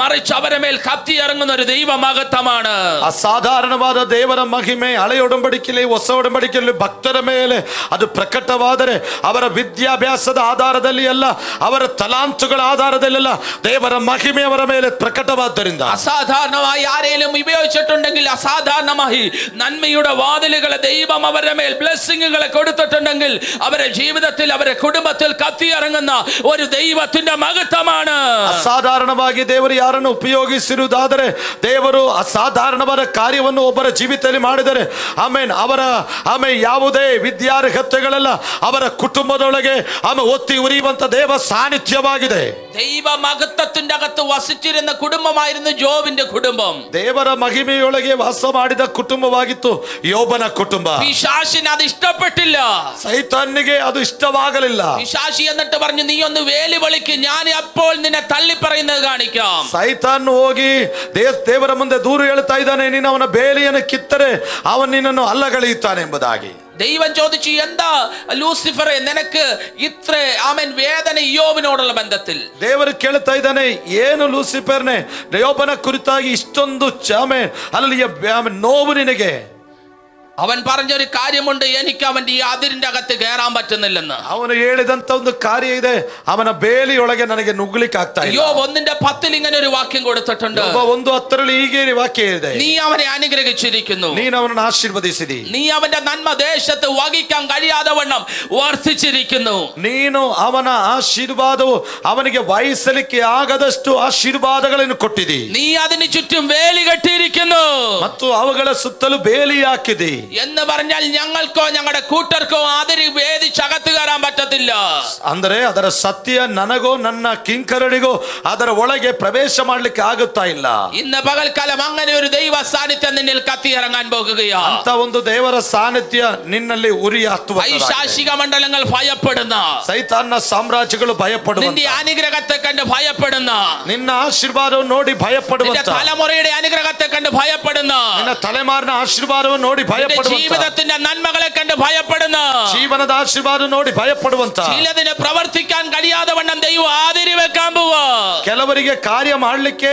മറിച്ച് അവരുടെ മേൽ കത്തി ഇറങ്ങുന്ന ഒരു ദൈവമഹത്വമാണ്. ಅಸಾಧಾರಣವಾದ ದೇವರ ಮಹಿಮೆ ಹಳೆಯ ಒಡಂಬಡಿಕೆಯಲ್ಲಿ ಹೊಸ ಒಡಂಬಡಿಕೆಯಲ್ಲಿ ಭಕ್ತರ ಮೇಲೆ ಅದು ಪ್ರಕಟವಾದರೆ ಅವರ ವಿದ್ಯಾಭ್ಯಾಸದ ಆಧಾರದಲ್ಲಿ ಅಲ್ಲ, ಅವರ ತಲಾ ತಲಾಂತುಗಳ ಆಧಾರದಲ್ಲೆಲ್ಲ ದೇವರ ಮಹಿಮೆ ಅವರ ಮೇಲೆ പ്രകടವಾದ್ದರಿಂದ അസാധാരണമായി ആരെങ്കിലും ഉപയോഗിച്ചിട്ടുണ്ടെങ്കിൽ അസാധാരണമായി നന്മയുടെ വാതിലുകൾ ദൈവം അവരുടെ മേൽ ബ്ലെസ്സിങ്ങുകളെ കൊടുത്തിട്ടുണ്ടെങ്കിൽ അവരുടെ ജീവിതത്തിൽ അവരുടെ കുടുംബത്തിൽ കത്തിയിറങ്ങുന്ന ഒരു ദൈവത്തിന്റെ മഹത്വമാണ്. ಅಸಾಧಾರಣವಾಗಿ ದೇವರು ಯಾರನ್ನು ಉಪಯೋಗಿಸಿರುವುದಾದರೆ ದೇವರು ಅಸಾಧಾರಣವಾದ ಕಾರ್ಯವನ್ನು ಒಬ್ಬರ ಜೀವಿತದಲ್ಲಿ ಮಾಡಿದರೆ ಆಮೇನ್ ಅವರ ಯಾವುದೇ ವಿದ್ಯಾರ್ಹತೆಗಳೆಲ್ಲ ಅವರ ಕುಟುಂಬದೊಳಗೆ ಒತ್ತಿ ಉರಿಯುವಂತ ದೇವ ಸಾನ್ನಿಧ್ಯವಾಗಿದೆ. ദൈവ മഹത്വത്തിന്റെ അകത്ത് വസിച്ചിരുന്ന കുടുംബമായിരുന്നു ജോബിന്റെ കുടുംബം. ದೇವರ ಮಹಿಮೆಯೊಳಗೆ ವಾಸ ಮಾಡಿದ ಕುಟುಂಬವಾಗಿತ್ತು ಯೋಬನ ಕುಟುಂಬ. പിശാചിന് അത് ഇഷ്ടപ്പെട്ടില്ല. ಸೈತಾನಿಗೆ ಅದು ಇಷ್ಟವಾಗಲಿಲ್ಲ. പിശാചി എന്നിട്ട് പറഞ്ഞു, നീ ഒന്ന് വേലി വിളിക്ക്, ഞാൻ അപ്പോൾ നിന്നെ തള്ളി പറയുന്നത് കാണിക്കാം. ಸೈತಾನ್ ಹೋಗಿ ದೇವರ ಮುಂದೆ ದೂರು ಹೇಳ್ತಾ ಇದ್ದಾನೆ, ನೀನು ಅವನ ಬೇಲಿಯನ್ನು ಕಿತ್ತರೆ ಅವನು ನಿನ್ನನ್ನು ಅಲ್ಲಗಳೆಯುತ್ತಾನೆ ಎಂಬುದಾಗಿ. ദൈവം ചോദിച്ചു, എന്താ ലൂസിഫറെ നിനക്ക് ഇത്ര വേദന യോബിനോടുള്ള ബന്ധത്തിൽ? ದೇವರು ಕೇಳ್ತಾ ಇದ್ದಾನೆ, ಏನು ಲೂಸಿಫರ್ನೇ ಯೋಬನ ಕುರಿತಾಗಿ ಇಷ್ಟೊಂದು ನೋವು ನಿನಗೆ? അവൻ പറഞ്ഞൊരു കാര്യമുണ്ട്, എനിക്ക് അവന്റെ ഈ അതിരിന്റെ അകത്ത് കയറാൻ പറ്റുന്നില്ലെന്ന്. അവന് ಹೇಳಿದಂತ ಒಂದು ಕಾರ್ಯ ಇದೆ, ಅವನ ಬೇಲಿಯೊಳಗೆ ನನಗೆ ನುಗ್ಗಲಿಕ್ಕೆ ಆಗ್ತಾ ಇಲ್ಲ. യോബ് 1:10 ഇങ്ങനെ ഒരു വാക്യം കൊടുത്തിട്ടുണ്ട്. യോബ് 1:10 ಹೀಗೆ ವಾಕ್ಯ ಇದೆ, നീ അവനെ അനുഗ്രഹിച്ചിരിക്കുന്നു, നീನು ಅವನನ್ನು ಆಶೀರ್ವದಿಸಿದಿ, നീ അവന്റെ നന്മ ദേശത്ത് വഹിക്കാൻ കഴിയാതെ വണ്ണം വർദ്ധിച്ചിരിക്കുന്നു, ನೀನು ಅವನ ಆಶೀರ್ವಾದವು ಅವನಿಗೆ ವಹಿಸಲಿಕ್ಕೆ ಆಗದಷ್ಟು ಆಶೀರ್ವಾದಗಳನ್ನು ಕೊಟ್ಟಿದಿ, നീ അതിന് ചുറ്റും വേലി കെട്ടിയിരിക്കുന്നു ಮತ್ತು ಅವುಗಳ ಸುತ್ತಲೂ ಬೇಲಿ ಹಾಕಿದಿ എന്ന് പറഞ്ഞാൽ ഞങ്ങൾക്കോ ഞങ്ങളുടെ കൂട്ടർക്കോ അതിരി വേദിച്ചകത്ത് കയറാൻ പറ്റത്തില്ല. ಅಂದರೆ ಅದರ ಸತ್ಯ ನನಗೋ ನನ್ನ ಕಿಂಕರಡಿಗೋ ಅದರ ಒಳಗೆ ಪ್ರವೇಶ ಮಾಡಲಿಕ್ಕೆ ಆಗುತ್ತಾ ಇಲ್ಲ. ഇന്ന് പകൽക്കാലം അങ്ങനെ ഒരു ദൈവ സാന്നിധ്യം നിന്നിൽ കത്തിയിറങ്ങാൻ പോകുകയാ. ಅಂತ ಒಂದು ದೇವರ ಸಾನ್ನಿಧ್ಯ ನಿನ್ನಲ್ಲಿ ಉರಿ ಹತ್ತುವ, പൈശാചിക മണ്ഡലങ്ങൾ ഭയപ്പെടുന്ന, ಸೈತಾನ್ನ ಸಾಮ್ರಾಜ್ಯಗಳು ಭಯಪಡುವ, നിന്റെ അനുഗ്രഹത്തെ കണ്ട് ഭയപ്പെടുന്ന, ನಿನ್ನ ಆಶೀರ್ವಾದವನ್ನು ನೋಡಿ ಭಯಪಡುವಂತ, തലമുറയുടെ അനുഗ്രഹത്തെ കണ്ട് ഭയപ്പെടുന്ന, ನಿನ್ನ ತಲೆಮಾರಿನ ಆಶೀರ್ವಾದವನ್ನು ನೋಡಿ ಭಯಪಡುವಂತ, ജീവിതത്തിന്റെ നന്മകളെ കണ്ട് ഭയപ്പെടുന്ന, ಜೀವನದ ಆಶೀರ್ವಾದ ನೋಡಿ ಭಯಪಡುವಂತ, ചിലതിന് പ്രവർത്തിക്കാൻ കഴിയാതെ വണ്ണം ദൈവം ആതിരി വെക്കാൻ പോവാ. ಕೆಲವರಿಗೆ ಕಾರ್ಯ ಮಾಡಲಿಕ್ಕೆ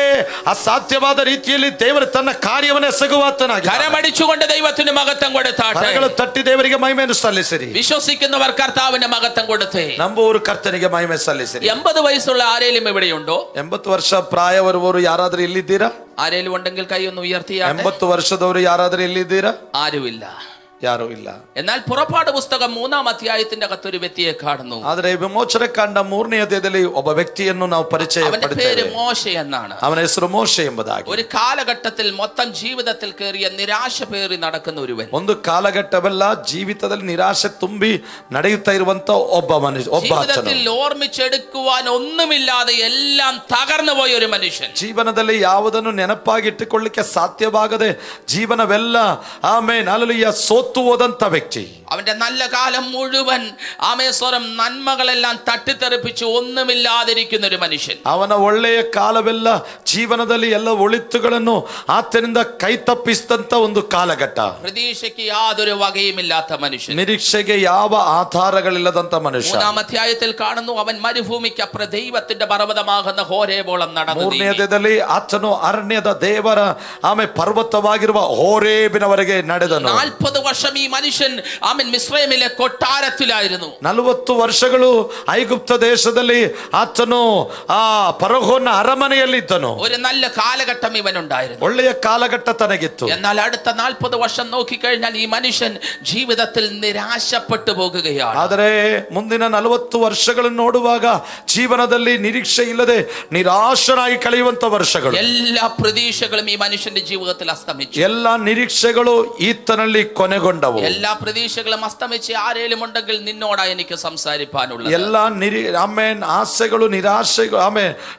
ಅಸಾಧ್ಯವಾದ ರೀತಿಯಲ್ಲಿ ದೇವರು ತನ್ನ ಕಾರ್ಯವನ್ನು ಎಸಗುವಾತನಾಗಿ കരമടിച്ചുകൊണ്ട് ദൈവത്തിന് മഹത്വം കൊടുത്താട്ടെ. ಕರಗಳು ತಟ್ಟಿ ದೇವರಿಗೆ ಮಹಿಮೆಯನ್ನು ಸಲ್ಲಿಸಿರಿ. വിശ്വസിക്കുന്നവർ കർത്താവിന്റെ മഹത്വം കൊടുത്തേ. ನಂಬುವವರು ಕರ್ತನಿಗೆ ಮಹಿಮೆ ಸಲ್ಲಿಸಿರಿ. 80 വയസ്സുള്ള ആരെങ്കിലും ഇവിടെയുണ്ടോ? 80 ವರ್ಷ ಪ್ರಾಯವರುವವರು ಯಾರಾದರೂ ಇಲ್ಲಿದ್ದೀರಾ? ആരെങ്കിലും ഉണ്ടെങ്കിൽ കൈ ഒന്ന് ഉയർത്തിയാട്ടെ. 80 ವರ್ಷದವರು ಯಾರಾದರೂ ಇಲ್ಲಿದ್ದೀರಾ? ആരുമില്ല. ಯಾರೂ ಇಲ್ಲ. എന്നാൽ പുറപ്പാട് പുസ്തകം 3-ാം അധ്യായത്തിന്റെ അകത്ത് ഒരു വ്യക്തിയെ കാണുന്നു. ಆದರೆ ವಿಮೋಚನೆ ಕಾಂಡ 3ನೇ ಅಧ್ಯಾಯದಲ್ಲಿ ಒಬ್ಬ ವ್ಯಕ್ತಿಯನ್ನು ನಾವು ಪರಿಚಯ ಪಡುತ್ತೇವೆ. അവന്റെ പേര് മോശെ എന്നാണ്. ಅವನ ಹೆಸರು ಮೋಶೆ ಎಂಬುದಾಗಿ. ഒരു കാലഘട്ടത്തിൽ മൊത്തം ജീവിതത്തിൽ കേറിയ നിരാശ പേറി നടക്കുന്ന ഒരുവൻ. ಒಂದು ಕಾಲಘಟ್ಟವೆಲ್ಲ ಜೀವಿತದಲ್ಲಿ ನಿರಾಶೆ ತುಂಬಿ ನಡೆಯುತ್ತಾ ಇರುವಂತ ಒಬ್ಬ ജീവിതത്തിൽ ഓർമ്മിച്ചെടുക്കുവാൻ ഒന്നുമില്ലാതെ എല്ലാം തകർന്നു പോയ ഒരു മനുഷ്യൻ. ಜೀವನದಲ್ಲಿ ಯಾವುದನ್ನು ನೆನಪಾಗಿಟ್ಟುಕೊಳ್ಳಿಕ್ಕೆ ಸಾಧ್ಯವಾಗದೆ ಜೀವನವೆಲ್ಲ ಆಮೇನ್ ಹಲ್ಲೆಲೂಯಾ ಸೋತು ಹೋದಂತ ವ್ಯಕ್ತಿ. അവന്റെ നല്ല കാലം മുഴുവൻ ആമേശ്വരം നന്മകളെല്ലാം തട്ടിത്തെറിപ്പിച്ച് ഒന്നുമില്ലാതിരിക്കുന്ന ഒരു മനുഷ്യൻ. ಅವನ ಒಳ್ಳೆಯ ಕಾಲವೆಲ್ಲ ಜೀವನದಲ್ಲಿ ಎಲ್ಲ ಒಳಿತುಗಳನ್ನು ಆತನಿಂದ ಕೈ ತಪ್ಪಿಸಿದಂತ ಒಂದು ಕಾಲಘಟ್ಟ. പ്രതീക്ഷയ്ക്ക് യാതൊരു വകയുമില്ലാത്ത മനുഷ്യൻ, ನಿರೀಕ್ಷೆಗೆ ಯಾವ ಆಧಾರಗಳಿಲ್ಲದಂತ ಮನುಷ್ಯ. 3-ാം അധ്യായത്തിൽ കാണുന്നു, അവൻ മരുഭൂമിക്കപ്പുറം ദൈവത്തിന്റെ പർവ്വതമാകുന്ന ഹോരേബോളം നടന്നു. 3ನೇ ಅಧ್ಯಾಯದಲ್ಲಿ ಆತನು ಅರಣ್ಯದ ದೇವರ ಪರ್ವತವಾಗಿರುವ ಹೋರೇಬಿನವರೆಗೆ ನಡೆದನು. 40 വർഷം ഈ മനുഷ്യൻ മിസ്രൈമിലെ കൊട്ടാരത്തിലായിരുന്നു. 40 ವರ್ಷಗಳು ಐಗುಪ್ತ ದೇಶದಲ್ಲಿ ಆತನು ಆ ಫರೋಹನ ಅರಮನೆಯಲ್ಲಿ ಇದ್ದನು. ഒരു നല്ല കാലഘട്ടം ഇവനുണ്ടായിരുന്നു, ಒಳ್ಳೆಯ ಕಾಲಘಟ್ಟ ತನಗಿತ್ತು. എന്നാൽ അടുത്ത 40 വർഷം നോക്കിക്കഴിഞ്ഞാൽ ഈ മനുഷ്യൻ ജീവിതത്തിൽ നിരാശപ്പെട്ടു പോകുകയാണ്. ಆದರೆ ಮುಂದಿನ 40 ವರ್ಷಗಳನ್ನು ನೋಡುವಾಗ ಜೀವನದಲ್ಲಿ ನಿರೀಕ್ಷೆ ಇಲ್ಲದೆ ನಿರಾಶನಾಗಿ ಕಳೆಯುವಂತ ವರ್ಷಗಳು. എല്ലാ പ്രതീക്ഷകളും ഈ മനുഷ്യന്റെ ജീവിതത്തിൽ അസ്തമിച്ചു. ಎಲ್ಲ ನಿರೀಕ್ಷೆಗಳು ಈತನಲ್ಲಿ ಕೊನೆಗೊಂಡವು. എല്ലാ പ്രതീക്ഷകളും അസ്തമിച്ച് ആരേലും ഉണ്ടെങ്കിൽ നിന്നോടാ എനിക്ക് സംസാരിക്കാനുള്ളത്. ಎಲ್ಲ ಆಸೆಗಳು ನಿರಾಶೆಗಳು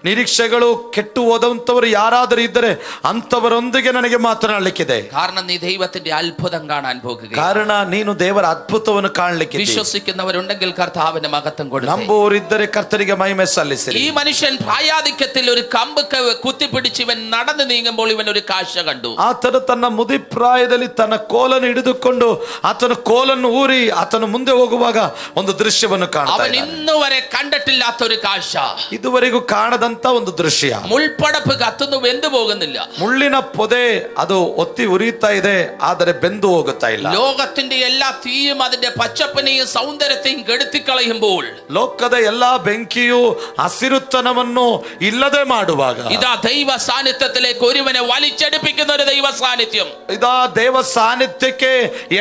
ನಿರೀಕ್ಷೆಗಳು ಕೆಟ್ಟು ಹೋದಂತವರು ಯಾರಾದರೂ ಇದ್ದರೆ ಅಂತವರೊಂದಿಗೆ ನನಗೆ ಮಾತನಾಡಲಿಕ್ಕಿದೆ. കാരണം നീ ദൈവത്തിന്റെ അത്ഭുതം കാണാൻ പോകുകയാണ്. ಕಾರಣ ನೀನು ದೇವರ ಅದ್ಭುತವನ್ನು ಕಾಣಲಿಕ್ಕೆ. വിശ്വസിക്കുന്നവരുണ്ടെങ്കിൽ കർത്താവിന്റെ മഹത്വം കൊടുത്തു. ನಂಬುವವರಿದ್ದರೆ ಕರ್ತನಿಗೆ ಮಹಿಮೆ ಸಲ್ಲಿಸಿರಿ. ഈ മനുഷ്യൻ പ്രായാധിക്യത്തിൽ ഒരു കമ്പ് കുത്തിപ്പിടിച്ച് ഇവൻ നടന്നു നീങ്ങുമ്പോൾ ഇവൻ ഒരു കാഴ്ച കണ്ടു. ಆತನು ತನ್ನ ಮುದಿಪ್ರಾಯದಲ್ಲಿ ತನ್ನ ಕೋಲನ್ನು ಹಿಡಿದುಕೊಂಡು ಆತನು ಕೋಲನ್ನು ಕೋಲನ್ನು ಊರಿ ಆತನು ಮುಂದೆ ಹೋಗುವಾಗ ಒಂದು ದೃಶ್ಯವನ್ನು ಕಾಣ್ತಾ അവൻ ഇന്നുവരെ കണ്ടിട്ടില്ലാത്ത ഒരു കാഴ്ച, ಇದುವರೆಗೂ ಕಾಣದಂತ ಒಂದು ದೃಶ್ಯ. മുൾപ്പടപ്പ് കത്തുന്നു, വെന്തു പോകുന്നില്ല. ಮುಳ್ಳಿನ ಪೊದೆ ಅದು ಒತ್ತಿ ಉರಿಯುತ್ತಾ ಇದೆ, ಆದರೆ ಬೆಂದು ಹೋಗುತ್ತಾ ಇಲ್ಲ. ലോകത്തിന്റെ എല്ലാ തീയും അതിന്റെ പച്ചപ്പനെയും സൗന്ദര്യത്തെയും കെടുത്തിക്കളയുമ്പോൾ, ಲೋಕದ ಎಲ್ಲಾ ಬೆಂಕಿಯು ಹಸಿರುತನವನ್ನು ಇಲ್ಲದೆ ಮಾಡುವಾಗ, ഇതാ ദൈവ സാന്നിധ്യത്തിലേക്ക് ഒരുവനെ വലിച്ചെടുപ്പിക്കുന്ന ഒരു ദൈവ സാന്നിധ്യം. ಇದಾ ದೇವ ಸಾನ್ನಿಧ್ಯಕ್ಕೆ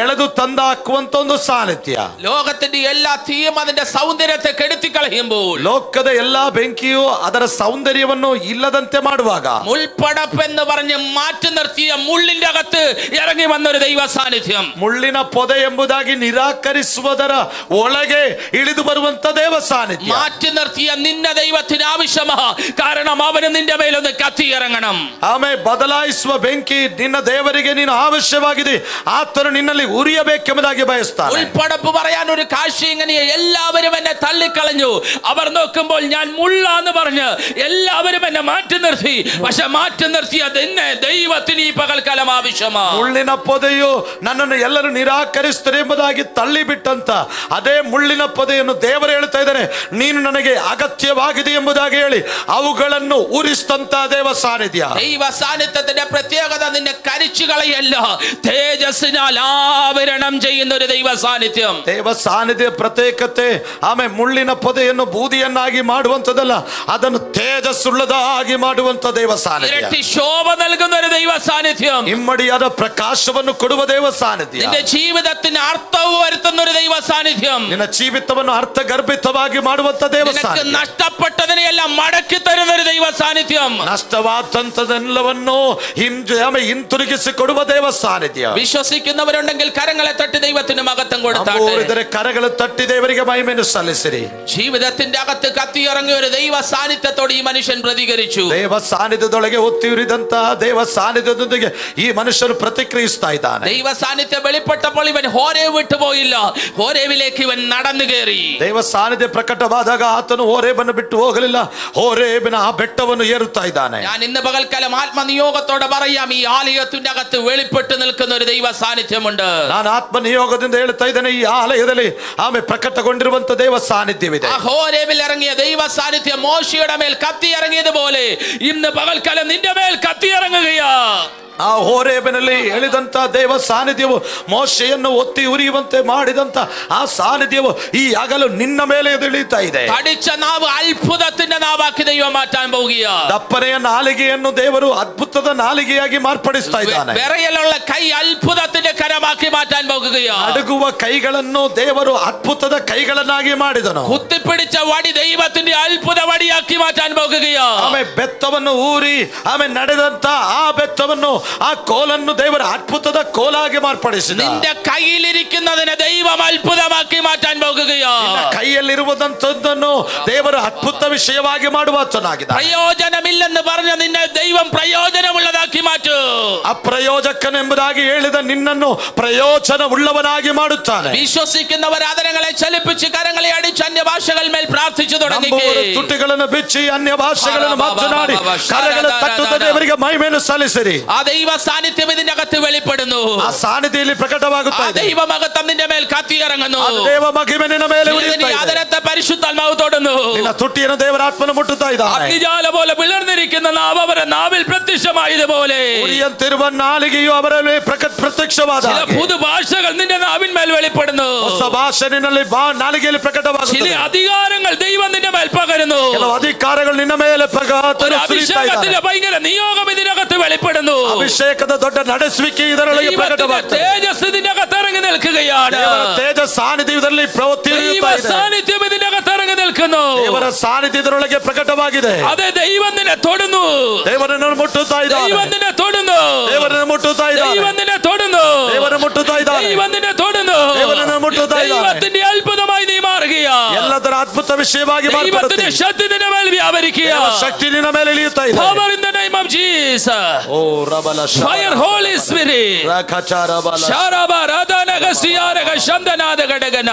ಎಳೆದು ತಂದಾಕುವಂತ ಒಂದು ಸಾನ್ನಿಧ್ಯ. ലോകത്തിന്റെ എല്ലാ തീയും അതിന്റെ സൗന്ദര്യത്തെ കെടുത്തിക്കളയുമ്പോൾ, ಲೋಕದ ಎಲ್ಲಾ ಬೆಂಕಿಯು ಅದರ ಸೌಂದರ್ಯವನ್ನು ಇಲ್ಲದಂತೆ ಮಾಡುವಾಗ, മുൾപ്പടപ്പ് എന്ന് പറഞ്ഞ് മാറ്റി നിർത്തിയ മുള്ളിന്റെ അകത്ത് ഇറങ്ങി വന്നൊരു ദൈവ സാന്നിധ്യം. ಮುಳ್ಳಿನ ಪೊದೆ ಎಂಬುದಾಗಿ ನಿರಾಕರಿಸುವುದರ ಒಳಗೆ ಇಳಿದು ಬರುವಂತ ದೇವ ಸಾನ್ನಿಧ್ಯ. മാറ്റി നിർത്തിയ നിന്നെ ദൈവത്തിന് ആവശ്യമാ, കാരണം അവന് നിന്റെ മേലൊന്ന് കത്തി ഇറങ്ങണം. ಆಮೇಲೆ ಬದಲಾಯಿಸುವ ಬೆಂಕಿ ನಿನ್ನ ದೇವರಿಗೆ ನೀನು ಅವಶ್ಯವಾಗಿದೆ, ಆತನು ನಿನ್ನಲ್ಲಿ ಉರಿಯಬೇಕೆಂಬುದಾಗಿ ಬಯಸ್ತಾನೆ. ഉൾപ്പടപ്പ് പറയാൻ ഒരു കാഴ്ച ഇങ്ങനെ, എല്ലാവരും എന്നെ തള്ളിക്കളഞ്ഞു, അവർ നോക്കുമ്പോൾ ഞാൻ മുള്ളാന്ന് പറഞ്ഞ് എല്ലാവരും എന്നെ മാറ്റി നിർത്തി. പക്ഷെ മാറ്റി നിർത്തിയത് എന്നെ ദൈവത്തിന് ഈ പകൽക്കാലം ആവശ്യമാ. ಮುಳ್ಳಿನ ಪೊದೆಯು ನನ್ನನ್ನು ಎಲ್ಲರೂ ನಿರಾಕರಿಸುತ್ತಾರೆ ಎಂಬುದಾಗಿ ತಳ್ಳಿ ಬಿಟ್ಟಂತ ಅದೇ ಮುಳ್ಳಿನ ಪೊದೆಯನ್ನು ದೇವರು ಹೇಳ್ತಾ ಇದ್ದಾರೆ, ನೀನು ನನಗೆ ಅಗತ್ಯವಾಗಿದೆ ಎಂಬುದಾಗಿ ಹೇಳಿ ಅವುಗಳನ್ನು ಉರಿಸ್ತಂತ ದೇವ ಸಾನ್ನಿಧ್ಯ. ദൈവ സാന്നിധ്യത്തിന്റെ പ്രത്യേകത നിന്നെ കരിച്ചു കളയല്ല, തേജസ്സിനാൽ ആവരണം ചെയ്യുന്ന ഒരു ദൈവ സാന്നിധ്യം. ದೇವ ಸಾನ್ನಿಧ್ಯ ಪ್ರತ್ಯೇಕತೆ ಆಮೇಲೆ ಮುಳ್ಳಿನ ಪೊದೆಯನ್ನು ಬೂದಿಯನ್ನಾಗಿ ಮಾಡುವಂತದಲ್ಲ, ಅದನ್ನು ತೇಜಸ್ಸುಳ್ಳದಾಗಿ ಮಾಡುವಂತ ದೇವ ಸಾನ್ನಿಧ್ಯ. ഇരട്ടി ശോഭ നൽകുന്ന ഒരു ദൈവ സാന്നിധ്യം. ಇಮ್ಮಡಿಯಾದ ಪ್ರಕಾಶವನ್ನು ಕೊಡುವ ದೇವ ಸಾನ್ನಿಧ್ಯ. നിന്റെ ജീവിതത്തിന് അർത്ഥവും വരുത്തുന്ന ഒരു ദൈവ സാന്നിധ്യം. ನಿನ್ನ ಜೀವಿತವನ್ನು ಅರ್ಥಗರ್ಭಿತವಾಗಿ ಮಾಡುವಂತ ದೇವ ಸಾನ್ನಿಧ್ಯ. നഷ്ടപ്പെട്ടതിനെയെല്ലാം മടക്കി തരുന്ന ഒരു ദൈവ സാന്നിധ്യം. ನಷ್ಟವಾದಂತದೆಲ್ಲವನ್ನು ಹಿಂತಿರುಗಿಸಿ ಕೊಡುವ ದೇವ ಸಾನ್ನಿಧ್ಯ. വിശ്വസിക്കുന്നവരുണ്ടെങ്കിൽ കരങ്ങളെ തട്ടി ദൈവത്തിന് മഹത്വം കൊടുത്താട്ടെ. ಕರಗಳು ತಟ್ಟಿ ದೇವರಿಗೆ ಮಹಿಮೆಯನ್ನು ಸಲ್ಲಿಸಿರಿ. ജീവിതത്തിന്റെ അകത്ത് കത്തിയിറങ്ങിയ ഒരു ദൈവ സാന്നിധ്യത്തോട് ഈ മനുഷ്യൻ പ്രതികരിച്ചു. ದೇವ ಸಾನ್ನಿಧ್ಯದೊಳಗೆ ಒತ್ತಿ ಉರಿದಂತಹ ದೇವ ಸಾನ್ನಿಧ್ಯದೊಂದಿಗೆ ಈ ಮನುಷ್ಯನು ಪ್ರತಿಕ್ರಿಯಿಸ್ತಾ ಇದ್ದಾನೆ. ദൈവ സാന്നിധ്യം വെളിപ്പെട്ടപ്പോൾ ഇവൻ ഹോരേവ് വിട്ടുപോയില്ല, ഹോരേവിലേക്ക് ഇവൻ നടന്നു കയറി. ದೇವ ಸಾನ್ನಿಧ್ಯ ಪ್ರಕಟವಾದಾಗ ಆತನು ಹೋರೇಬನ್ನು ಬಿಟ್ಟು ಹೋಗಲಿಲ್ಲ, ಹೋರೇಬಿನ ಆ ಬೆಟ್ಟವನ್ನು ಏರುತ್ತಾ ಇದ್ದಾನೆ. ഞാൻ ഇന്ന് പകൽക്കാലം ആത്മനിയോഗത്തോടെ പറയാം, ഈ ആലയത്തിന്റെ അകത്ത് വെളിപ്പെട്ട് നിൽക്കുന്ന ഒരു ദൈവ സാന്നിധ്യമുണ്ട്. ನಾನು ಆತ್ಮನಿಯೋಗದಿಂದ ಹೇಳ್ತಾ ಇದ್ದೇನೆ, ಈ ಆಲಯದಲ್ಲಿ ಆಮೇಲೆ ಪ್ರಕಟಗೊಂಡಿರುವಂತ ದೇವ ಸಾನ್ನಿಧ್ಯವಿದೆ. ആ ഹോരേവിൽ ഇറങ്ങിയ ദൈവ സാന്നിധ്യം മോശയുടെ മേൽ കത്തി ഇറങ്ങിയതുപോലെ ഇന്ന് പകൽക്കാലം നിന്റെ മേൽ കത്തി ഇറങ്ങുകയാ. ಆ ಹೋರೇಬಿನಲ್ಲಿ ಎಳೆದಂತ ದೇವ ಸಾನ್ನಿಧ್ಯವು ಮೋಶೆಯನ್ನು ಒತ್ತಿ ಉರಿಯುವಂತೆ ಮಾಡಿದಂತ ಆ ಸಾನ್ನಿಧ್ಯವು ಈ ಹಗಲು ನಿನ್ನ ಮೇಲೆ ಇಳಿತಾ ಇದೆ. തടിച്ച നാവ് അത്ഭുതത്തിന്റെ നാവാക്കി ദൈവം മാറ്റാൻ പോകുകയാ. ದಪ್ಪನೆಯ ನಾಲಿಗೆಯನ್ನು ದೇವರು ಅದ್ಭುತದ ನಾಲಿಗೆಯಾಗಿ ಮಾರ್ಪಡಿಸ್ತಾ ಇದ್ದಾನೆ. വിറയലുള്ള കൈ അത്ഭുതത്തിന്റെ കരമാക്കി മാറ്റാൻ പോകുകയാ. ನಡುಗುವ ಕೈಗಳನ್ನು ದೇವರು ಅದ್ಭುತದ ಕೈಗಳನ್ನಾಗಿ ಮಾಡಿದನು. കുത്തിപ്പിടിച്ച വടി ദൈവത്തിന്റെ അത്ഭുത വടിയാക്കി മാറ്റാൻ പോകുകയാ. ಆಮೇಲೆ ಬೆತ್ತವನ್ನು ಊರಿ ಆಮೇಲೆ ನಡೆದಂತ ಆ ಬೆತ್ತವನ್ನು ಆ ಕೋಲನ್ನು ದೇವರ ಅದ್ಭುತದ ಕೋಲಾಗಿ ಮಾರ್ಪಡಿಸಿದ. നിന്റെ കയ്യിലിരിക്കുന്നതിനെ ദൈവം അത്ഭുതമാക്കി മാറ്റാൻ പോകുകയാ. ಕೈಯಲ್ಲಿರುವುದಂತದ್ದನ್ನು ದೇವರು ಅದ್ಭುತ ವಿಷಯವಾಗಿ ಮಾಡುವಾತನಾಗಿದ್ದಾನೆ. പ്രയോജനമില്ലെന്ന് പറഞ്ഞ നിന്നെ ദൈവം പ്രയോജനമുള്ളതാക്കി മാറ്റു. ಅಪ್ರಯೋಜಕನೆಂಬುದಾಗಿ ಹೇಳಿದ ನಿನ್ನನ್ನು ಪ್ರಯೋಜನವುಳ್ಳವನಾಗಿ ಮಾಡುತ್ತಾನೆ. വിശ്വസിക്കുന്നവർ ആദരങ്ങളെ ചലിപ്പിച്ച് കരങ്ങളെ അടിച്ച് അന്യഭാഷകൾ മേൽ പ്രാർത്ഥിച്ചു തുടങ്ങി. ತುಟಿಗಳನ್ನು ಬಿಚ್ಚಿ ಅನ್ಯ ಭಾಷೆಗಳನ್ನು ಮಾತನಾಡಿ ಕರಗಳು ತಟ್ಟುತ್ತ ದೇವರಿಗೆ ಮಹಿಮೆಯನ್ನು ಸಲ್ಲಿಸಿರಿ. ആ ദൈവ സാന്നിധ്യം ഇതിന്റെ അകത്ത് വെളിപ്പെടുന്നു. ಆ ಸಾನ್ನಿಧ್ಯದಲ್ಲಿ ಪ್ರಕಟವಾಗುತ್ತದೆ. ദൈവ മഹത്വം നിന്റെ മേൽ കത്തിയിറങ്ങുന്നു. ದೇವ ಮಹಿಮೆ ನಿನ್ನ ಮೇಲೆ ಉರಿಯುತ್ತಾ ಇದೆ. ആദരത്തെ പരിശുദ്ധാത്മാവ് തൊടുന്നു. ನಿನ್ನ ತುಟಿಯನ್ನು ದೇವರ ಆತ್ಮನು ಮುಟ್ಟುತ್ತಾ ಇದ್ದಾನೆ. അഗ്നിജ്വാല പോലെ പിളർന്നിരിക്കുന്ന നാവ് അവരുടെ നാവിൽ പ്രത്യക്ഷമായതുപോലെ ಉರಿಯಂತಿರುವ ನಾಲಿಗೆಯು ಅವರಲ್ಲಿ ಪ್ರತ್ಯಕ್ಷವಾದ ചില പുതുഭാഷകൾ നിന്റെ നാവിന്മേൽ വെളിപ്പെടുന്നു. ಹೊಸ ಭಾಷೆ ನಿನ್ನಲ್ಲಿ ನಾಲಿಗೆಯಲ್ಲಿ ಪ್ರಕಟವಾಗುತ್ತದೆ. ചില അധികാരങ്ങൾ ദൈവം നിന്റെ മേൽ പകരുന്നു. ಕೆಲವು ಅಧಿಕಾರಗಳು ನಿನ್ನ ಮೇಲೆ അഭിഷേകത്തിന്റെ ഭയങ്കര നിയോഗം ഇതിനകത്ത് വെളിപ്പെടുന്നു. ಅಭಿಷೇಕದ ದೊಡ್ಡ ನಡೆಸುವಿಕೆ ಇದರೊಳಗೆ ಪ್ರಕಟವಾಗುತ್ತದೆ. തേജസ് ഇതിന്റെ അകത്ത് ഇറങ്ങി നിൽക്കുകയാണ്. ತೇಜಸ್ ಸಾನ್ನಿಧ್ಯದಲ್ಲಿ സാന്നിധ്യം ഇതിന്റെ അകത്ത് ഇറങ്ങി നിൽക്കുന്നു. ದೇವರ ಸಾನ್ನಿಧ್ಯ ಇದರೊಳಗೆ ಪ್ರಕಟವಾಗಿದೆ. അതെ, ദൈവം നിന്നെ തൊടുന്നു. ದೇವರನ್ನು ಮುಟ್ಟುತ್ತಾ ಇದ್ದಾನೆ. ദൈവം നിന്നെ തൊടുന്നു. ದೇವರನ್ನು ಮುಟ್ಟುತ್ತಾ ಇದ್ದಾನೆ. ദൈവം നിന്നെ തൊടുന്നു. ದೇವರನ್ನು ಮುಟ್ಟುತ್ತಾ ಇದ್ದಾನೆ. ദൈവം നിന്നെ തൊടുന്നു. ದೇವರನ್ನು ಮುಟ್ಟುತ್ತಾ ಇದ್ದಾನೆ. ദൈവത്തിന്റെ അത്ഭുതമായി നീ മാറുകയാ. ಎಲ್ಲದರ ಅದ್ಭುತ ವಿಷಯವಾಗಿ ദൈവത്തിന്റെ ശക്തി നിന്റെ മേൽ വ്യാപരിക്കുക. ಶಕ್ತಿ ನಿನ್ನ ಮೇಲೆ ಇಳಿಯುತ್ತಾ ಇದೆ. Power in the name of Jesus. O ರಬಲ Fire Holy Spirit. ರಕಚರಬಲ ശാരബ രാധാനഗസിയാരഗ ശബ്ദനാദഗടഗന.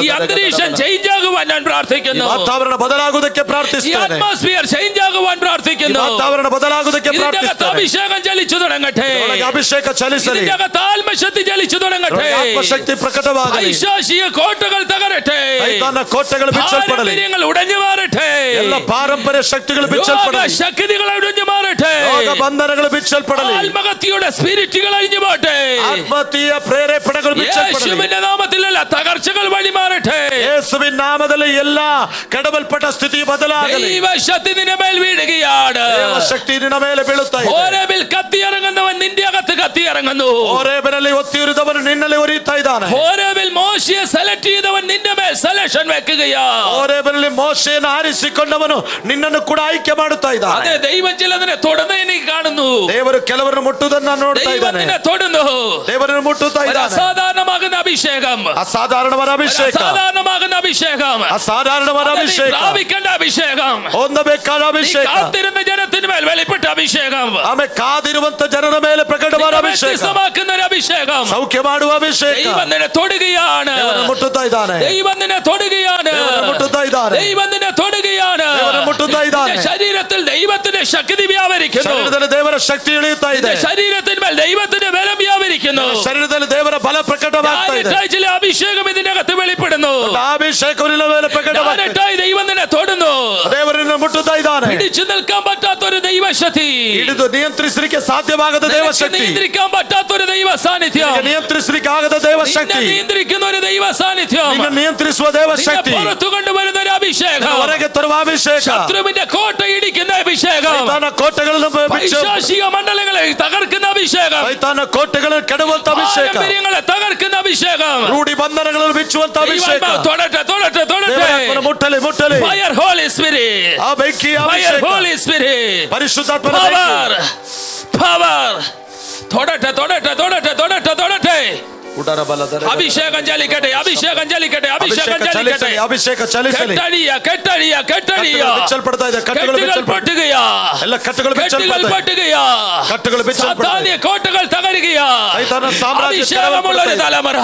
ഈ അന്തരീക്ഷം ചേഞ്ച് ആകുവാൻ ഞാൻ പ്രാർത്ഥിക്കുന്നു. വാതാവരണ ബദലാಗುವುದಕ್ಕೆ ഈ പ്രാർത്ഥിಸುತ್ತೇನೆ. അറ്റ്മോസ്ഫിയർ ചേഞ്ച് ആകുവാൻ പ്രാർത്ഥിക്കുന്നു. വാതാവರಣ ಬದಲಾಗುವುದಕ್ಕೆ ಪ್ರಾರ್ಥಿಸುತ್ತೇನೆ. അഭിഷേകം ചലിച്ചു തുടങ്ങട്ടെ. ಅಭಿಷೇಕ ಚಲಿಸಲಿ. ആത്മശക്തി ചലിച്ചു തുടങ്ങട്ടെ. ആത്മശക്തി പ്രകಟವಾಗಲಿ. പൈശാചിക കോട്ടകൾ തകരട്ടെ. ಸೈತಾನನ ಕೋಟೆಗಳು ಬಿಚ್ಚಲ್ಪಡಲಿ. പാരമ്പര്യങ്ങൾ ഉടഞ്ഞു മാറട്ടെ. ಎಲ್ಲ പാരമ്പര്യ ശക്തിಗಳು ಬಿಚ್ಚಲ್ಪಡಲಿ. ശക്തികൾ ഒഴിഞ്ഞു മാറട്ടെ. ರೋಗ ಬಂಧನಗಳು ಬಿಚ್ಚಲ್ಪಡಲಿ. ആത്മഹത്യയുടെ സ്പിരിറ്റുകൾ അഴിഞ്ഞു പോട്ടെ. ಆತ್ಮಹತ್ಯೆಯ ಪ್ರೇರೇಪಣೆಗಳು ಬಿಚ್ಚಲ್ಪಡಲಿ. യേശുവിന്റെ നാമത്തിലുള്ള തകർച്ചകൾ വഴി മാറട്ടെ. ಯೇಸುವಿನ ನಾಮದಲ್ಲಿ ಎಲ್ಲ ಕೆಡವಲ್ಪಟ್ಟ ಸ್ಥಿತಿ ಬದಲಾಗಲಿ. ദൈവശക്തി നിന്റെ മേൽ വീഴുകയാണ്. ದೇವಶಕ್ತಿ ನಿನ್ನ ಮೇಲೆ ಬೀಳುತ್ತಾ ಇದೆ. ഹോരേബിൽ കത്തിയിറങ്ങുന്നവൻ നിന്റെ അകത്ത് കത്തിയിറങ്ങുന്നു. ಹೋರೇಬಿನಲ್ಲಿ ಒತ್ತಿಯುರಿದವನು ನಿನ್ನಲ್ಲಿ ಉರಿಯುತ್ತಾ ಇದ್ದಾನೆ. ഹോരേബിൽ മോശയെ സെലക്ട് ചെയ്തവൻ നിന്റെ മേൽ സെലക്ഷൻ വെക്കുകയാ. ಹೋರೇಬಿನಲ್ಲಿ ಮೋಶೆಯನ್ನು ಆರಿಸಿಕೊಂಡವನು ನಿನ್ನನ್ನು ಕೂಡ ಆಯ್ಕೆ ಮಾಡುತ್ತಾ ಇದ್ದಾನೆ. അതെ, ദൈവം ചിലതിനെ തൊടുന്ന എനിക്ക് കാണുന്നു. ದೇವರು ಕೆಲವರನ್ನು ಮುಟ್ಟುವುದನ್ನು ನೋಡ್ತಾ ಇದ್ದಾನೆ. ദൈവത്തിനെ തൊടുന്നു. ದೇವರನ್ನು ಮುಟ್ಟುತ್ತಾ ಇದ್ದಾನೆ. അസാധാരണമാകുന്ന അഭിഷേകം. ಅಸಾಧಾರಣವಾದ ಅಭಿಷೇಕ. അസാധാരണമാകുന്ന അഭിഷേകം. ಅಸಾಧಾರಣವಾದ ಅಭಿಷೇಕ. പ്രാപിക്കേണ്ട അഭിഷേകം. ಹೊಂದಬೇಕಾದ ಅಭಿಷೇಕ. കാത്തിരുന്ന ജനത്തിന് മേൽ വെളിപ്പെട്ട അഭിഷേകം. ಆಮೇಲೆ ಕಾದಿರುವಂತ ಜನರ ಮೇಲೆ ಪ್ರಕಟವಾದ ಅಭಿಷೇಕ. വ്യത്യസ്തമാക്കുന്ന ഒരു അഭിഷേകം. ಸೌಖ್ಯ ಮಾಡುವ ಅಭಿಷೇಕ. ദൈവം നിന്നെ തൊടുകയാണ്. ದೇವರು ಮುಟ್ಟುತ್ತಾ ಇದ್ದಾನೆ. ദൈവം നിന്നെ തൊടുകയാണ്. ದೇವರು ಮುಟ್ಟುತ್ತಾ ಇದ್ದಾನೆ. ദൈവം നിന്നെ തൊടുകയാണ്. ದೇವರು ಮುಟ್ಟುತ್ತಾ ಇದ್ದಾನೆ. ശരീരത്തിൽ ദൈവത്തിന്റെ ശക്തി വ്യാപരിക്കുന്നു. ಶರೀರದಲ್ಲಿ ದೇವರ ಶಕ್ತಿ ಇಳಿಯುತ್ತಾ ಇದೆ. ശരീരത്തിന്മേൽ ദൈവത്തിന്റെ ബലം വ്യാപരിക്കുന്നു. ಶರೀರದಲ್ಲಿ ದೇವರ ಬಲ ಪ್ರಕಟವಾಗ್ತಾ ಇದೆ. ചില അഭിഷേകം ഇതിനകത്ത് വെളിപ്പെടുന്നു. ಅಭಿಷೇಕವಿನ ಮೇಲೆ ಪ್ರಕಟವಾಗ್ತಾ ಇದೆ. ദൈവം നിന്നെ തൊടുന്നു. ದೇವರನ್ನು ಮುಟ್ಟುತ್ತಾ ಇದ್ದಾನೆ. പിടിച്ചു നിൽക്കാൻ പറ്റാത്ത ഒരു ദൈവശക്തി. ಹಿಡಿದು ನಿಯಂತ್ರಿಸಲಿಕ್ಕೆ ಸಾಧ್ಯವಾಗದ ದೇವಶಕ್ತಿ. നിയന്ത്രിക്കാൻ പറ്റാത്ത ഒരു ദൈവ സാന്നിധ്യം. ನಿಯಂತ್ರಿಸಲಿಕ್ಕೆ ಆಗದ ದೇವಶಕ್ತಿ. നിയന്ത്രിക്കുന്ന ഒരു ദൈവ സാന്നിധ്യം. ನಿನ್ನ ನಿಯಂತ್ರಿಸುವ ದೇವಶಕ್ತಿ. പുറത്തു കൊണ്ടുവരുന്ന ഒരു അഭിഷേകം. ಹೊರಗೆ ತರುವ ಅಭಿಷೇಕ. ശത്രുവിന്റെ കോട്ട ഇടിക്കുന്ന അഭിഷേകം. ಸೈತಾನ ಕೋಟೆಗಳನ್ನು പൈശാചിക മണ്ഡലങ്ങളെ തകർക്കുന്ന അഭിഷേകം. ಸೈತಾನ ಕೋಟೆಗಳನ್ನು ಕೆಡವುವಂತ ಅಭಿಷೇಕ. പാരമ്പര്യങ്ങളെ തകർക്കുന്ന അഭിഷേകം. ರೂಢಿ ಬಂಧನಗಳನ್ನು ಬಿಚ್ಚುವಂತ ಅಭಿಷೇಕ. തൊടട്ടെ തൊടട്ടെ തൊടട്ടെ. ಮುಟ್ಟಲಿ ಮುಟ್ಟಲಿ. Fire Holy Spirit. ಆ ಬೆಂಕಿ ഫയർ ಅಭಿಷೇಕ. Holy Spirit. ಪರಿಶುದ್ಧಾತ್ಮನ പവർ പവർ. തൊടട്ടെ തൊടട്ടെ തൊടട്ടെ തൊടട്ടെ തൊടട്ടെ. അഭിഷേകം ചലിക്കട്ടെ. അഭിഷേകം ചലിക്കട്ടെ. അഭിഷേകം ചലിക്കട്ടെ. ಅಭಿಷೇಕ ಚಲಿಸಲಿ. കെട്ടടിയ കെട്ടടിയ കെട്ടടിയ. ಬಿಚ್ಚಲ್ಪಡ್ತಾ ಇದೆ. കെട്ടുകൾ പൊട്ടുകയാ. ಎಲ್ಲ ಕಟ್ಟುಗಳು ಬಿಚ್ಚಲ್ಪಡ್ತಾ പൊട്ടുകയാ. ಕಟ್ಟುಗಳು ಬಿಚ್ಚಲ್ಪಡ್ತಾ സാത്താന്യ കോട്ടകൾ തകരുകയാ. ಸೈತಾನ ಸಾಮ್ರಾಜ್ಯ അഭിഷേകമുള്ള ഒരു തലമുറ.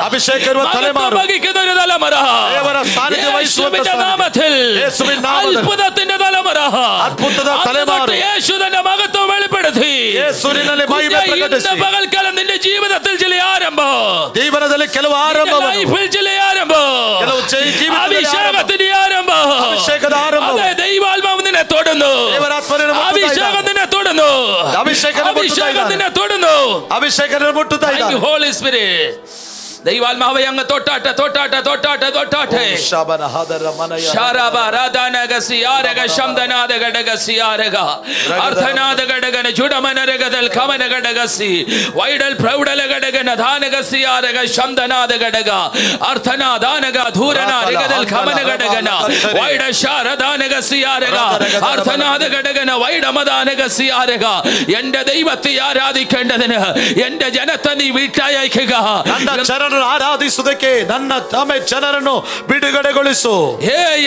ಅಭಿಷೇಕ ಇರುವ ತಲೆಮಾರು. വഹിക്കുന്ന ഒരു തലമുറ. ದೇವರ ಸಾನ್ನಿಧ್ಯ ವಹಿಸುವಂತ നാമത്തിൽ യേശുവിൻ നാമത്തിൽ അത്ഭുതത്തിന്റെ തലമുറ. ಅದ್ಭುತದ ತಲೆಮಾರು. യേശു തന്റെ മഹത്വം വെളിപ്പെടുത്തി. ಯೇಸುವಿನಲ್ಲಿ ಮಹಿಮೆ ಪ್ರಕಟಿಸಿ. പകൽക്കാലം നിന്റെ ജീവിതത്തിൽ ചില ആരംഭം. ಜೀವನದಲ್ಲಿ ಕೆಲವು ಆರಂಭ. ചില ആരംഭം. ಕೆಲವು അഭിഷേകത്തിന്റെ ആരംഭം. ಅಭಿಷೇಕದ ಆರಂಭ. ദൈവാത്മാവ് നിന്നെ തൊടുന്നു. അഭിഷേകം നിന്നെ തൊടുന്നു. അഭിഷേകം നിന്നെ തൊടുന്നു. ಅಭಿಷೇಕವನ್ನು ಮುಟ್ಟುತ್ತಾ ಇದ್ದಾನೆ. Holy spirit. ദൈവാത്മാവെ അങ്ങ് തൊട്ടാട്ടെ തൊട്ടാട്ടെ തൊട്ടാട്ടെ തൊട്ടാട്ടെ. ശാരബ രാധാനഗസിയാരഗ ശബ്ദനാദഗടഗസിയാരഗ അർദ്ധനാദഗടഗന ജുഡമനരഗദൽ കമനഗടഗസി വൈഡൽ പ്രൗഢലഗടഗന ധാനഗസിയാരഗ ശബ്ദനാദഗടഗ അർദ്ധനാദാനഗ ധൂരനാരഗദൽ കമനഗടഗന വൈഡ ശാരദാനഗസിയാരഗ അർദ്ധനാദഗടഗന വൈഡമദാനഗസിയാരഗ. എന്റെ ദൈവത്തെ ആരാധിക്കേണ്ടതിന് എന്റെ ജനത്തെ നീ വീട്ടായക്കുക. ಆರಾಧಿಸುವುದಕ್ಕೆ ನನ್ನ ತಮ್ಮ ಜನರನ್ನು ಬಿಡುಗಡೆಗೊಳಿಸು.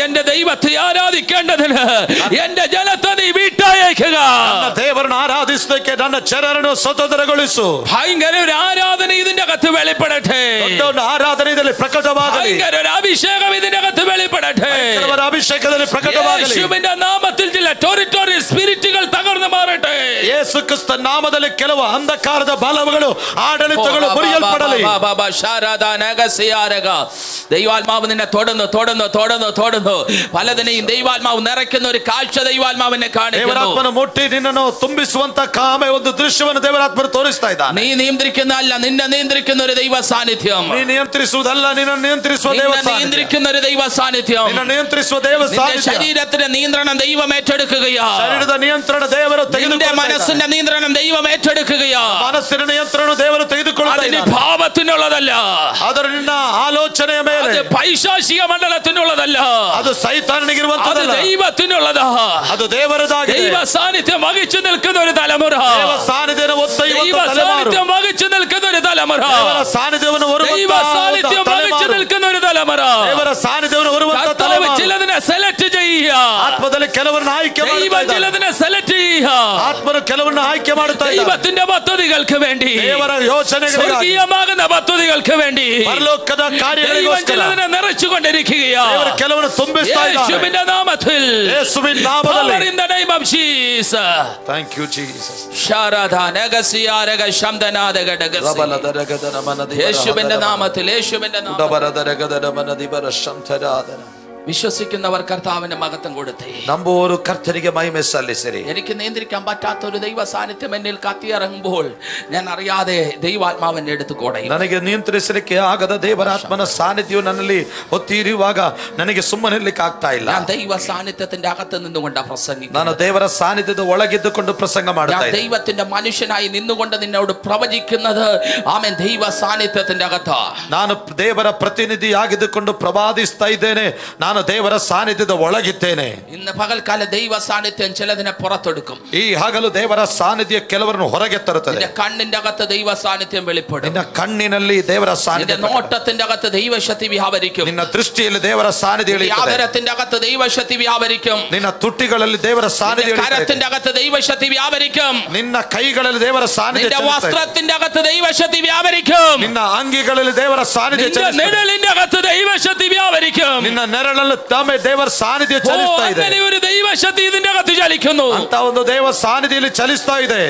എന്റെ ദൈവത്തെ ആരാധിക്കേണ്ടതിന് എന്റെ ജനത്തെ നീ വീട്ടയക്കുക. ನನ್ನ ದೇವರನ್ನು ಆರಾಧಿಸುವುದಕ್ಕೆ ನನ್ನ ಜನರನ್ನು ಸ್ವತಂತ್ರಗೊಳಿಸು. ഭയങ്കര ഒരു ആരാധന ഇതിന്റെ അകത്ത് വെളിപ്പെടട്ടെ. ಆರಾಧನೆ ಇದರಲ್ಲಿ ಪ್ರಕಟವಾಗಲಿ. ഭയങ്കര ഒരു അഭിഷേകം ഇതിന്റെ അകത്ത് വെളിപ്പെടട്ടെ. ಅಭಿಷೇಕದಲ್ಲಿ ಪ್ರಕಟವಾಗಲಿ. യേശുവിന്റെ നാമത്തിൽ ചില ടെറിಟറി സ്പിരിറ്റുകൾ തകർന്നു മാറട്ടെ. ಯೇಸು ಕ್ರಿಸ್ತ ನಾಮದಲ್ಲಿ ಕೆಲವು ಅಂಧಕಾರದ ಬಲಗಳು ಆಡಳಿತಗಳು ಮುರಿಯಲ್ಪಡಲಿ. ദൈവാത്മാവ് നിന്നെ തൊടുന്നു തൊടുന്നു തൊടുന്നു തൊടുന്നു. പലതിനെയും ദൈവാത്മാവ് നിറയ്ക്കുന്ന ഒരു കാഴ്ച ദൈവാത്മാവിനെ ದೇವರಾತ್ಮನ ಮುಟ್ಟಿ ನಿನ್ನನ್ನು ತುಂಬಿಸುವಂತ ಕಾಮೆ ಒಂದು ದೃಶ್ಯವನ್ನು ದೇವರಾತ್ಮನು ತೋರಿಸ್ತಾ ಇದ್ದಾನೆ. നീ നിയന്ത്രിക്കുന്ന അല്ല, നിന്നെ നിയന്ത്രിക്കുന്ന ഒരു ദൈവ സാന്നിധ്യം. ನೀ ನಿಯಂತ್ರಿಸುವುದಲ್ಲ, ನಿನ್ನ ನಿಯಂತ್ರಿಸುವ ದೇವ ಸಾನ್ನಿಧ್ಯ. നിയന്ത്രിക്കുന്ന ഒരു ദൈവ സാന്നിധ്യം. ನಿನ್ನ ನಿಯಂತ್ರಿಸುವ ದೇವ ಸಾನ್ನಿಧ್ಯ. ശരീരത്തിന്റെ നിയന്ത്രണം ദൈവം ഏറ്റെടുക്കുകയാ. ശരീರದ ನಿಯಂತ್ರಣ ದೇವರು ತೆಗೆದುಕೊಳ್ಳುತ್ತಾರೆ. മനസ്സിന്റെ നിയന്ത്രണം ദൈവം ഏറ്റെടുക്കുകയാ. ಮನಸ್ಸಿನ ನಿಯಂತ್ರಣ ದೇವರು ತೆಗೆದುಕೊಳ್ಳುತ್ತಾರೆ. ഭാവത്തിനുള്ളതല്ല, ಅದರ ನಿನ್ನ ಆಲೋಚನೆಯ ಮೇಲೆ. പൈശാചിക മണ്ഡലത്തിനുള്ളതല്ല, ಅದು ಸೈತಾನನಿಗಿರುವಂತದ್ದಲ್ಲ, ദൈവത്തിനുള്ളതാ. ಅದು ದೇವರದಾಗಿದೆ. ദൈവ സാന്നിധ്യം വഹിച്ചു നിൽക്കുന്ന ഒരു തലമുറ. ದೇವ ಸಾನ್ನಿಧ್ಯವನ್ನು ദൈവ സാന്നിധ്യം വഹിച്ചു നിൽക്കുന്ന ഒരു തലമുറ. ದೇವರ ಸಾನ್ನಿಧ್ಯವನ್ನು ദൈവ സാന്നിധ്യം വഹിച്ചു നിൽക്കുന്ന ഒരു തലമുറ. ದೇವರ ಸಾನ್ನಿಧ್ಯವನ್ನು ಹೊರುವಂತ ತಲೆಮಾರು. ചിലതിനെ സെലക്ട് ചെയ്യുക. ആത്മದಲ್ಲಿ ಕೆಲವರನ್ನು ಆಯ್ಕೆ ಆತ್ಮನು ಕೆಲವರನ್ನು ಆಯ್ಕೆ ಮಾಡುತ್ತಾ ദൈവത്തിന്റെ പദ്ധതികൾക്ക് വേണ്ടി, ದೇವರ ಯೋಚನೆಗಳಿಗಾಗಿ, സ്വർഗീയമാകുന്ന പദ്ധതികൾക്ക് വേണ്ടി പരലോಕದ ಕಾರ್ಯಗಳಿಗೋಸ್ಕರ നിറച്ചുകൊണ്ടിരിക്കുകയാണ്. ದೇವರು ಕೆಲವರನ್ನು ತುಂಬಿಸ್ತಾ ಇದ್ದಾರೆ. യേശുവിന്റെ നാമത്തിൽ, ಯೇಸುವಿನ ನಾಮದಲ್ಲಿ. in the name of Jesus. Thank you Jesus. ശാരദാനഗസിയാരഗ ശംദനാദഗഡഗസി. യേശുവിന്റെ നാമത്തിൽ, യേശുവിന്റെ നാമത്തിൽ. വിശ്വസിക്കുന്നവർ കർത്താവിന്റെ മഹത്വം കൊടുത്തേ. ನಂಬುವವರು ಕರ್ತನಿಗೆ ಮಹಿಮೆ ಸಲ್ಲಿಸಿರಿ. എനിക്ക് നിയന്ത്രിക്കാൻ പറ്റാത്ത ഒരു ദൈവ സാന്നിധ്യം എന്നിൽ കത്തിയിറങ്ങുമ്പോൾ ഞാൻ അറിയാതെ ദൈവാത്മാവ് എന്നെ എടുത്തു കൊടയും. ನನಗೆ ನಿಯಂತ್ರಿಸಲಿಕ್ಕೆ ಆಗದ ದೇವರಾತ್ಮನ ಸಾನ್ನಿಧ್ಯವು ನನ್ನಲ್ಲಿ ಹೊತ್ತಿರುವಾಗ ನನಗೆ ಸುಮ್ಮನೆ ಇರಲಿಕ್ಕೆ ಆಗ್ತಾ ಇಲ್ಲ. ഞാൻ ദൈവ സാന്നിധ്യത്തിന്റെ അകത്ത് നിന്നുകൊണ്ട് പ്രസംഗിക്കുന്നു. ನಾನು ದೇವರ ಸಾನ್ನಿಧ್ಯದ ಒಳಗಿದ್ದುಕೊಂಡು ಪ್ರಸಂಗ ಮಾಡುತ್ತಾ ಇದ್ದೇನೆ. ദൈവത്തിന്റെ മനുഷ്യനായി നിന്നുകൊണ്ട് നിന്നോട് പ്രവചിക്കുന്നത് ആമേൻ ദൈവ സാന്നിധ്യത്തിന്റെ അകത്ത്. ನಾನು ದೇವರ ಪ್ರತಿನಿಧಿಯಾಗಿದ್ದುಕೊಂಡು ಪ್ರವಾದಿಸ್ತಾ ಇದ್ದೇನೆ. ನಾನು ದೇವರ ಸಾನ್ನಿಧ್ಯದ ಒಳಗಿದ್ದೇನೆ. ഇന്ന് പകൽക്കാല ദൈവ സാന്നിധ്യം ചിലതിനെ പുറത്തെടുക്കും. ಈ ಹಗಲು ದೇವರ ಸಾನ್ನಿಧ್ಯ ಕೆಲವರನ್ನು ಹೊರಗೆ ತರುತ್ತದೆ. നിന്റെ കണ്ണിന്റെ അകത്ത് ദൈവ സാന്നിധ്യം വെളിപ്പെടും. ನಿನ್ನ ಕಣ್ಣಿನಲ್ಲಿ ದೇವರ ಸಾನ್ನಿಧ್ಯ, നിന്റെ നോട്ടത്തിന്റെ അകത്ത് ദൈവശക്തി വ്യാപരിക്കും. ನಿನ್ನ ದೃಷ್ಟಿಯಲ್ಲಿ ದೇವರ ಸಾನ್ನಿಧ್ಯ ಇಳಿಯುತ್ತದೆ. വ്യാപരത്തിന്റെ അകത്ത് ദൈവശക്തി വ്യാപരിക്കും. ನಿನ್ನ ತುಟಿಗಳಲ್ಲಿ ದೇವರ ಸಾನ್ನಿಧ್ಯ ಇಳಿಯುತ್ತದೆ. കരത്തിന്റെ അകത്ത് ദൈവശക്തി വ്യാപരിക്കും. ನಿನ್ನ ಕೈಗಳಲ್ಲಿ ದೇವರ ಸಾನ್ನಿಧ್ಯ നിന്റെ ಇಳಿಯುತ್ತದೆ. വസ്ത്രത്തിന്റെ അകത്ത് ദൈവശക്തി വ്യാപരിക്കും. ನಿನ್ನ ಅಂಗಿಗಳಲ್ಲಿ ದೇವರ ಸಾನ್ನಿಧ್ಯ നിന്റെ ಚಲಿಸುತ್ತದೆ. നിഴലിന്റെ അകത്ത് ദൈവശക്തി വ്യാപരിക്കും. ನಿನ್ನ ನೆರಳಲ್ಲಿ ತಾಮೇ ದೇವರ ಸಾನ್ನಿಧ್ಯ ಚಲಿಸ್ತಾ ಇದೆ. അങ്ങനെ ഒരു ദൈവശക്തി ഇതിന്റെ അകത്ത് ചലിക്കുന്നു. ಅಂತ ಒಂದು ದೇವ ಸಾನ್ನಿಧ್ಯದಲ್ಲಿ ಚಲಿಸ್ತಾ ಇದೆ.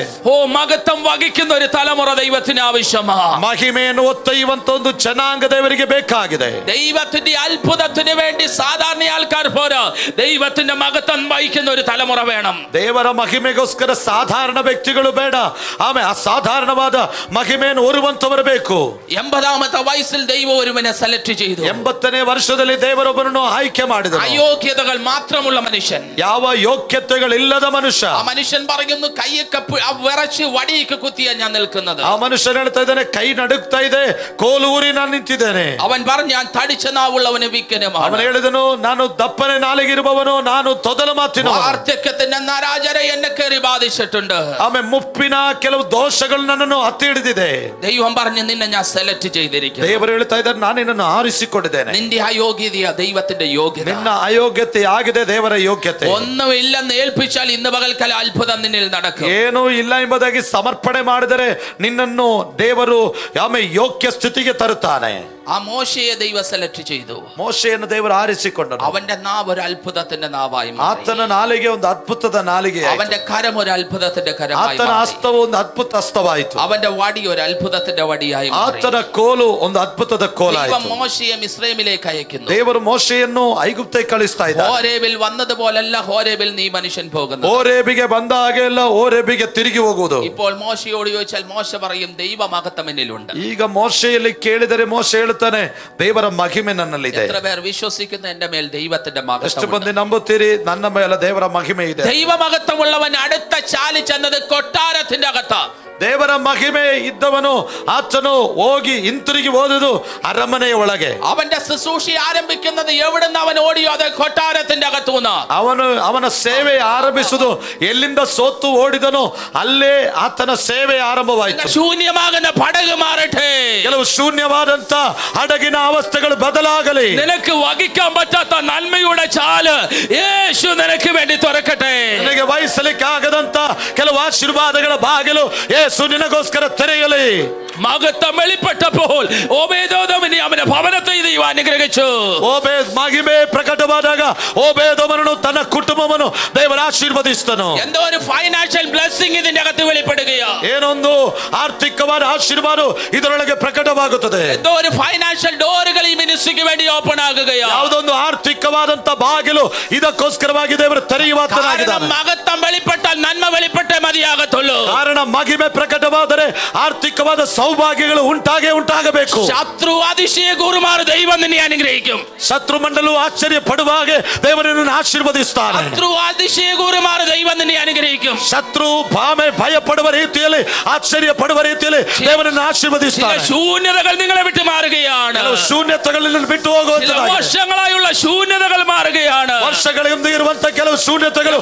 മഹത്വം വഹിക്കുന്ന ഒരു തലമുറ ദൈവത്തിന് ആവശ്യമാണ്. ಮಹಿಮೆಯನ್ನು ಹೊತ್ತೊಯ್ಯುವಂತ ಒಂದು ಜನಾಂಗ ದೇವರಿಗೆ ಬೇಕಾಗಿದೆ. ദൈവത്തിന്റെ അത്ഭുതത്തിന് വേണ്ടി സാധാരണ ആൾക്കാർ പോരാ, ദൈവത്തിന്റെ മഹത്വം വഹിക്കുന്ന ഒരു തലമുറ വേണം. ದೇವರ ಮಹಿಮೆಗೋಸ್ಕರ ಸಾಧಾರಣ ವ್ಯಕ್ತಿಗಳು ಬೇಡ, ಆಮೇಲೆ ಅಸಾಧಾರಣವಾದ ಮಹಿಮೆಯನ್ನು ಹೊರುವಂತವರು ಬೇಕು. 80ാമത്തെ വയസ്സിൽ ദൈവം ഒരുവനെ സെലക്ട് ചെയ്തു. 80ನೇ ವರ್ಷದಲ್ಲಿ ದೇವರೊಬ್ಬರನ್ನು ಆಯ್ಕೆ ಮಾಡಿದರು. അയോഗ്യതകൾ മാത്രമുള്ള മനുഷ്യൻ, ಯಾವ ಯೋಗ್ಯತೆಗಳಿಲ್ಲದ ಮನುಷ್ಯ. ആ മനുഷ്യൻ പറയുന്നു കൈയൊക്കെ വിറച്ച് വടിയൊക്കെ കുത്തിയാ ഞാൻ നിൽക്കുന്നത്. ಆ ಮನುಷ್ಯൻ ಹೇಳ್ತಾ ಇದ್ದಾನೆ, ಕೈ ನಡುಗ್ತಾ ಇದೆ, ಕೋಲು ಊರಿ ನಾನು ನಿಂತಿದ್ದೇನೆ. അവൻ പറഞ്ഞു ഞാൻ തടിച്ച നാവുള്ളവനെ വിക്കനമാണ്. ಅವನು ಹೇಳಿದನು, ನಾನು ದಪ್ಪನೆ ನಾಲಿಗಿರುವವನು, ನಾನು ತೊದಲ ಮಾತಿನವನು. വാർദ്ധക്യത്തിന്റെ നരാജര എന്നെ കയറി ബാധിച്ചിട്ടുണ്ട്. ಆಮೇಲೆ ಮುಪ್ಪಿನ ಕೆಲವು ದೋಷಗಳು ನನ್ನನ್ನು ಹತ್ತಿ ಹಿಡಿದಿದೆ. ദൈവം പറഞ്ഞു നിന്നെ ഞാൻ സെലക്ട് ചെയ്തിരിക്കുന്നു. ದೇವರು ಹೇಳ್ತಾ ಇದ್ದಾರೆ, ನಾನು ನಿನ್ನನ್ನು ಆರಿಸಿಕೊಂಡಿದ್ದೇನೆ. നിന്റെ അയോഗ്യതയാ ദൈവത്തിന്റെ യോഗ്യത. ನಿನ್ನ ಅಯೋಗ್ಯತೆ ಆಗಿದೆ ದೇವರ ಯೋಗ್ಯತೆ. ഒന്നും ഇല്ലെന്ന് ഏൽപ്പിച്ചാൽ ഇന്ന് പകൽക്കാല അത്ഭുതം നിന്നിൽ നടക്കും. ಏನೂ ಇಲ್ಲ ಎಂಬುದಾಗಿ ಸಮರ್ಪಣೆ ಮಾಡಿದರೆ ನಿನ್ನನ್ನು ದೇವರು ಯೋಗ್ಯ ಸ್ಥಿತಿಗೆ ತರುತ್ತಾನೆ. ആ മോശയെ ദൈവം സെലക്ട് ചെയ്തു. ಮೋಶೆಯನ್ನು ದೇವರು ಆರಿಸಿಕೊಂಡನು. അവന്റെ നാവ് ഒരു അത്ഭുതത്തിന്റെ നാവായി മാറി. ಆತನ ನಾಲಿಗೆ ಒಂದು ಅದ್ಭುತದ ನಾಲಿಗೆ. അവന്റെ കരം ഒരു അത്ഭുതത്തിന്റെ കരമായി ಆತನ മാറി. ಹಸ್ತವು ಒಂದು ಅದ್ಭುತ ಹಸ್ತವಾಯಿತು. അവന്റെ വടി ഒരു അത്ഭുതത്തിന്റെ വടിയായി മാറി. ಆತನ ಕೋಲು ಒಂದು ಅದ್ಭುತದ ಕೋಲಾಯಿತು. ദൈവം മോശയെ മിസ്രൈമിലേക്ക് അയക്കുന്നു. ದೇವರು ಮೋಶೆಯನ್ನು ಐಗುಪ್ತಕ್ಕೆ ಕಳಿಸ್ತಾ ಇದ್ದಾನೆ. ഹോരേബിൽ വന്നതുപോലല്ല ഹോരേബിൽ നീ മനുഷ്യൻ പോകുന്നത്. ಓರೇಬಿಗೆ ಬಂದ ಹಾಗೆ ಎಲ್ಲ ಓರೇಬಿಗೆ ತಿರುಗಿ ಹೋಗುವುದು. ഇപ്പോൾ മോശയോട് ചോദിച്ചാൽ മോശ പറയും ദൈവ മഹത്വം എന്നിലുണ്ട്. ಈಗ ಮೋಶೆಯಲ್ಲಿ ಕೇಳಿದರೆ ಮೋಶೆ ಹೇಳ್ತಾನೆ, ದೇವರ ಮಹಿಮೆ ನನ್ನಲ್ಲಿದೆ. എത്ര പേർ വിശ്വസിക്കുന്ന എന്റെ മേൽ ദൈവത്തിന്റെ മഹത്വം? ಎಷ್ಟು ಮಂದಿ ನಂಬುತ್ತೀರಿ ನನ್ನ ಮೇಲೆ ದೇವರ ಮಹಿಮೆ ಇದೆ? ദൈവ മഹത്വമുള്ളവൻ അടുത്ത ചാലി ചെന്നത് കൊട്ടാരത്തിന്റെ അകത്ത്. ದೇವರ ಮಹಿಮೆ ಇದ್ದವನು ಆತನು ಹೋಗಿ ಹಿಂತಿರುಗಿ ಹೋದುದು ಅರಮನೆಯ ಒಳಗೆ. അവന്റെ ശുശ്രൂഷ ആരംഭിക്കുന്നത് എവിടുന്ന് അവൻ ഓടിയോ അത് കൊട്ടാരത്തിന്റെ അകത്തുനിന്ന്. ಅವನ ಸೇವೆ ಆರಂಭಿಸುವುದು ಎಲ್ಲಿಂದ ಸೋತು ಓಡಿದನೋ ಅಲ್ಲೇ ಆತನ ಸೇವೆ ಆರಂಭವಾಯಿತು. ശൂന്യമാകുന്ന പടക് മാറട്ടെ. ಕೆಲವು ಶೂನ್ಯವಾದಂತ ಹಡಗಿನ ಅವಸ್ಥೆಗಳು ಬದಲಾಗಲಿ. നിനക്ക് വഹിക്കാൻ പറ്റാത്ത നന്മയുടെ ചാല് യേശു നിനക്ക് വേണ്ടി തുറക്കട്ടെ. ನಿನಗೆ ವಹಿಸಲಿಕ್ಕೆ ಆಗದಂತ ಕೆಲವು ಆಶೀರ್ವಾದಗಳ ಬಾಗಿಲು യേശു ನಿನಗೋಸ್ಕರ ತೆರೆಯಲಿ. മഹത്വം വെളിപ്പെട്ടപ്പോൾ ഓബേദോദോമിനെ അവന്റെ ഭവനത്തെ ദൈവം അനുഗ്രഹിച്ചു. ಓಬೇದ್ ಮಹಿಮೆ ಪ್ರಕಟವಾದಾಗ ಓಬೇದೋಮನನ್ನು ತನ್ನ ಕುಟುಂಬವನ್ನು ದೇವರ ಆಶೀರ್ವದಿಸ್ತನು. എന്തോ ഒരു ഫൈനാൻഷ്യൽ ബ്ലെസ്സിംഗ് ഇതിന്റെ അകത്ത് വെളിപ്പെടുകയോ, ಏನೊಂದು ಆರ್ಥಿಕವಾದ ಆಶೀರ್ವಾದ ಇದರೊಳಗೆ ಪ್ರಕಟವಾಗುತ್ತದೆ. എന്തോ ഒരു ഫൈനാൻഷ്യൽ ഡോറുകൾ ഈ മിനിസ്ട്രിക്ക് വേണ്ടി ഓപ്പൺ ആകുകയോ, ಯಾವುದೊಂದು ಆರ್ಥಿಕವಾದಂತ ಬಾಗಿಲು ಇದಕ್ಕೋಸ್ಕರವಾಗಿ ದೇವರು ತೆರೆಯುವಾತನಾಗಿದ್ದಾನೆ. മഹത്വം വെളിപ്പെട്ടാൽ നന്മ വെളിപ്പെട്ടേ മതിയാകത്തുള്ളൂ. ಕಾರಣ ಮಹಿಮೆ ಪ್ರಕಟವಾದರೆ ಆರ್ಥಿಕವಾದ ಸೌಭಾಗ್ಯಗಳು ಉಂಟಾಗಬೇಕು. ശത്രു അതിശയ കൂറുമാർ ദൈവം നിന്നെ അനുഗ്രഹിക്കും. ಶತ್ರು ಮಂಡಲವು ಆಶ್ಚರ್ಯ ಪಡುವ ಹಾಗೆ ದೇವರನ್ನು ಆಶೀರ್ವದಿಸ್ತಾನೆ. ശത്രു അതിശയ കൂറുമാർ ദൈവം നിന്നെ അനുഗ്രഹിക്കും. ಶತ್ರು ಭಯ ಪಡುವ ರೀತಿಯಲ್ಲಿ ಆಶ್ಚರ್ಯ ಪಡುವ ರೀತಿಯಲ್ಲಿ ದೇವರನ್ನು ಆಶೀರ್ವದಿಸ್ತಾನೆ. ശൂന്യതകൾ നിങ്ങളെ വിട്ടു മാറുകയാണ്. ಕೆಲವು ಶೂನ್ಯತೆಗಳಲ್ಲಿ ಬಿಟ್ಟು ಹೋಗುವಂತದ್ದಾಗಿದೆ. ವರ್ಷಗಳಾയുള്ള ശൂന്യതകൾ മാറുകയാണ്. ವರ್ಷಗಳಿಂದ ಇರುವಂತ ಕೆಲವು ಶೂನ್ಯತೆಗಳು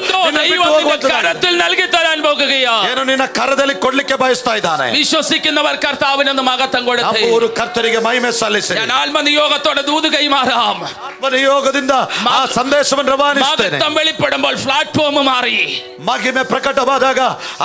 കരത്തിൽ നൽകി തരാൻ പോകുകയാണ്. ಏನು ನಿನ್ನ ಕರದಲ್ಲಿ ಕೊಡ್ಲಿಕ್ಕೆ ಬಯಸ್ತಾ ಇದ್ದಾನೆ. വിശ്വസിക്കുന്നവർ കർത്താവിനൊന്ന് മഹത്വം കൊടുത്തേ. ಅವರು ಕರ್ತನಿಗೆ ಮಹಿಮೆ ಸಲ್ಲಿಸಿ. ഞാൻ ആത്മനിയോഗത്തോടെ ദൂത് കൈമാറാം. ಆತ್ಮನಿಯೋಗದಿಂದ ಆ ಸಂದೇಶವನ್ನು ರವಾನಿಸುತ್ತೇನೆ. മഹത്വം വെളിപ്പെടുമ്പോൾ പ്ലാറ്റ്ഫോം മാറി. ಮಹಿಮೆ ಪ್ರಕಟವಾದಾಗ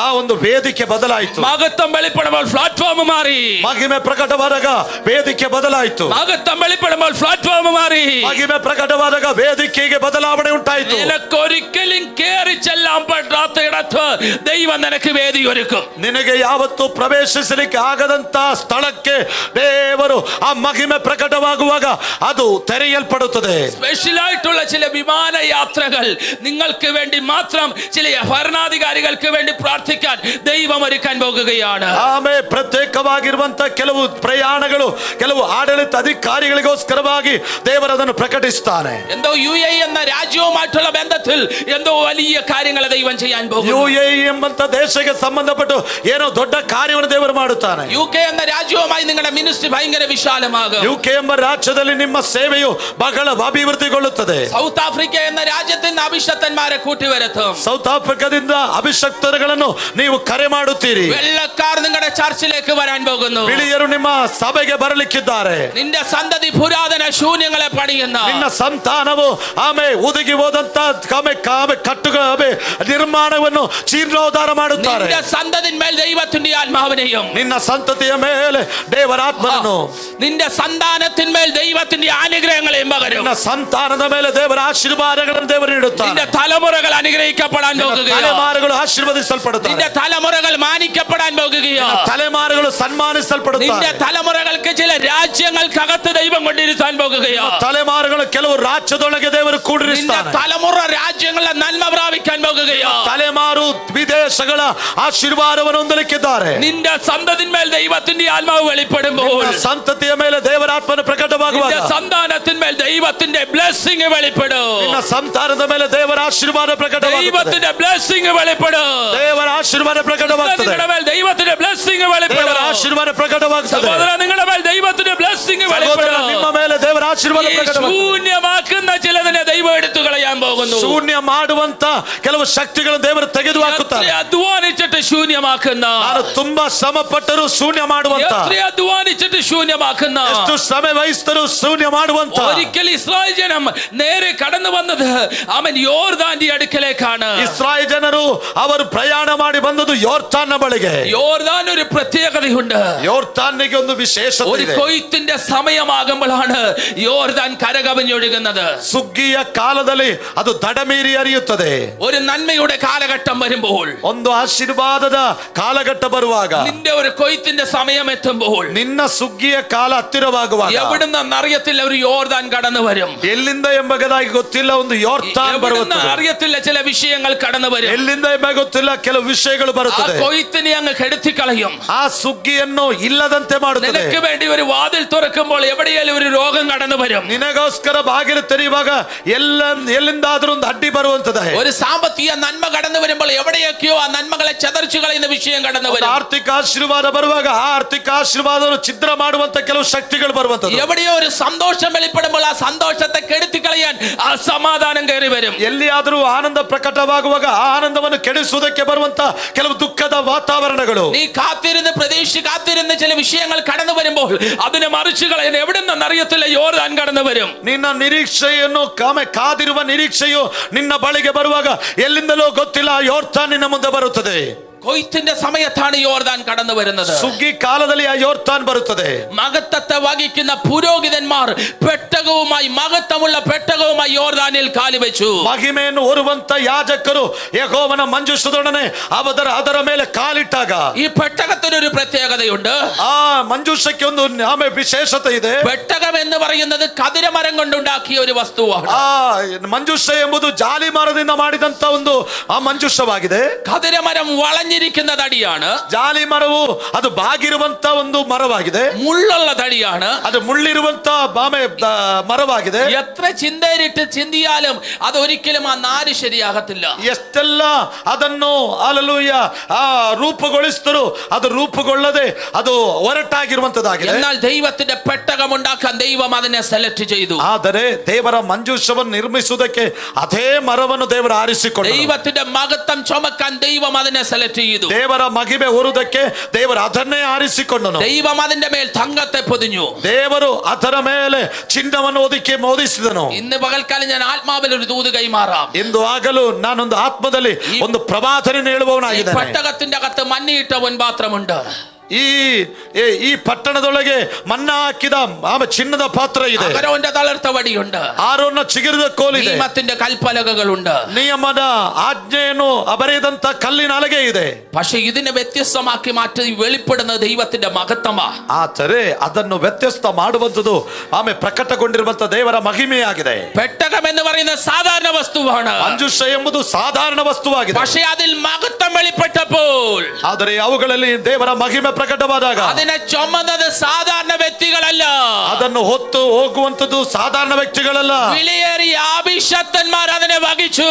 ಆ ಒಂದು ವೇದಿಕೆ ಬದಲಾಯಿತು. മഹത്വം വെളിപ്പെടുമ്പോൾ പ്ലാറ്റ്ഫോം മാറി. ಮಹಿಮೆ ಪ್ರಕಟವಾದಾಗ ವೇದಿಕೆ ಬದಲಾಯಿತು. മഹത്വം വെളിപ്പെടുമ്പോൾ പ്ലാറ്റ്ഫോം മാറി. ಮಹಿಮೆ ಪ್ರಕಟವಾದಾಗ ವೇದಿಕೆಗೆ ಬದಲಾವಣೆ ಉಂಟಾಯಿತು. നിനക്കൊരിക്കലും കേറി ചെല്ലാൻ പറ്റാത്ത ഇടത്ത് ദൈവം നിനക്ക് വേദി ഒരുക്കും. ನಿನಗೆ ಯಾವತ್ತೂ ಪ್ರವೇಶಿಸಲಿಕ್ಕೆ ಆಗದಂತ ಸ್ಥಳಕ್ಕೆ ದೇವರು ಆ ಮಹಿಮೆ ಪ್ರಕಟವಾಗುವಾಗ ಅದು ತೆರೆಯಲ್ಪಡುತ್ತದೆ. സ്പെഷ്യൽ ആയിട്ടുള്ള ചില വിമാന യാത്രകൾ നിങ്ങൾക്ക് വേണ്ടി മാത്രം ചില ഭരണാധികാരികൾക്ക് വേണ്ടി പ്രാർത്ഥിക്കാൻ ദൈവം ഒരുക്കാൻ പോകുകയാണ്. ಆಮೇಲೆ ಪ್ರತ್ಯೇಕವಾಗಿರುವಂತ ಕೆಲವು ಪ್ರಯಾಣಗಳು ಕೆಲವು ಆಡಳಿತ ಅಧಿಕಾರಿಗಳಿಗೋಸ್ಕರವಾಗಿ ದೇವರದನ್ನು ಪ್ರಕಟಿಸುತ್ತಾನೆ. എന്തോ UAE എന്ന രാജ്യവുമായിട്ടുള്ള ബന്ധത്തിൽ എന്തോ വലിയ കാര്യങ്ങൾ ദൈവം ചെയ്യാൻ പോകുന്നു. UAE ಎಂಬಂತ ದೇಶಕ್ಕೆ ಸಂಬಂಧಪಟ್ಟು ಏನೋ ದೊಡ್ಡ ಕಾರ್ಯವನ್ನು ದೇವರು ಮಾಡುತ್ತಾನೆ. UK എന്ന രാജ്യവുമായി നിങ്ങളുടെ മിനിസ്ട്രി ഭയങ്കര വിശാലമാകും. UK ಎಂಬ ರಾಜ್ಯದಲ್ಲಿ ನಿಮ್ಮ ಸೇವೆಯು ಬಹಳ ಅಭಿವೃದ್ಧಿಗೊಳ್ಳುತ್ತದೆ. സൗത്ത് ആഫ്രിക്ക എന്ന രാജ്യത്തിൽ നിന്ന് അഭിഷക്തന്മാരെ കൂട്ടിവരുത്തും. ಸೌತ್ ಆಫ್ರಿಕಾದಿಂದ ಅಭಿಷಕ್ತರುಗಳನ್ನು ನೀವು ಕರೆ ಮಾಡುತ್ತೀರಿ. വെള്ളക്കാർ നിങ്ങളുടെ ചർച്ചിലേക്ക് വരാൻ പോകുന്നു. ಬಿಳಿಯರು ನಿಮ್ಮ ಸಭೆಗೆ ಬರಲಿಕ್ಕಿದ್ದಾರೆ. നിന്റെ സന്തതി പുരാതന ശൂന്യങ്ങളെ പണിയുന്ന ನಿನ್ನ ಸಂತಾನವು ಆಮೆ ಉದುಗಿ ಹೋದಂತ ಕಟ್ಟುಗಳ ನಿರ್ಮಾಣವನ್ನು ಜೀರ್ಣೋದ್ಧಾರ ಮಾಡುತ್ತಾರೆ. നിന്റെ സന്തതിന്മേൽ ദൈവത്തിന്റെ ആത്മാവിനെയും ನಿನ್ನ ಸಂತತಿಯ ಮೇಲೆ ದೇವರ ಆತ್ಮನನ್ನು നിന്റെ സന്താനത്തിന്മേൽ ദൈവത്തിന്റെ അനുഗ്രഹങ്ങളെയും പകരും. ನಿನ್ನ ಸಂತಾನದ ಮೇಲೆ ದೇವರ ಆಶೀರ್ವಾದಗಳನ್ನು ದೇವರು ನೀಡುತ್ತಾನೆ. നിന്റെ തലമുറകൾ അനുഗ്രഹിക്കപ്പെടാൻ പോകുകയാണ്. ತಲೆಮಾರುಗಳು ಆಶೀರ್ವದಿಸಲ್ಪಡುತ್ತವೆ. നിന്റെ തലമുറകൾ മാനിക്കപ്പെടാൻ പോകുകയാണ്. ತಲೆಮಾರುಗಳು ಸನ್ಮಾನಿಸಲ್ಪಡುತ್ತವೆ. നിന്റെ തലമുറകൾക്ക് ചില രാജ്യങ്ങൾക്കകത്ത് ദൈവം കൊണ്ടിരുത്താൻ പോകുകയാണ്. ತಲೆಮಾರುಗಳು ಕೆಲವು ರಾಜ್ಯದೊಳಗೆ ದೇವರು ಕೂಡಿರಿಸುತ್ತಾನೆ. തലമുറ രാജ്യങ്ങളുടെ നന്മ പ്രാപിക്കാൻ പോകുകയാണ്. ತಲೆಮಾರು ವಿದೇಶಗಳ ಆಶೀರ್ವಾದವನ್ನು ಹೊಂದಲಿಕ್ಕಿದ್ದಾರೆ. നിന്റെ സന്തതിന്മേൽ ദൈവത്തിന്റെ ആത്മാവ് വെളിപ്പെടുമ്പോൾ ಸಂತತಿಯ ಮೇಲೆ ದೇವರ ಆತ್ಮನ ಪ್ರಕಟವಾಗುವಾಗ നിന്റെ സന്താനത്തിന്മേൽ ദൈവത്തിന്റെ ബ്ലെസ്സിംഗ് വെളിപ്പെടും. ನಿನ್ನ ಸಂತಾನದ ಮೇಲೆ ದೇವರ ಆಶೀರ್ವಾದ ಪ್ರಕಟವಾಗುತ್ತದೆ. ദൈവത്തിന്റെ ബ്ലെസ്സിംഗ് വെളിപ്പെടും. ದೇವರ ಆಶೀರ್ವಾದ ಪ್ರಕಟವಾಗುತ್ತದೆ. നിങ്ങളുടെ മേൽ ദൈവത്തിന്റെ ബ്ലെസ്സിംഗ് വെളിപ്പെടും. ದೇವರ ಆಶೀರ್ವಾದ ಪ್ರಕಟವಾಗುತ್ತದೆ. സഹോദര നിങ്ങളുടെ മേൽ ദൈവത്തിന്റെ ബ്ലെസ്സിംഗ് വെളിപ്പെടും. ನಿಮ್ಮ ಮೇಲೆ ದೇವರ ಆಶೀರ್ವಾದ ಪ್ರಕಟವಾಗುತ್ತದೆ. ശൂന്യമാക്കുന്ന ചിലതിനെ ദൈവം എടുത്തു കളയാൻ പോകുന്നു. ಶೂನ್ಯ ಮಾಡುವಂತ ಕೆಲವು ಶಕ್ತಿಗಳನ್ನು ದೇವರು ತೆಗೆದು ಹಾಕುತ್ತಾರೆ. അധ്വാനിച്ചിട്ട് ശൂന്യമാക്കുന്ന ನಾನು ತುಂಬಾ ಶ್ರಮ ಪಟ್ಟರು ಶೂನ್ಯ ಮಾಡುವಂತ അധ്വാനിച്ചിട്ട് ശൂന്യമാക്കുന്ന ಎಷ್ಟು ಶ್ರಮ ವಹಿಸಿದರೂ ಶೂನ್ಯ ಮಾಡುವಂತ ഒരിക്കൽ ഇസ്രായേൽ ജനം നേരെ കടന്നു വന്നത് അവൻ യോർദാന്റെ അടുക്കലേക്കാണ്. ಇಸ್ರಾಯೇಲ್ ಜನರು ಅವರು ಪ್ರಯಾಣ ಮಾಡಿ ಬಂದದ್ದು ಯೋರ್ದಾನ್ ಬಳಿಗೆ. യോർദാൻ ഒരു പ്രത്യേകതയുണ്ട്. ಯೋರ್ದಾನಿಗೆ ಒಂದು ವಿಶೇಷತೆ ഒരു ಇದೆ. കൊയ്ത്തിന്റെ സമയമാകുമ്പോഴാണ് യോർദാൻ കരകവിഞ്ഞൊഴുകുന്നത്. ಸುಗ್ಗಿಯ ಕಾಲದಲ್ಲಿ ಅದು ದಡಮೀರಿ ಹರಿಯುತ್ತದೆ. ഒരു നന്മയുടെ കാലഘട്ടം വരുമ്പോൾ, ಒಂದು ಆಶೀರ್ವಾದದ ಕಾಲಘಟ್ಟ ಬರುವಾಗ, നിന്റെ ഒരു കൊയ്ത്തിന്റെ സമയം എത്തുമ്പോൾ, ನಿನ್ನ ಸುಗ್ಗಿಯ ಕಾಲ ಹತ್ತಿರವಾಗುವಾಗ, എവിടുന്നറിയത്തില്ല ഒരു യോർദാൻ കടന്നു വരും. ಎಲ್ಲಿಂದ ಎಂಬುದಾಗಿ ಗೊತ್ತಿಲ್ಲ ಒಂದು ಯೋರ್ದಾನ್ ಬರುತ್ತದೆ. അറിയത്തില്ല ചില വിഷയങ്ങൾ കടന്നു വരും. ಎಲ್ಲಿಂದ ಎಂಬ ಗೊತ್ತಿಲ್ಲ ಕೆಲವು ವಿಷಯಗಳು ಬರುತ್ತದೆ. ആ കൊയ്ത്തിനെ അങ്ങ് കെടുത്തി കളയും. ಆ ಸುಗ್ಗಿಯನ್ನು ಇಲ್ಲದಂತೆ ಮಾಡುತ್ತದೆ. നിനക്ക് വേണ്ടി ഒരു വാതിൽ തുറക്കുമ്പോൾ എവിടെയെങ്കിലും ഒരു രോഗം കടന്നു വരും. ನಿನಗೋಸ್ಕರ ಬಾಗಿಲು ತೆರೆಯುವಾಗ ಎಲ್ಲಿಂದಾದ್ರೂ ಒಂದು ಅಡ್ಡಿ ಬರುವಂತದ. ഒരു സാമ്പത്തിക നന്മ കടന്നു വരുമ്പോൾ എവിടെയൊക്കെയോ ആ നന്മകളെ ചതച്ചു കളയുന്ന വിഷയം കടന്നു വരും. ಆರ್ಥಿಕ ಆಶೀರ್ವಾದ ಬರುವಾಗ ಆ ಆರ್ಥಿಕ ಆಶೀರ್ವಾದವನ್ನು ಛಿದ್ರ ಮಾಡುವಂತ ಕೆಲವು ಶಕ್ತಿಗಳು ಬರುವಂತದ್ದು. എവിടെയോ ഒരു സന്തോഷം വെളിപ്പെടുമ്പോൾ ആ സന്തോഷത്തെ കെടുത്തി കളയാൻ ആ സമാധാനം കയറി വരും. ಎಲ್ಲಿಯಾದರೂ ಆನಂದ ಪ್ರಕಟವಾಗುವಾಗ ಆ ಆನಂದವನ್ನು ಕೆಡಿಸುವುದಕ್ಕೆ ಬರುವಂತ ಕೆಲವು ದುಃಖದ ವಾತಾವರಣಗಳು. നീ കാത്തിരുന്ന് പ്രതീക്ഷിച്ച് കാത്തിരുന്ന് ചില വിഷയങ്ങൾ കടന്നു വരുമ്പോൾ അതിനെ മറിച്ചു കളയാൻ എവിടെ നിന്നറിയത്തില്ല യോർദാൻ കടന്നു വരും. ನಿನ್ನ ನಿರೀಕ್ಷೆಯನ್ನು ಕಾದಿರುವ ನಿರೀಕ್ಷೆಯು ನಿನ್ನ ಬಳಿಗೆ ಬರುವಾಗ ಎಲ್ಲಿಂದಲೋ ಗೊತ್ತಿಲ್ಲ ಯೋರ್ದಾನ್ ನಿನ್ನ ಮುಂದೆ ಬರುತ್ತದೆ. കൊയ്ത്തിന്റെ സമയത്താണ് യോർദാൻ കടന്നു വരുന്നത്. ಸುಗ್ಗಿ ಕಾಲದಲ್ಲಿ ಆ ಯೋರ್ದಾನ್ ಬರುತ್ತದೆ. മഹത്വത്തെ വഹിക്കുന്ന പുരോഹിതന്മാർ പെട്ടകവുമായി മഹത്വമുള്ള പെട്ടകവുമായി യോർദാനിൽ കാലുവെച്ചു. ಮಹಿಮೆಯನ್ನು ಹೊರುವಂತ ಯಾಜಕರು ಯೆಹೋವನ ಮಂಜೂಷದೊಡನೆ ಅದರ ಮೇಲೆ ಕಾಲಿಟ್ಟಾಗ ഈ പെട്ടകത്തിനൊരു പ്രത്യേകതയുണ്ട്. ಆ ಮಂಜೂಷಕ್ಕೆ ಒಂದು ವಿಶೇಷತೆ ಇದೆ. പെട്ടകം എന്ന് പറയുന്നത് കതിരമരം കൊണ്ടുണ്ടാക്കിയ ഒരു വസ്തുവാണ്. ಆ ಮಂಜೂಷ ಎಂಬುದು ಜಾಲಿ ಮರದಿಂದ ಮಾಡಿದಂತ ಒಂದು ಆ ಮಂಜೂಷವಾಗಿದೆ. കതിരമരം വളഞ്ഞു തിരിഞ്ഞിരിക്കുന്ന തടിയാണ്. ಜಾಲಿ ಮರವು ಅದು ಬಾಗಿರುವಂತ ಒಂದು ಮರವಾಗಿದೆ. മുള്ളുള്ള തടിയാണ്. ಅದು ಮುಳ್ಳಿರುವಂತ ಮರವಾಗಿದೆ. എത്ര ചിന്തയിലിട്ട് ചിന്തിയാലും അതൊരിക്കലും ആ നാര് ശരിയാകത്തില്ല. ಎಷ್ಟೆಲ್ಲ ಅದನ್ನು ಅಲಲೂಯ ರೂಪುಗೊಳಿಸಿದರು ಅದು ರೂಪುಗೊಳ್ಳದೆ ಅದು ಒರಟಾಗಿರುವಂತದ್ದಾಗಿದೆ. എന്നാൽ ദൈവത്തിന്റെ പെട്ടകം ഉണ്ടാക്കാൻ ദൈവം അതിനെ സെലക്ട് ചെയ്തു. ಆದರೆ ದೇವರ ಮಂಜೂಷವನ್ನು ನಿರ್ಮಿಸುವುದಕ್ಕೆ ಅದೇ ಮರವನ್ನು ದೇವರು ಆರಿಸಿಕೊಂಡರು. ദൈവത്തിന്റെ മഹത്വം ചുമക്കാൻ ദൈവം അതിനെ സെലക്ട് ചെയ്തു. ದೇವರ ಮಹಿಮೆ ಹೊರುವುದಕ್ಕೆ ದೇವರು ಅದನ್ನೇ ಆರಿಸಿಕೊಂಡನು. ദൈവം അതിന്റെ മേൽ തങ്കത്തെ പൊതിഞ്ഞു. ದೇವರು ಅದರ ಮೇಲೆ ಚಿನ್ನವನ್ನು ಮೋದಿಸಿದನು. ഇന്ന് പകൽക്കാലം ഞാൻ ആത്മാവിൽ ഒരു ദൂത് കൈമാറാം. ಎಂದು ಆಗಲು ನಾನೊಂದು ಆತ್ಮದಲ್ಲಿ ಒಂದು ಪ್ರವಾದನೆ ಹೇಳುವವನಾಗಿದ್ದೇನೆ. പെട്ടകത്തിന്റെ അകത്ത് മണ്ണിയിട്ട പൊൻപാത്രമുണ്ട്. ಈ ಪಟ್ಟಣದೊಳಗೆ ಮನ್ನ ಹಾಕಿದ ಚಿನ್ನದ ಪಾತ್ರ ಇದೆ. അഹരോന്റെ തളർത്ത വടിയുണ്ട്. ಆರೋನ ಚಿಗುರಿದ ಕೋಲಿದೆ. നിയമത്തിന്റെ കൽപ്പലകകളുണ്ട്. ನಿಯಮದ ಆಜ್ಞೆಯನ್ನು ಬರೆದಂತ ಕಲ್ಲಿನ ಹಲಗೆ ಇದೆ. പക്ഷെ ഇതിനെ വ്യത്യസ്തമാക്കി മാറ്റി വെളിപ്പെടുന്ന ദൈവത്തിന്റെ മഹത്വമാ. ಆದರೆ ಅದನ್ನು ವ್ಯತ್ಯಸ್ತ ಮಾಡುವಂತದ್ದು ಪ್ರಕಟಗೊಂಡಿರುವಂತ ದೇವರ ಮಹಿಮೆಯಾಗಿದೆ. പെട്ടകം എന്ന് പറയുന്ന സാധാരണ വസ്തുവാണ്. ಮಂಜೂಷ ಎಂಬುದು ಸಾಧಾರಣ ವಸ್ತುವಾಗಿದೆ. പക്ഷെ അതിൽ മഹത്വം വെളിപ്പെട്ടപ്പോൾ, ಆದರೆ ಅವುಗಳಲ್ಲಿ ದೇವರ ಮಹಿಮೆ ಪ್ರಕಟವಾದಾಗ അതിനെ ചുമന്നത് സാധാരണ വ്യക്തികളല്ല. ಅದನ್ನು ಹೊತ್ತು ಹೋಗುವಂತದ್ದು ಸಾಧಾರಣ ವ್ಯಕ್ತಿಗಳಲ್ಲ. വിലയേറിയ അഭിഷക്തന്മാർ അതിനെ വഹിച്ചു.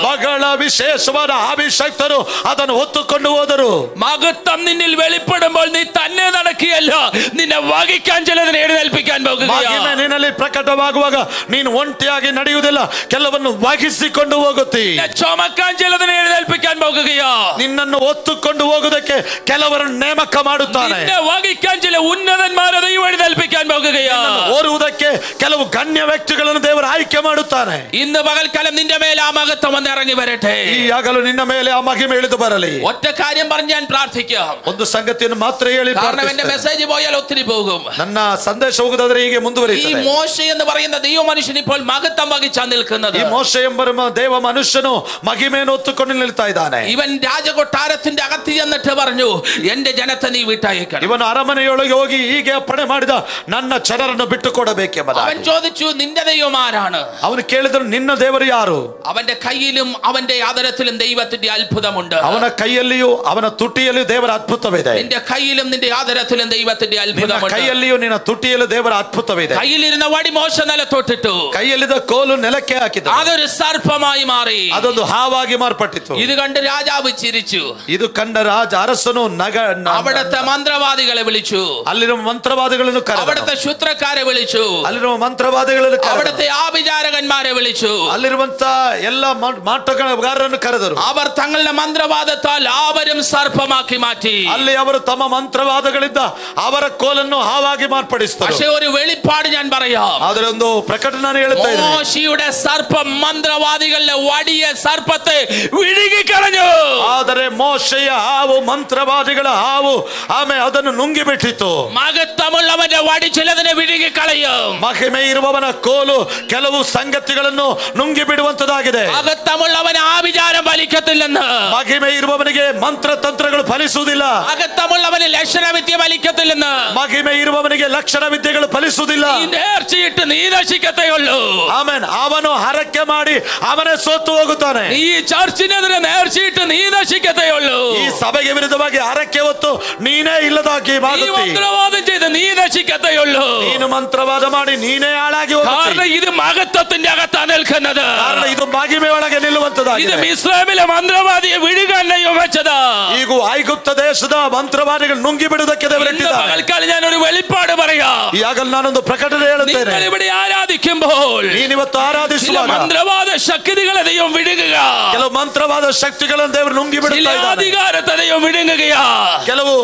ಬಹಳ ವಿಶೇಷವಾದ ಅಭಿಷಕ್ತರು ಅದನ್ನು ಹೊತ್ತುಕೊಂಡು ಹೋದರು. മഹത്വം നിന്നിൽ വെളിപ്പെടുമ്പോൾ നീ തന്നെ നടക്കുകയല്ല, നിന്നെ വഹിക്കാൻ ചിലതിനെ എഴുന്നേൽപ്പിക്കാൻ ಮಹಿಮೆ ನಿನ್ನಲ್ಲಿ ಪ್ರಕಟವಾಗುವಾಗ ನೀನು ಒಂಟಿಯಾಗಿ ನಡೆಯುವುದಿಲ್ಲ, ಕೆಲವನ್ನು ವಹಿಸಿಕೊಂಡು ಹೋಗುತ್ತಿ. ചുമക്കാൻ ചിലതിനെ എഴുന്നേൽപ്പിക്കാൻ പോകുകയോ, ನಿನ್ನನ್ನು ಹೊತ್ತುಕೊಂಡು ಹೋಗುವುದಕ್ಕೆ ಕೆಲವರನ್ನು ನೇಮಕ ಮಾಡುತ್ತಾನೆ. വഹിക്കാൻ ചില ഉന്നതന്മാരെ ദൈവം എഴുന്നേൽപ്പിക്കാൻ പോകുകയോ, ಓರುವುದಕ್ಕೆ ಕೆಲವು ಗಣ್ಯ ವ್ಯಕ್ತಿಗಳನ್ನು ದೇವರು ಆಯ್ಕೆ ಮಾಡುತ್ತಾನೆ. ഇന്ന് പകൽക്കാലം നിന്റെ മേലെ ആ മഹത്വം ഒന്ന് ഇറങ്ങി വരട്ടെ. ಈ ಆಗಲು ನಿನ್ನ ಮೇಲೆ ಆ ಮಹಿಮೆ ಇಳಿದು ಬರಲಿ. ഒറ്റ കാര്യം പറഞ്ഞ് ഞാൻ പ്രാർത്ഥിക്കാം. ಒಂದು ಸಂಗತಿಯನ್ನು ಮಾತ್ರ ಹೇಳಿ കാരണം എന്റെ മെസ്സേജ് പോയാൽ ഒത്തിരി പോകും. ನನ್ನ ಸಂದೇಶ ಹೋಗುವುದಾದ್ರೆ ಹೀಗೆ ಮುಂದುವರಿಯುತ್ತದೆ. ഈ മോശ എന്ന് പറയുന്ന ദൈവ മനുഷ്യൻ ഇപ്പോൾ മഹത്വം വഹിച്ചാണ് നിൽക്കുന്നത്. ಈ ಮೋಶೆ ಎಂಬ ದೇವ ಮನುಷ್ಯನು ಮಹಿಮೆಯನ್ನು ಹೊತ್ತುಕೊಂಡು ನಿಲ್ತಾ ಇದ್ದಾನೆ. ഇവൻ രാജകൊട്ടാരത്തിന്റെ അകത്ത് ചെന്നിട്ട് പറഞ്ഞു, എന്റെ ജനത്തെ നീ വിട്ടയക്കണം. ಇವನು ಅರಮನೆಯೊಳಗೆ ಹೋಗಿ ಹೀಗೆ ಅಪ್ಪಣೆ ಮಾಡಿದ, ನನ್ನ ಜನರನ್ನು ಬಿಟ್ಟು ಕೊಡಬೇಕೆಂಬುದಾಗಿ. അവൻ ചോദിച്ചു, നിന്റെ ദൈവം ആരാണ്? ಅವನು ಕೇಳಿದರು, ನಿನ್ನ ದೇವರು ಯಾರು? അവന്റെ കയ്യിലും അവന്റെ ആദരത്തിലും ദൈവത്തിന്റെ അത്ഭുതമുണ്ട്. ಅವನ ಕೈಯಲ್ಲಿಯೂ ಅವನ ತುಟಿಯಲ್ಲಿಯೂ ದೇವರ ಅದ್ಭುತವಿದೆ. നിന്റെ കയ്യിലും നിന്റെ ആദരത്തിലും ദൈവത്തിന്റെ അത്ഭുതമുണ്ട്. ಕೈಯಲ್ಲಿಯೂ ನಿನ್ನ ತುಟಿಯಲ್ಲೂ ದೇವರ ಅದ್ಭುತವಿದೆ. കയ്യിലിരുന്ന വടി മോശ നിലത്തോട്ടിട്ടു. ಕೈಯಲ್ಲಿದ್ದ ಕೋಲು ನೆಲಕ್ಕೆ ಹಾಕಿದ. അതൊരു സർപ്പമായി മാറി. ಅದೊಂದು ಹಾವಾಗಿ ಮಾರ್ಪಟ್ಟಿತು. ഇത് കണ്ട് രാജാവ് ചിരിച്ചു. ಇದು ಕಂಡ ಅರಸನು അവിടുത്തെ മന്ത്രവാദികളെ വിളിച്ചു. ಅಲ್ಲಿರುವ ಮಂತ್ರವಾದಿಗಳನ್ನು ಕರೆದನು. അവിടുത്തെ ശുദ്രക്കാരെ വിളിച്ചു. ಅಲ್ಲಿರುವ ಮಂತ್ರವಾದಿಗಳನ್ನು ಕರೆದನು. അവിടുത്തെ ആഭിചാരകന്മാരെ വിളിച്ചു. ಅಲ್ಲಿರುವಂತ ಎಲ್ಲ ಮಾಟಗಾರರನ್ನು ಕರೆದರು. അവർ തങ്ങളുടെ മന്ത്രവാദത്താൽ ആവരും സർപ്പമാക്കി മാറ്റി. ಅಲ್ಲಿ ಅವರು ತಮ್ಮ ಮಂತ್ರವಾದಗಳಿಂದ ಅವರ ಕೋಲನ್ನು ಹಾವಾಗಿ ಮಾರ್ಪಡಿಸಿದರು. പക്ഷേ ഒരു വെളിപ്പാട് ഞാൻ പറയാം. ಆದರೆ ಒಂದು ಪ್ರಕಟಣೆ ನಾನು ಹೇಳುತ್ತಾ ಇದ್ದೇನೆ. മോശയുടെ സർപ്പം മന്ത്രവാദികളുടെ വടിയ സർപ്പത്തെ വിഴുങ്ങിക്കളഞ്ഞു. ಆದರೆ ಮೋಶೆಯ ಹಾವು ಮಂತ್ರವಾದಿಗಳ ಹಾವು ಅದನ್ನು ನುಂಗಿಬಿಟ್ಟಿತು. മഹത്വമുള്ളവന്റെ വടി ചിലതിനെ വിഴുങ്ങിക്കളയും. ಮಹಿಮೆ ಇರುವವನ ಕೋಲು ಕೆಲವು ಸಂಗತಿಗಳನ್ನು ನುಂಗಿ ಬಿಡುವಂತದಾಗಿದೆ. മഹത്വമുള്ളവന് ആഭിചാരം ഫലിക്കത്തില്ലെന്ന്. ಮಹಿಮೆ ಇರುವವನಿಗೆ ಮಂತ್ರ ತಂತ್ರಗಳು ಫಲಿಸುವುದಿಲ್ಲ. മഹത്വമുള്ളവന് ലക്ഷണ വിദ്യ ഫലിക്കത്തില്ലെന്ന്. ಮಹಿಮೆ ಇರುವವನಿಗೆ ಲಕ್ಷಣ ವಿದ್ಯೆಗಳು ಫಲಿಸುವುದಿಲ್ಲ. നേർച്ചയിട്ട് നീ നശിക്കത്തേ ഉള്ളൂ. ಆಮೆನ್. ಅವನು ಹರಕೆ ಮಾಡಿ ಅವನೇ ಸೋತು ಹೋಗುತ್ತಾನೆ. ഈ ചർച്ചിനെതിരെ നേർച്ചയിട്ട് നീ നശിക്കത്തേ ഉള്ളൂ. ಈ ಸಭೆಗೆ ವಿರುದ್ಧವಾಗಿ ಹರಕೆ ಹೊತ್ತು ನೀನೇ ಇಲ್ಲದಾಗಿ മന്ത്രവാദം ചെയ്ത് നീ നശിക്കത്തേ ഉള്ളൂ. ನೀನು ಮಂತ್ರವಾದ ಮಾಡಿ ನೀನೇ ಹಾಳಾಗಿ ಹೋಗುತ್ತಿ. കാരണം ഇത് മഹത്വത്തിന്റെ അകത്താണ് നിൽക്കുന്നത്. ಕಾರಣ ಇದು ಮಹಿಮೆ ಒಳಗೆ ನಿಲ್ಲುವಂತದಾಗಿದೆ. ഇത് മിസ്രൈമിലെ മന്ത്രവാദിയെ വിഴുകാൻ ദൈവം വെച്ചതാ. ಈಗ ಐಗುಪ್ತ ದೇಶದ ಮಂತ್ರವಾದಿಗಳು ನುಂಗಿ ಬಿಡುವುದಕ್ಕೆ ದೇವರಿಟ್ಟಿದ್ದಾರೆ. പകൽക്കാലം ഞാൻ ഒരു വെളിപ്പാട് പറയാം. ಈಗಾಗಲೇ ನಾನೊಂದು ಪ್ರಕಟಣೆ ಹೇಳುತ್ತೇನೆ. നിങ്ങൾ ഇവിടെ ആരാധിക്കുമ്പോൾ ನೀನಿವತ್ತು ಆರಾಧಿಸುವಾಗ മന്ത്രവാദ ശക്തികളെ ദൈവം വിഴുകുക. ಕೆಲವು ಮಂತ್ರವಾದ ಶಕ್ತಿಗಳನ್ನು ದೇವರು ನುಂಗಿ ಬಿಡುತ್ತಾ ಇದ್ದಾನೆ. അധികാരത്തെ ദൈവം വിഴുങ്ങുകയാ. ಕೆಲವು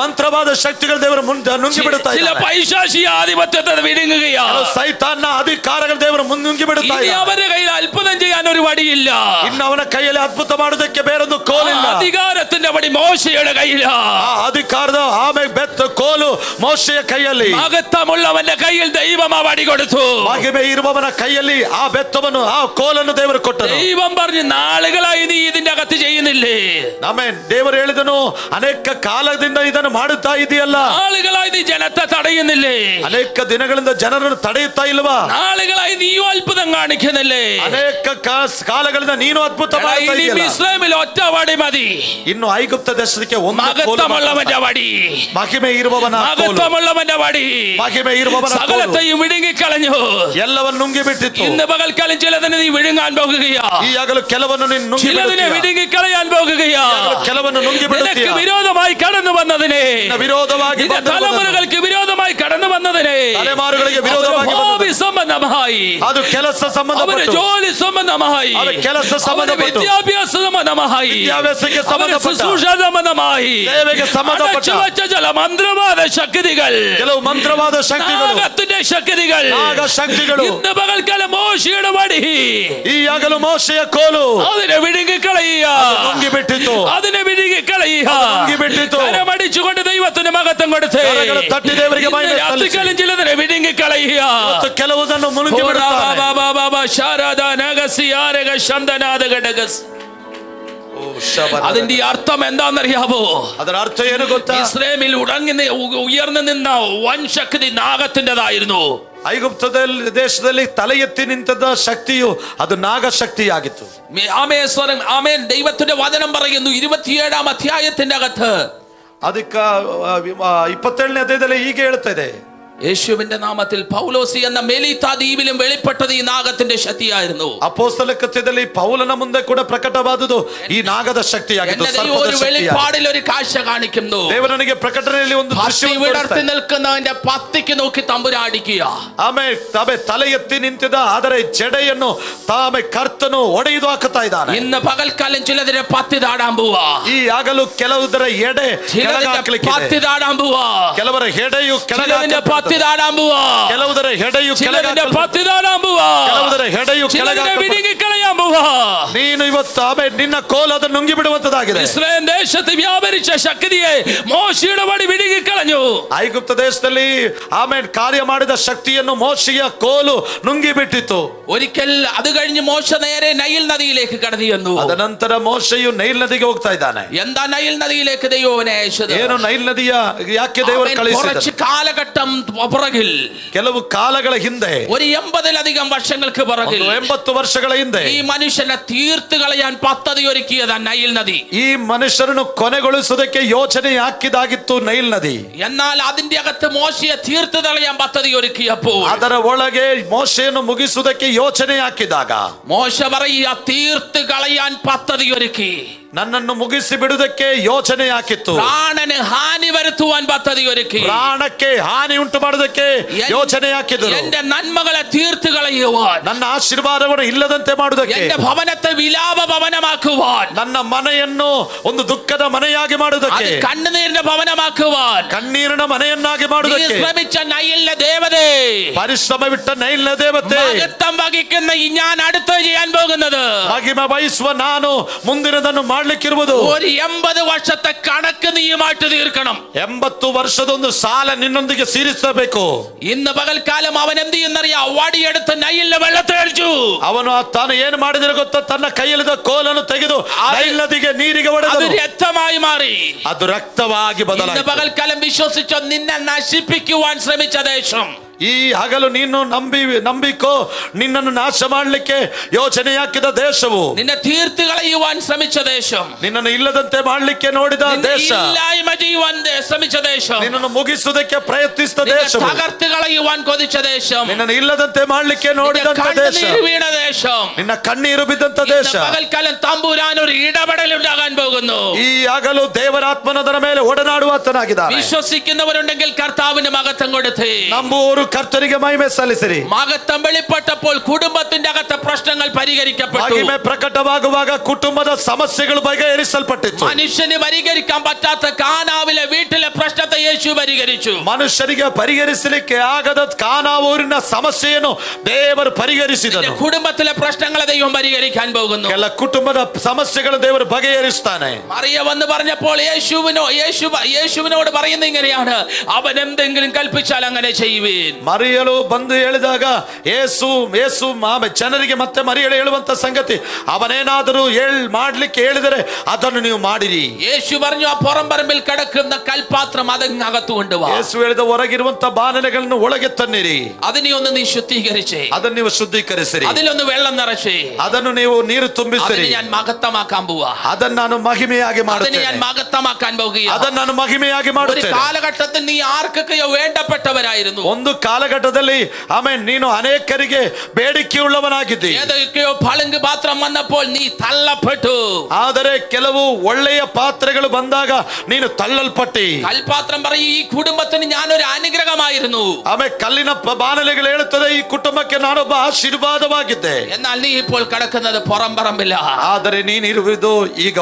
ಮಂತ್ರವಾದ ಶಕ್ತಿಗಳು ದೇವರು ನುಂಗಿ ಬಿಡುತ್ತಾ ചില ಇದ್ದಾನೆ. പൈശാചിക ആധിപത്യത്തെ വിഴുങ്ങുകയാ. ಸೈತಾನ್ನ ಅಧಿಕಾರಗಳು ದೇವರು ನುಂಗಿ ಬಿಡುತ್ತಾ ഇനി ಇದ್ದಾನೆ. അവരുടെ കയ്യിൽ അത്ഭുതം ചെയ്യാൻ ഒരു വടിയില്ല. ಇನ್ನು ಅವನ ಕೈಯಲ್ಲಿ ಅದ್ಭುತ ಮಾಡುವುದಕ್ಕೆ ಬೇರೊಂದು ಕೋಲಿಲ್ಲ. അധികാരത്തിന്റെ വടി മോശയുടെ കയ്യില. ಆ ಅಧಿಕಾರದ ಬೆತ್ತ ಕೋಲು ಮೋಶೆಯ ಕೈಯಲ್ಲಿ. മഹത്വമുള്ളവന്റെ കയ്യിൽ മേൽ ദൈവം ആ വടി കൊടുത്തു. ಮಹಿಮೆ ಇರುವವನ ಕೈಯಲ್ಲಿ ಆ ಬೆತ್ತವನ್ನು ಆ ಕೋಲನ್ನು ದೇವರು ಕೊಟ್ಟರು. ദൈവം പറഞ്ഞു, നാളുകളായി നീ ഇതിന്റെ അകത്ത് ചെയ്യുന്നില്ലേ? ಆಮೆನ್. ದೇವರು ಹೇಳಿದನು, ಅನೇಕ ಕಾಲದಿಂದ ಇದನ್ನು ಮಾಡುತ್ತಾ ಇದೆಯಲ್ಲ. നാളുകളായി നീ ജനത്തെ തടയുന്നില്ലേ? ಅನೇಕ ದಿನಗಳಿಂದ ಜನರನ್ನು ತಡೆಯುತ್ತಾ ಇಲ್ವಾ? നാളുകളായി നീയും അത്ഭുതം കാണിക്കുന്നില്ലേ? ಅನೇಕ ಕಾಲಗಳಿಂದ ನೀನು ಅದ್ಭುತ ಮಾಡ್ತಾ ಇದೆಯಲ್ಲ. ಇಸ್ರಾಯೇಲ್ ಒಟ್ಟ ವಡಿ ಮതി. ಇನ್ನು ಐಗುಪ್ತ ದೇಶಕ್ಕೆ ಒಂದು മഹത്വമുള്ളവന്റെ വടി, ಮಹಿಮೆ ಇರುವವನ ಕೋಲು, മഹത്വമുള്ളവന്റെ വടി, ಮಹಿಮೆ ಇರುವವನ ಕೋಲು സകലത്തെയും വിഴുങ്ങിക്കളഞ്ഞു. ಎಲ್ಲವನ್ನು ನುಂಗಿ ಬಿಟ್ಟಿತು. ഇന്ന് പകൽക്കാലം ചിലതിനെ നീ വിഴുങ്ങാൻ പോകുകയാ. ಈ ಆಗಲು ಕೆಲವನ್ನು ನೀನು ನುಂಗಿ ചിലതിനെ വിഴുങ്ങിക്കളയാൻ പോകുകയാ. ಕೆಲವನ್ನು ನುಂಗಿ ಬಿಡುತ್ತೀಯ. നിനക്ക് വിരോധമായി കടന്നു വന്നതിനെ, ವಿರೋಧವಾಗಿ നിന്റെ തലമുറകൾക്ക് വിരോധമായി കടന്നു വന്നതിനെ, ತಲೆಮಾರುಗಳಿಗೆ ವಿರೋಧವಾಗಿ ഹോബി സംബന്ധമായി, ಅದು ಕೆಲಸ ಸಂಬಂಧಪಟ್ಟು, ജോലി സംബന്ധമായി, ಕೆಲಸ ಸಂಬಂಧಪಟ್ಟು, വിദ്യാഭ്യാസ സംബന്ധമായി, ವಿದ್ಯಾಭ್ಯಾಸಕ್ಕೆ ಸಂಬಂಧಪಟ್ಟ, ശുശ്രൂഷ സംബന്ധമായി, ಸೇವೆಗೆ ಸಂಬಂಧಪಟ್ಟ ചില മന്ത്രവാദ ശക്തികൾ, ಕೆಲವು ಮಂತ್ರವಾದ ಶಕ್ತಿಗಳು, നാഗത്തിന്റെ ശക്തികൾ, ನಾಗ ಶಕ್ತಿಗಳು ഇന്ന് പകൽക്കാലം മോശയുടെ വടി, ಈ ಆಗಲು ಮೋಶೆಯ ಕೋಲು അതിനെ വിഴുങ്ങിക്കളയുക, ನುಂಗಿ ಬಿಟ್ಟಿತು. അതിനെ വിഴുങ്ങിക്കളയുക, ನುಂಗಿ ಬಿಟ್ಟಿತು. കരമടിച്ചുകൊണ്ട് ദൈവത്തിന് മഹത്വം കൊടുത്തേ. ಕರಗಳು ತಟ್ಟಿ ದೇವರಿಗೆ ಮಹಿಮೆ ಸಲ್ಲಿಸಿ. രാത്രികാലം ചിലതിനെ വിഴുങ്ങിക്കളയുക. ಮತ್ತು ಕೆಲವುದನ್ನು ಮುಳುಗಿ ಬಿಡುತ್ತಾರೆ. അതിന്റെ അർത്ഥം എന്താണെന്നറിയാവോ? ಅದರ ಅರ್ಥ ಏನು ಗೊತ್ತಾ? ഇസ്രായേലിൽ ഉയർന്നു നിന്ന വൻ ശക്തി നാഗത്തിൻ്റെതായിരുന്നു. ಐಗುಪ್ತದಲ್ಲಿ ದೇಶದಲ್ಲಿ ತಲೆ ಎತ್ತಿ ನಿಂತದ ಶಕ್ತಿಯು ಅದು ನಾಗ ಶಕ್ತಿಯಾಗಿತ್ತು. ആമേൻ. ദൈവത്തിന്റെ വചനം പറയുന്നു 27-ാം അധ്യായത്തിന്റെ അകത്ത്, ಅದಕ್ಕೆ 27ನೇ ಅಧ್ಯಾಯದಲ್ಲಿ ಹೀಗೆ ಹೇಳ್ತಾ ಇದೆ, യേശുവിന്റെ നാമത്തിൽ പൗലോസി എന്ന മെലീത്ത ദ്വീപിലും വെളിപ്പെട്ടത് ഈ നാഗത്തിന്റെ ശക്തിയായിരുന്നു. ಅಪೊಸ್ತಲ ಕೃತ್ಯದಲ್ಲಿ ಪೌಲನ ಮುಂದೆ ಕೂಡ ಪ್ರಕಟವಾದುದು ಈ ನಾಗದ ಶಕ್ತಿಯಾಗಿತ್ತು. ഒരു വെളിപ്പാടിൽ ഒരു കാഴ്ച കാണിക്കുന്നു. ದೇವರನಿಗೆ ಪ್ರಕಟಣೆಯಲ್ಲಿ ಒಂದು ದೃಶ್ಯ വിടർത്തി നിൽക്കുന്നവന്റെ പത്തിക്ക് നോക്കി തമ്പുരാടിക്കുക. ಆಮೇಲೆ ತಲೆ ಎತ್ತಿ ನಿಂತಿದ್ದ ಆದರೆ ಜಡೆಯನ್ನು ತಾಮೆ ಕರ್ತನು ಒಡೆದು ಹಾಕುತ್ತಾ ಇದ್ದಾನೆ. ഇന്ന് പകൽക്കാലം ചിലതിനെ പത്തി താടാൻ പോവാ. ಈ ಆಗಲು ಕೆಲವುದರ ಎಡೆ ಕೆಳಗಾಕಲಿಕ್ಕೆ പത്തി താടാൻ പോവാ. ಕೆಲವರ ಹೆಡೆಯು ಕೆಳಗಾಕಲ್ಪಡುತ್ತದೆ. ಕೆಲವುದರ ಹೆಡೆಯು ನೀನು ಇವತ್ತು ನಿನ್ನ ಕೋಲು ಅದನ್ನು ನುಂಗಿ ಬಿಡುವಂತದಾಗಿದೆ. ഇസ്രായേൽ ദേശത്ത് വ്യാപരിച്ച ശക്തിയെ മോശയുടെ വടി വിഴുങ്ങിക്കളഞ്ഞു. ಐಗುಪ್ತ ದೇಶದಲ್ಲಿ ಆಮೇಲೆ ಕಾರ್ಯ ಮಾಡಿದ ಶಕ್ತಿಯನ್ನು ಮೋಶೆಯ ಕೋಲು ನುಂಗಿ ಬಿಟ್ಟಿತ್ತು. ഒരിക്കൽ അത് കഴിഞ്ഞ് മോശ നേരെ നൈൽ നദിയിലേക്ക് കടന്നു ചെന്നു. ಅದನಂತರ ಮೋಶೆಯು ನೈಲ್ ನದಿಗೆ ಹೋಗ್ತಾ ಇದ್ದಾನೆ. എന്താ നൈൽ നദിയിലേക്ക് ദൈവനെ അയച്ചത്? ಏನು ನೈಲ್ ನದಿಯ ಯಾಕೆ ದೇವರು ಕಳಿಸಿದ? കുറച്ച് കാലഘട്ടം പുറകിൽ, ಕೆಲವು ಕಾಲಗಳ ಹಿಂದೆ, ഒരു 80-ലധികം വർഷങ്ങൾക്ക് പുറകിൽ, 80 ವರ್ಷಗಳ ಹಿಂದೆ ഈ മനുഷ്യനെ തീർത്ത് കളയാൻ പദ്ധതി ഒരുക്കിയതാ നൈൽ നദി. ಈ ಮನುಷ್ಯರನ್ನು ಕೊನೆಗೊಳಿಸುವುದಕ್ಕೆ ಯೋಚನೆ ಹಾಕಿದಾಗಿತ್ತು ನೈಲ್ ನದಿ. എന്നാൽ അതിന്റെ അകത്ത് മോശയെ തീർത്ത് കളയാൻ പദ്ധതി ഒരുക്കിയപ്പോൾ, ಅದರ ಒಳಗೆ ಮೋಶೆಯನ್ನು ಮುಗಿಸುವುದಕ್ಕೆ ಯೋಚನೆ ಹಾಕಿದಾಗ മോശ പറയുക, തീർത്ത് കളയാൻ പദ്ധതി ഒരുക്കി, ನನ್ನನ್ನು ಮುಗಿಸಿ ಬಿಡುವುದಕ್ಕೆ ಯೋಚನೆ ಹಾಕಿತ್ತು. ಪ್ರಾಣನ ಹಾನಿ വരുത്തുവാൻ പദ്ധതി ഒരുക്കി, ಪ್ರಾಣಕ್ಕೆ ಹಾನಿ ಉಂಟು ಮಾಡುವುದಕ್ಕೆ ಯೋಚನೆ ಹಾಕಿದರು. എന്റെ നന്മകളെ തീർത്ത് കളയുവാൻ, ನನ್ನ ಆಶೀರ್ವಾದವನ್ನು ಇಲ್ಲದಂತೆ ಮಾಡುವುದಕ್ಕೆ, എന്റെ ഭവനത്തെ വിലാപ ഭവനമാക്കുവാൻ, ನನ್ನ ಮನೆಯನ್ನು ಒಂದು ದುಃಖದ ಮನೆಯಾಗಿ ಮಾಡುವುದಕ್ಕೆ, കണ്ണുനീരിന്റെ ഭവനമാക്കുവാൻ, ಕಣ್ಣೀರಿನ ಮನೆಯನ್ನಾಗಿ ಮಾಡುವುದಕ್ಕೆ ശ്രമിച്ച നൈലിന്റെ ദേവതേ, ಪರಿಶ್ರಮವಿಟ್ಟ ನೈಲಿನ ದೇವತೆ, മഹത്വം വഹിക്കുന്ന ഞാൻ അടുത്ത് ചെയ്യാൻ പോകുന്നത്, ಮಹಿಮೆ ವಹಿಸುವ ನಾನು ಮುಂದಿನದನ್ನು ಮಾಡ್ಲಿಕ್ಕಿರುವುದು, ഒരു 80 വർഷത്തെ കണക്ക് നീയുമായിട്ട് തീർക്കണം. 80 ವರ್ಷದ ಒಂದು ಸಾಲ ನಿನ್ನೊಂದಿಗೆ ತೀರಿಸಬೇಕು. ഇന്ന് പകൽക്കാലം അവൻ എന്ത് ചെയ്യുന്നറിയാ? വടിയെടുത്ത് നൈലിലെ വെള്ളത്തെ അടിച്ചു. ಅವನು ತಾನು ಏನು ಮಾಡಿದರೆ ಗೊತ್ತಾ? ತನ್ನ ಕೈಯಲ್ಲಿದ್ದ ಕೋಲನ್ನು ತೆಗೆದು ನೈಲ್ ನದಿಗೆ ನೀರಿಗೆ ಹೊಡೆದನು. അത് രക്തമായി മാറി. ಅದು ರಕ್ತವಾಗಿ ಬದಲಾಯಿತು. ഇന്ന് പകൽക്കാലം വിശ്വസിച്ചോ, നിന്നെ നശിപ്പിക്കുവാൻ ശ്രമിച്ച ദേശം, ಈ ಹಗಲು ನೀನು ನಂಬಿಕೋ ನಿನ್ನನ್ನು ನಾಶ ಮಾಡಲಿಕ್ಕೆ ಯೋಚನೆ ಹಾಕಿದ ದೇಶವು, നിന്നെ തീർത്ത് കളയുവാൻ ശ്രമിച്ച ദേശം, ನಿನ್ನನ್ನು ಇಲ್ಲದಂತೆ ಮಾಡಲಿಕ್ಕೆ ನೋಡಿದ ದೇಶ, ഇല്ലായ്മ ചെയ്യുവാൻ ശ്രമിച്ച ദേശം, ನಿನ್ನನ್ನು ಮುಗಿಸುವುದಕ್ಕೆ ಪ್ರಯತ್ನಿಸಿದ ದೇಶ, തകർത്ത് കളയുവാൻ കൊതിച്ച ദേശം, ನಿನ್ನನ್ನು ಇಲ್ಲದಂತೆ ಮಾಡಲಿಕ್ಕೆ ನೋಡಿದಂತ ದೇಶ, വീണ ദേശം, ನಿನ್ನ ಕಣ್ಣೀರು ಬಿದ್ದಂತ ದೇಶ. പകൽക്കാലം തമ്പുരാൻ ഒരു ഇടപെടൽ ഉണ്ടാകാൻ പോകുന്നു. ಈ ಹಗಲು ದೇವರಾತ್ಮನದರ ಮೇಲೆ ಒಡನಾಡುವಾತನಾಗಿದ್ದಾನೆ. വിശ്വസിക്കുന്നവരുണ്ടെങ്കിൽ കർത്താവിന് മഹത്വം കൊടുത്തേ. ನಂಬುವವರು ಕರ್ತನಿಗೆ ಮಹಿಮೆ ಸಲ್ಲಿಸಿರಿ. മഹത്വം വെളിപ്പെട്ടപ്പോൾ കുടുംബത്തിന്റെ അകത്തെ പ്രശ്നങ്ങൾ പരിഹരിക്കപ്പെട്ടു. ಮಹಿಮೆ ಪ್ರಕಟವಾಗುವಾಗ ಕುಟುಂಬದ ಸಮಸ್ಯೆಗಳು ಬಗೆಹರಿಸಲ್ಪಟ್ಟಿತು. മനുഷ്യന് പരിഹരിക്കാൻ പറ്റാത്ത കാനാവിലെ വീട്ടിലെ പ്രശ്നത്തെ യേശു പരിഹരിച്ചു. ಮನುಷ್ಯರಿಗೆ ಪರಿಹರಿಸಲಿಕ್ಕೆ ಆಗದ ಕಾನಾವೂರಿನ ಸಮಸ್ಯೆಯನ್ನು ದೇವರು ಪರಿಹರಿಸಿದನು. കുടുംബത്തിലെ പ്രശ്നങ്ങളെ ദൈവം പരിഹരിക്കാൻ പോകുന്നു. ಎಲ್ಲ ಕುಟುಂಬದ ಸಮಸ್ಯೆಗಳು ದೇವರು ಬಗೆಹರಿಸ್ತಾನೆ. മറിയ വന്ന് പറഞ്ഞപ്പോൾ യേശുവിനോട് പറയുന്നത് ഇങ്ങനെയാണ്, അവൻ എന്തെങ്കിലും കൽപ്പിച്ചാൽ അങ്ങനെ ചെയ്യുവേൻ. ಮರಿಯಳು ಬಂದು ಹೇಳಿದಾಗ ಯೇಸು ಜನರಿಗೆ ಮತ್ತೆ ಮರಿಯಳು ಹೇಳುವಂತ ಸಂಗತಿ, ಅವನೇನಾದರೂ ಮಾಡ್ಲಿಕ್ಕೆ ಹೇಳಿದರೆ ಅದನ್ನು ನೀವು ಮಾಡಿರಿ. യേശു പറഞ്ഞു ആ പുറംപറമ്പിൽ കിടക്കുന്ന കൽപാത്രം അതങ്ങകത്ത് കൊണ്ടുവാ. ಯೇಸು ಹೇಳಿದ ಹೊರಗಿರುವಂತ ಬಾನಲೆಗಳನ್ನು ಒಳಗೆ ತನ್ನಿರಿ, അതിനെ ഒന്ന് നീ ശുദ്ധീകരിച്ചേ, ಅದನ್ನು ನೀವು ಶುದ್ಧೀಕರಿಸಿರಿ, അതിലൊന്ന് വെള്ളം നിറച്ചേ, ಅದನ್ನು ನೀವು ನೀರು ತುಂಬಿಸಿರಿ, ഞാൻ മഹത്തമാക്കാൻ പോവാ, ಅದನ್ನು ನಾನು ಮಹಿಮೆಯಾಗಿ ಮಾಡುತ್ತೇನೆ, ഞാൻ മഹത്തമാക്കാൻ പോകുകയാണ്, ಅದನ್ನು ನಾನು ಮಹಿಮೆಯಾಗಿ ಮಾಡುತ್ತೇನೆ. ഒരു കാലഘട്ടത്തിൽ നീ ആർക്കൊക്കെയോ വേണ്ടപ്പെട്ടവരായിരുന്നു, ಒಂದು ಕಾಲಘಟ್ಟದಲ್ಲಿ ಆಮೆನ್ ನೀನು ಅನೇಕರಿಗೆ ಬೇಡಿಕೆಯುಳ್ಳವನಾಗಿದ್ದಿ, ഏതൊക്കെയോ പളുങ്ക് പാത്രം വന്നപ്പോൾ നീ തള്ളപ്പെട്ടു, ಆದರೆ ಕೆಲವು ಒಳ್ಳೆಯ ಪಾತ್ರೆಗಳು ಬಂದಾಗ ನೀನು ತಳ್ಳಲ್ಪಟ್ಟಿ. കൽപാത്രം പറയും ഈ കുടുംബത്തിന് ഞാനൊരു അനുഗ്രഹമായിരുന്നു, ಆಮೇಲೆ ಕಲ್ಲಿನ ಬಾನಲೆಗಳು ಹೇಳುತ್ತದೆ ಈ ಕುಟುಂಬಕ್ಕೆ ನಾನೊಬ್ಬ ಆಶೀರ್ವಾದವಾಗಿದ್ದೆ. എന്നാൽ നീ ഇപ്പോൾ കിടക്കുന്നത് പുറംപറമ്പില്ല, ಆದರೆ ನೀನಿರುವುದು ಈಗ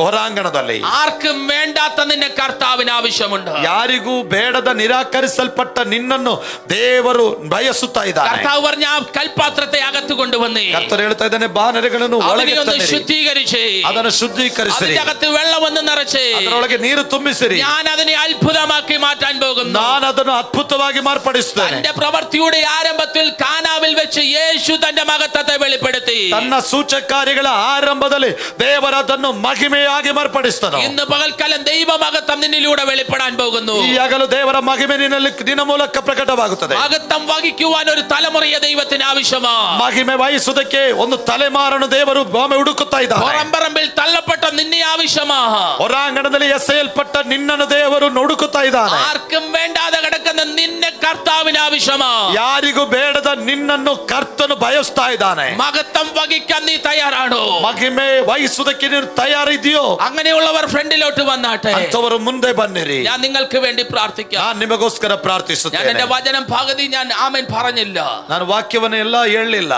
ಹೊರಾಂಗಣದಲ್ಲಿ. ആർക്കും വേണ്ടാത്ത നിന്നെ കർത്താവിന് ആവശ്യമുണ്ട്, ಯಾರಿಗೂ ಬೇಡದ ನಿರಾಕರಿಸಲ್ಪಟ್ಟ ನಿನ್ನನ್ನು ದೇವರು ಬಯಸುತ್ತಾ ಇದ್ದಾನೆ. കർത്താവ് പറഞ്ഞ ആ കൽപാത്രത്തെ അകത്ത് കൊണ്ടുവന്നേ, ಕರ್ತರು ಹೇಳ್ತಾ ಇದ್ದಾನೆ ಬಾನಲೆಗಳನ್ನು ಒಳಗೆ ತನ್ನಿರಿ, ശുദ്ധീകരിച്ചേ, ಅದನ್ನು ಶುದ್ಧೀಕರಿಸಿರಿ, അതിന്റെ അകത്ത് വെള്ളമൊന്ന് നിറച്ചേ, ಅದರೊಳಗೆ ನೀರು ತುಂಬಿಸಿರಿ, ഞാൻ അതിനെ അത്ഭുതമാക്കി മാറ്റാൻ പോകുന്നു, ನಾನು ಅದನ್ನು ಅದ್ಭುತವಾಗಿ ಮಾರ್ಪಡಿಸುತ್ತೇನೆ. തന്റെ പ്രവൃത്തിയുടെ ആരംഭത്തിൽ കാനാവിൽ വെച്ച് യേശു തന്റെ മഹത്വത്തെ വെളിപ്പെടുത്തി, ತನ್ನ ಸೂಚಕಾರ್ಯಗಳ ಆರಂಭದಲ್ಲಿ ದೇವರದನ್ನು ಮಹಿಮೆಯಾಗಿ ಮಾರ್ಪಡಿಸ್ತಾನೆ. ഇന്ന് പകൽക്കാലം ദൈവ മഹത്വം നിന്നിലൂടെ വെളിപ്പെടാൻ പോകുന്നു, ಈ ಹಗಲು ದೇವರ ಮಹಿಮೆ ನಿನ್ನ ಮೂಲಕ ಪ್ರಕಟವಾಗುತ್ತದೆ. മഹത്വം വഹിക്കുവാൻ ഒരു തലമുറയെ ദൈവത്തിന് ആവശ്യമാണ്, ಮಹಿಮೆ ವಹಿಸುವುದಕ್ಕೆ ಒಂದು ತಲೆಮಾರನ್ನು ದೇವರು ಹುಡುಕುತ್ತಾ ಇದ್ದಾನೆ. പുറംപറമ്പിൽ തള്ളപ്പെട്ട നിന്നെ ആവശ്യമാണ്, ಹೊರಾಂಗಣದಲ್ಲಿ ಎಸೆಯಲ್ಪಟ್ಟ ನಿನ್ನನ್ನು ದೇವರು ಹುಡುಕುತ್ತಾ ಇದ್ದಾನೆ. ആർക്കും വേണ്ടാതെ കിടക്കുന്ന നിന്നെ കർത്താവിന് ആവശ്യമാണ്, ಯಾರಿಗೂ ಬೇಡದ ನಿನ್ನನ್ನು ಕರ್ತನು ಬಯಸ್ತಾ ಇದ್ದಾನೆ. മഹത്വം വഹിക്കാൻ നീ തയ്യാറാണോ? ಮಹಿಮೆ ವಹಿಸುವುದಕ್ಕೆ ನೀನು ತಯಾರಿದೆಯೋ? അങ്ങനെയുള്ളവർ ഫ്രണ്ടിലോട്ട് വന്നാട്ടെ, ಅಂತವರು ಮುಂದೆ ಬನ್ನಿರಿ, ഞാൻ നിങ്ങൾക്ക് വേണ്ടി പ്രാർത്ഥിക്കാം. ನಾನು ನಿಮಗೋಸ್ಕರ ഞാൻ ಪ್ರಾರ್ಥಿಸುತ್ತೇನೆ. എന്റെ വചനം പകുതി ഞാൻ ആമേൻ പറഞ്ഞില്ല, ನಾನು ವಾಕ್ಯವನ್ನು ಎಲ್ಲ ಹೇಳಲಿಲ್ಲ.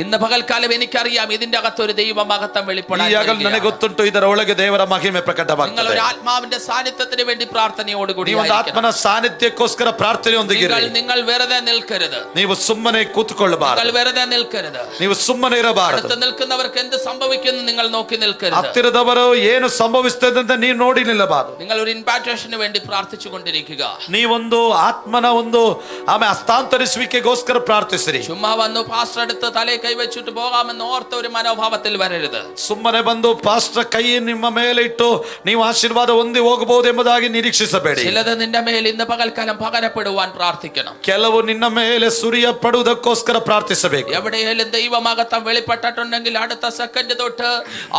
ഇന്ന് പകൽക്കാലം എനിക്കറിയാം ഇതിന്റെ അകത്ത് ഒരു ദൈവ മഹത്വം വെളിപ്പെടാൻ. ನನಗೆ ಗೊತ್ತುಂಟು ಇದರ ಒಳಗೆ ದೇವರ ಮಹಿಮೆ ಪ್ರಕಟವಾಗುತ್ತದೆ. നിങ്ങൾ ഒരു ആത്മാവിന്റെ സാന്നിധ്യത്തിന് വേണ്ടി പ്രാർത്ഥനയോടുകൂടി ಒಂದು ಆತ್ಮನ ಸಾನ್ನಿಧ್ಯಕ್ಕೋಸ್ಕರ ಪ್ರಾರ್ಥನೆಯೊಂದಿಗೆ നിങ്ങൾ വെറുതെ നിൽക്കരുത്, ನೀವು ಸುಮ್ಮನೆ ಕೂತ್ಕೊಳ್ಳಬಾರದು, നിങ്ങൾ വെറുതെ നിൽക്കരുത്, ನೀವು ಸುಮ್ಮನೆ ಇರಬಾರದು. അടുത്ത് നിൽക്കുന്നവർക്ക് എന്ത് സംഭവിക്കുന്നു നിങ്ങൾ നോക്കി നിൽക്കരുത്, ಹತ್ತಿರದವರು ಏನು ಸಂಭವಿಸುತ್ತದೆ ಅಂತ ನೀವು ನೋಡಿ ನಿಲ್ಲಬಾರದು. നിങ്ങൾ ഒരു ഇംപാർട്ടേഷന് വേണ്ടി പ്രാർത്ഥിച്ചു കൊണ്ടിരിക്കുക, ನೀವೊಂದು ಆತ್ಮನ ಒಂದು ಹಸ್ತಾಂತರಿಸುವಿಕೆಗೋಸ್ಕರ ಪ್ರಾರ್ಥಿಸಿರಿ. ചുമ്മാ വന്നു പാസ്റ്റർ അടുത്ത് തലേ കൈവച്ചിട്ട് പോകാമെന്ന് ഓർത്ത ഒരു മനോഭാവത്തിൽ വരരുത്. ಸುಮ್ಮನೆ ಬಂದು ಪಾಸ್ಟರ್ ಕೈ ನಿಮ್ಮ ಮೇಲೆ ಇಟ್ಟು ನೀವು ಆಶೀರ್ವಾದ ಹೊಂದಿ ಹೋಗಬಹುದು ಎಂಬುದಾಗಿ ನಿರೀಕ್ಷಿಸಬೇಡಿ. ചിലത് നിന്റെ മേൽ ഇന്ന് പകൽക്കാലം പകരപ്പെടുവാൻ പ്രാർത്ഥിക്കണം. ಕೆಲವು ನಿನ್ನ ಮೇಲೆ ಸುರಿಯಪಡುವುದಕ್ಕೋಸ್ಕರ ಪ್ರಾರ್ಥಿಸಬೇಕು. എവിടെയെങ്കിലും ദൈവമഹത്വം വെളിപ്പെട്ടിട്ടുണ്ടെങ്കിൽ അടുത്ത സെക്കൻഡ് തൊട്ട്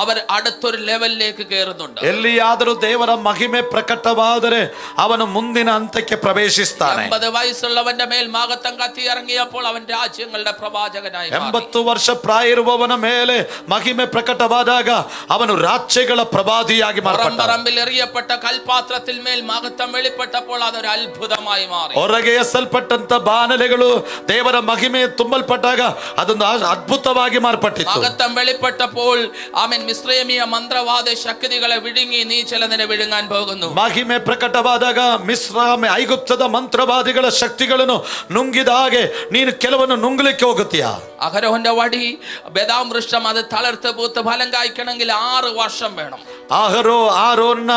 അവർ അടുത്തൊരു ലെവലിലേക്ക് കയറുന്നുണ്ട്. ಎಲ್ಲಿಯಾದರೂ ದೇವರ ಮಹಿಮೆ ಪ್ರಕಟವಾದರೆ ಅವನು ಮುಂದಿನ ಹಂತಕ್ಕೆ ಪ್ರವೇಶಿಸ್ತಾನೆ. 80 വയസ്സുള്ളവന്റെ മേൽ മഹത്വം കത്തി ഇറങ്ങിയപ്പോൾ അവൻ രാജ്യങ്ങളുടെ പ്രവാചകനായി. 80 ವರ್ಷ ಪ್ರಾಯ ಇರುವವನ ಮೇಲೆ ಮಹಿಮೆ ಪ್ರಕಟವಾದಾಗ ಅವನು ರಾಜ್ಯಗಳ ಪ್ರವಾದಿಯಾಗಿ ಮಾರ್ಪಟ್ಟ. പറമ്പിൽ എറിയപ്പെട്ട കൽപാത്രത്തിൽ മേൽ മഹത്വം വെളിപ്പെട്ടപ്പോൾ അതൊരു അത്ഭുതമായി മാറി. ಹೊರಗೆ ಎಸಲ್ಪಟ್ಟಂತ ಬಾನಲೆಗಳು ದೇವರ ಮಹಿಮೆ ತುಂಬಲ್ಪಟ್ಟಾಗ ಅದೊಂದು ಅದ್ಭುತವಾಗಿ ಮಾರ್ಪಟ್ಟಿತು. മഹത്വം വെളിപ്പെട്ടപ്പോൾ ആമേൻ മിസ്രൈമിയ മന്ത്രവാദ ശക്തികളെ വിഴുങ്ങി നീ ചിലതിനെ വിഴുങ്ങാൻ പോകുന്നു. ಮಹಿಮೆ ಪ್ರಕಟವಾದಾಗ ಮಿಸ್ರೈಮ್ ಐಗುಪ್ತದ ಮಂತ್ರವಾದಿಗಳ ಶಕ್ತಿಗಳನ್ನು ನುಂಗಿದ ಹಾಗೆ ನೀನು ಕೆಲವನ್ನು ನುಂಗಲಿಕ್ಕೆ ಹೋಗುತ್ತೀಯಾ? അഹരോന്റെ വടി ബദാം വൃക്ഷം അത് തളർത്ത് പൂത്ത് ഫലം കായ്ക്കണമെങ്കിൽ 6 വർഷം വേണം. ಆರೋನ್ನ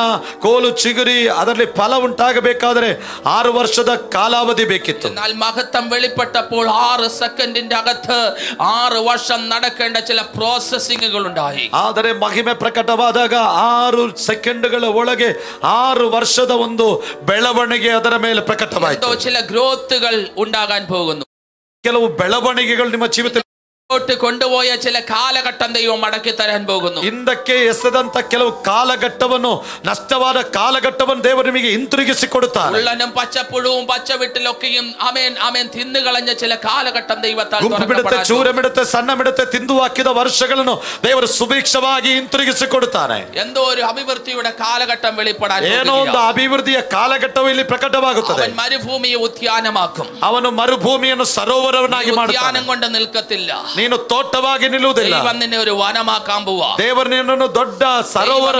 ಕೋಲು ಚಿಗುರಿ ಅದರಲ್ಲಿ ಫಲ ಉಂಟಾಗಬೇಕಾದರೆ 6 ವರ್ಷದ ಕಾಲಾವಧಿ ಬೇಕಿತ್ತು. എന്നാൽ മഹത്വം വെളിപ്പെട്ടപ്പോൾ 6 സെക്കൻഡിന്റെ അകത്ത് 6 വർഷം നടക്കേണ്ട ചില പ്രോസസ്സിംഗുകൾ ഉണ്ടായി. ಆದರೆ ಮಹಿಮೆ ಪ್ರಕಟವಾದಾಗ 6 ಸೆಕೆಂಡ್ಗಳ ಒಳಗೆ 6 ವರ್ಷದ ಒಂದು ಬೆಳವಣಿಗೆ ಅದರ ಮೇಲೆ ಪ್ರಕಟವಾಯಿತು. ചില ഗ്രോത്തുകൾ ഉണ്ടാകാൻ പോകുന്നു. ಕೆಲವು ಬೆಳವಣಿಗೆಗಳು ನಿಮ್ಮ ಜೀವಿತ കൊണ്ടുപോയ ചില കാലഘട്ടം ദൈവം മടക്കി തരാൻ പോകുന്നു. ಹಿಂದಕ್ಕೆ ಎಸೆದಂತ ಕೆಲವು ಕಾಲಘಟ್ಟವನ್ನು ನಷ್ಟವಾದ ಕಾಲಘಟ್ಟವನ್ನು ದೇವರು ನಿಮಗೆ ಹಿಂತಿರುಗಿಸಿ ಕೊಡುತ್ತಾರೆ. ഉള്ളനും പച്ചപ്പുഴവും പച്ചവിട്ടിലൊക്കെയും ആമേൻ ആമേൻ തിന്നുകളഞ്ഞ ചില കാലഘട്ടം ദൈവത്താൽ ಗುಂಪು ಬಿಡುತ್ತೆ, ಚೂರ ಬಿಡುತ್ತೆ, ಸಣ್ಣ ಬಿಡುತ್ತೆ, ತಿಂದು ಹಾಕಿದ ವರ್ಷಗಳನ್ನು ದೇವರು ಸುಭಿಕ್ಷವಾಗಿ ಹಿಂತಿರುಗಿಸಿ ಕೊಡುತ್ತಾನೆ. എന്തോ ഒരു അഭിവൃദ്ധിയുടെ കാലഘട്ടം വെളിപ്പെടാൻ ಏನೋ ಒಂದು ಅಭಿವೃದ್ಧಿಯ ಕಾಲಘಟ್ಟವು ಇಲ್ಲಿ ಪ್ರಕಟವಾಗುತ್ತದೆ. അവൻ മരുഭൂമിയെ ഉദ്യാനമാക്കും. ಅವನು ಮರುಭೂಮಿಯನ್ನು ಸರೋವರವನ್ನಾಗಿ ಮಾಡುತ್ತಾನೆ. ഉദ്യാനം കൊണ്ട് നിൽക്കത്തില്ല. ನೀನು ತೋಟವಾಗಿ ನಿಲ್ಲುವುದಿಲ್ಲ. ദൈവം നിന്നെ ഒരു വനമാക്കാൻ പോവാ. ದೇವರು ನಿನ್ನನ್ನು ದೊಡ್ಡ ಸರೋವರ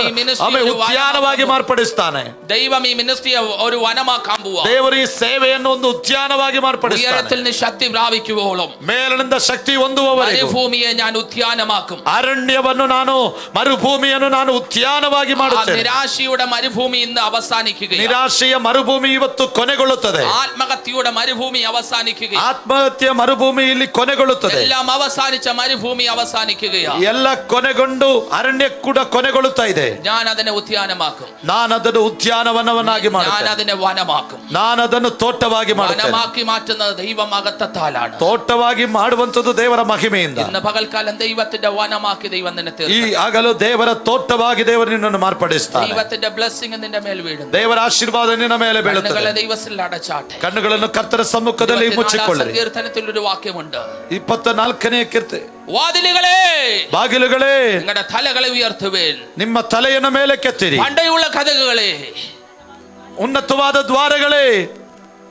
ಉದ್ಯಾನವಾಗಿ ಮಾರ್ಪಡಿಸ್ತಾನೆ. ദൈവം ഈ മിനിസ്ട്രിയെ ഒരു വനമാക്കാൻ പോവാ. ದೇವರು ಈ ಸೇವೆಯನ್ನು ಒಂದು ಉದ್ಯಾನವಾಗಿ ಮಾರ್ಪಡಿಸ್ತಾನೆ. ഉയരത്തിൽ നിന്ന് ശക്തി പ്രാപിക്കുവോളം, ಮೇಲಿನಿಂದ ಶಕ್ತಿ ಹೊಂದುವವರೆಗೂ മരുഭൂമിയെ ഞാൻ ഉദ്യാനമാക്കും. ಅರಣ್ಯವನ್ನು ನಾನು ಮರುಭೂಮಿಯನ್ನು ನಾನು ಉದ್ಯಾನವಾಗಿ ಮಾಡುತ್ತೇನೆ. നിരാശയുടെ മരുഭൂമി ഇന്ന് അവസാനിക്കുകയാണ്. ನಿರಾಶೆಯ ಮರುಭೂಮಿ ಇವತ್ತು ಕೊನೆಗೊಳ್ಳುತ್ತದೆ. ആത്മഹത്യയുടെ മരുഭൂമി അവസാനിക്കുകയാണ്. ಆತ್ಮಹತ್ಯೆ ಮರುಭೂಮಿ ಇಲ್ಲಿ ಕೊನೆಗೊಳ್ಳುತ್ತದೆ. എല്ലാം അവസാനിച്ച മരുഭൂമി അവസാനിക്കുകയാണ്. ಎಲ್ಲ ಕೊನೆಗೊಂಡು ಅರಣ್ಯ ಕೂಡ ಕೊನೆಗೊಳ್ಳುತ್ತಾ ಇದೆ. ഞാൻ അതിനെ ഉദ്യാനമാക്കും. ನಾನು ಅದನ್ನು ಉದ್ಯಾನವನವನ್ನಾಗಿ ಮಾಡುತ್ತೇನೆ. ഞാൻ അതിനെ വനമാക്കും. ನಾನು ಅದನ್ನು ತೋಟವಾಗಿ ಮಾಡುತ್ತೇನೆ. വനമാക്കി മാറ്റുന്നത് ദൈവമഹത്വത്താലാണ്. ತೋಟವಾಗಿ ಮಾಡುವಂತದ್ದು ದೇವರ ಮಹಿಮೆಯಿಂದ. ഇന്ന് പകൽക്കാലം ദൈവത്തിന്റെ വനമാക്കി ദൈവം നിന്നെ തീർക്കും. ಈ ಆಗಲು ದೇವರ ತೋಟವಾಗಿ ದೇವರು ನಿನ್ನನ್ನು ಮಾರ್ಪಡಿಸ್ತಾನೆ. ദൈവത്തിന്റെ ബ്ലെസ്സിംഗ് നിന്റെ മേൽ വീഴുന്നു. ದೇವರ ಆಶೀರ್ವಾದ ನಿನ್ನ ಮೇಲೆ ಬೀಳುತ್ತದೆ. ദൈവത്തിൽ അടച്ചാട്ടെ. ಕಣ್ಣುಗಳನ್ನು ಕರ್ತನ ಸಮ್ಮುಖದಲ್ಲಿ ಮುಚ್ಚಿಕೊಳ್ಳಿರಿ. സങ്കീർത്തനത്തിൽ ഒരു വാക്യമുണ്ട്. 24ನೇ ಕೀರ್ತಿ. വാതിലുകളെ, ಬಾಗಿಲುಗಳೇ, നിങ്ങളുടെ തലകളെ ഉയർത്തുവേൻ. ನಿಮ್ಮ ತಲೆಯನ್ನು ಮೇಲಕ್ಕೆತ್ತಿರಿ. പണ്ടയുള്ള കഥകളെ, ಉನ್ನತವಾದ ದ್ವಾರಗಳೇ,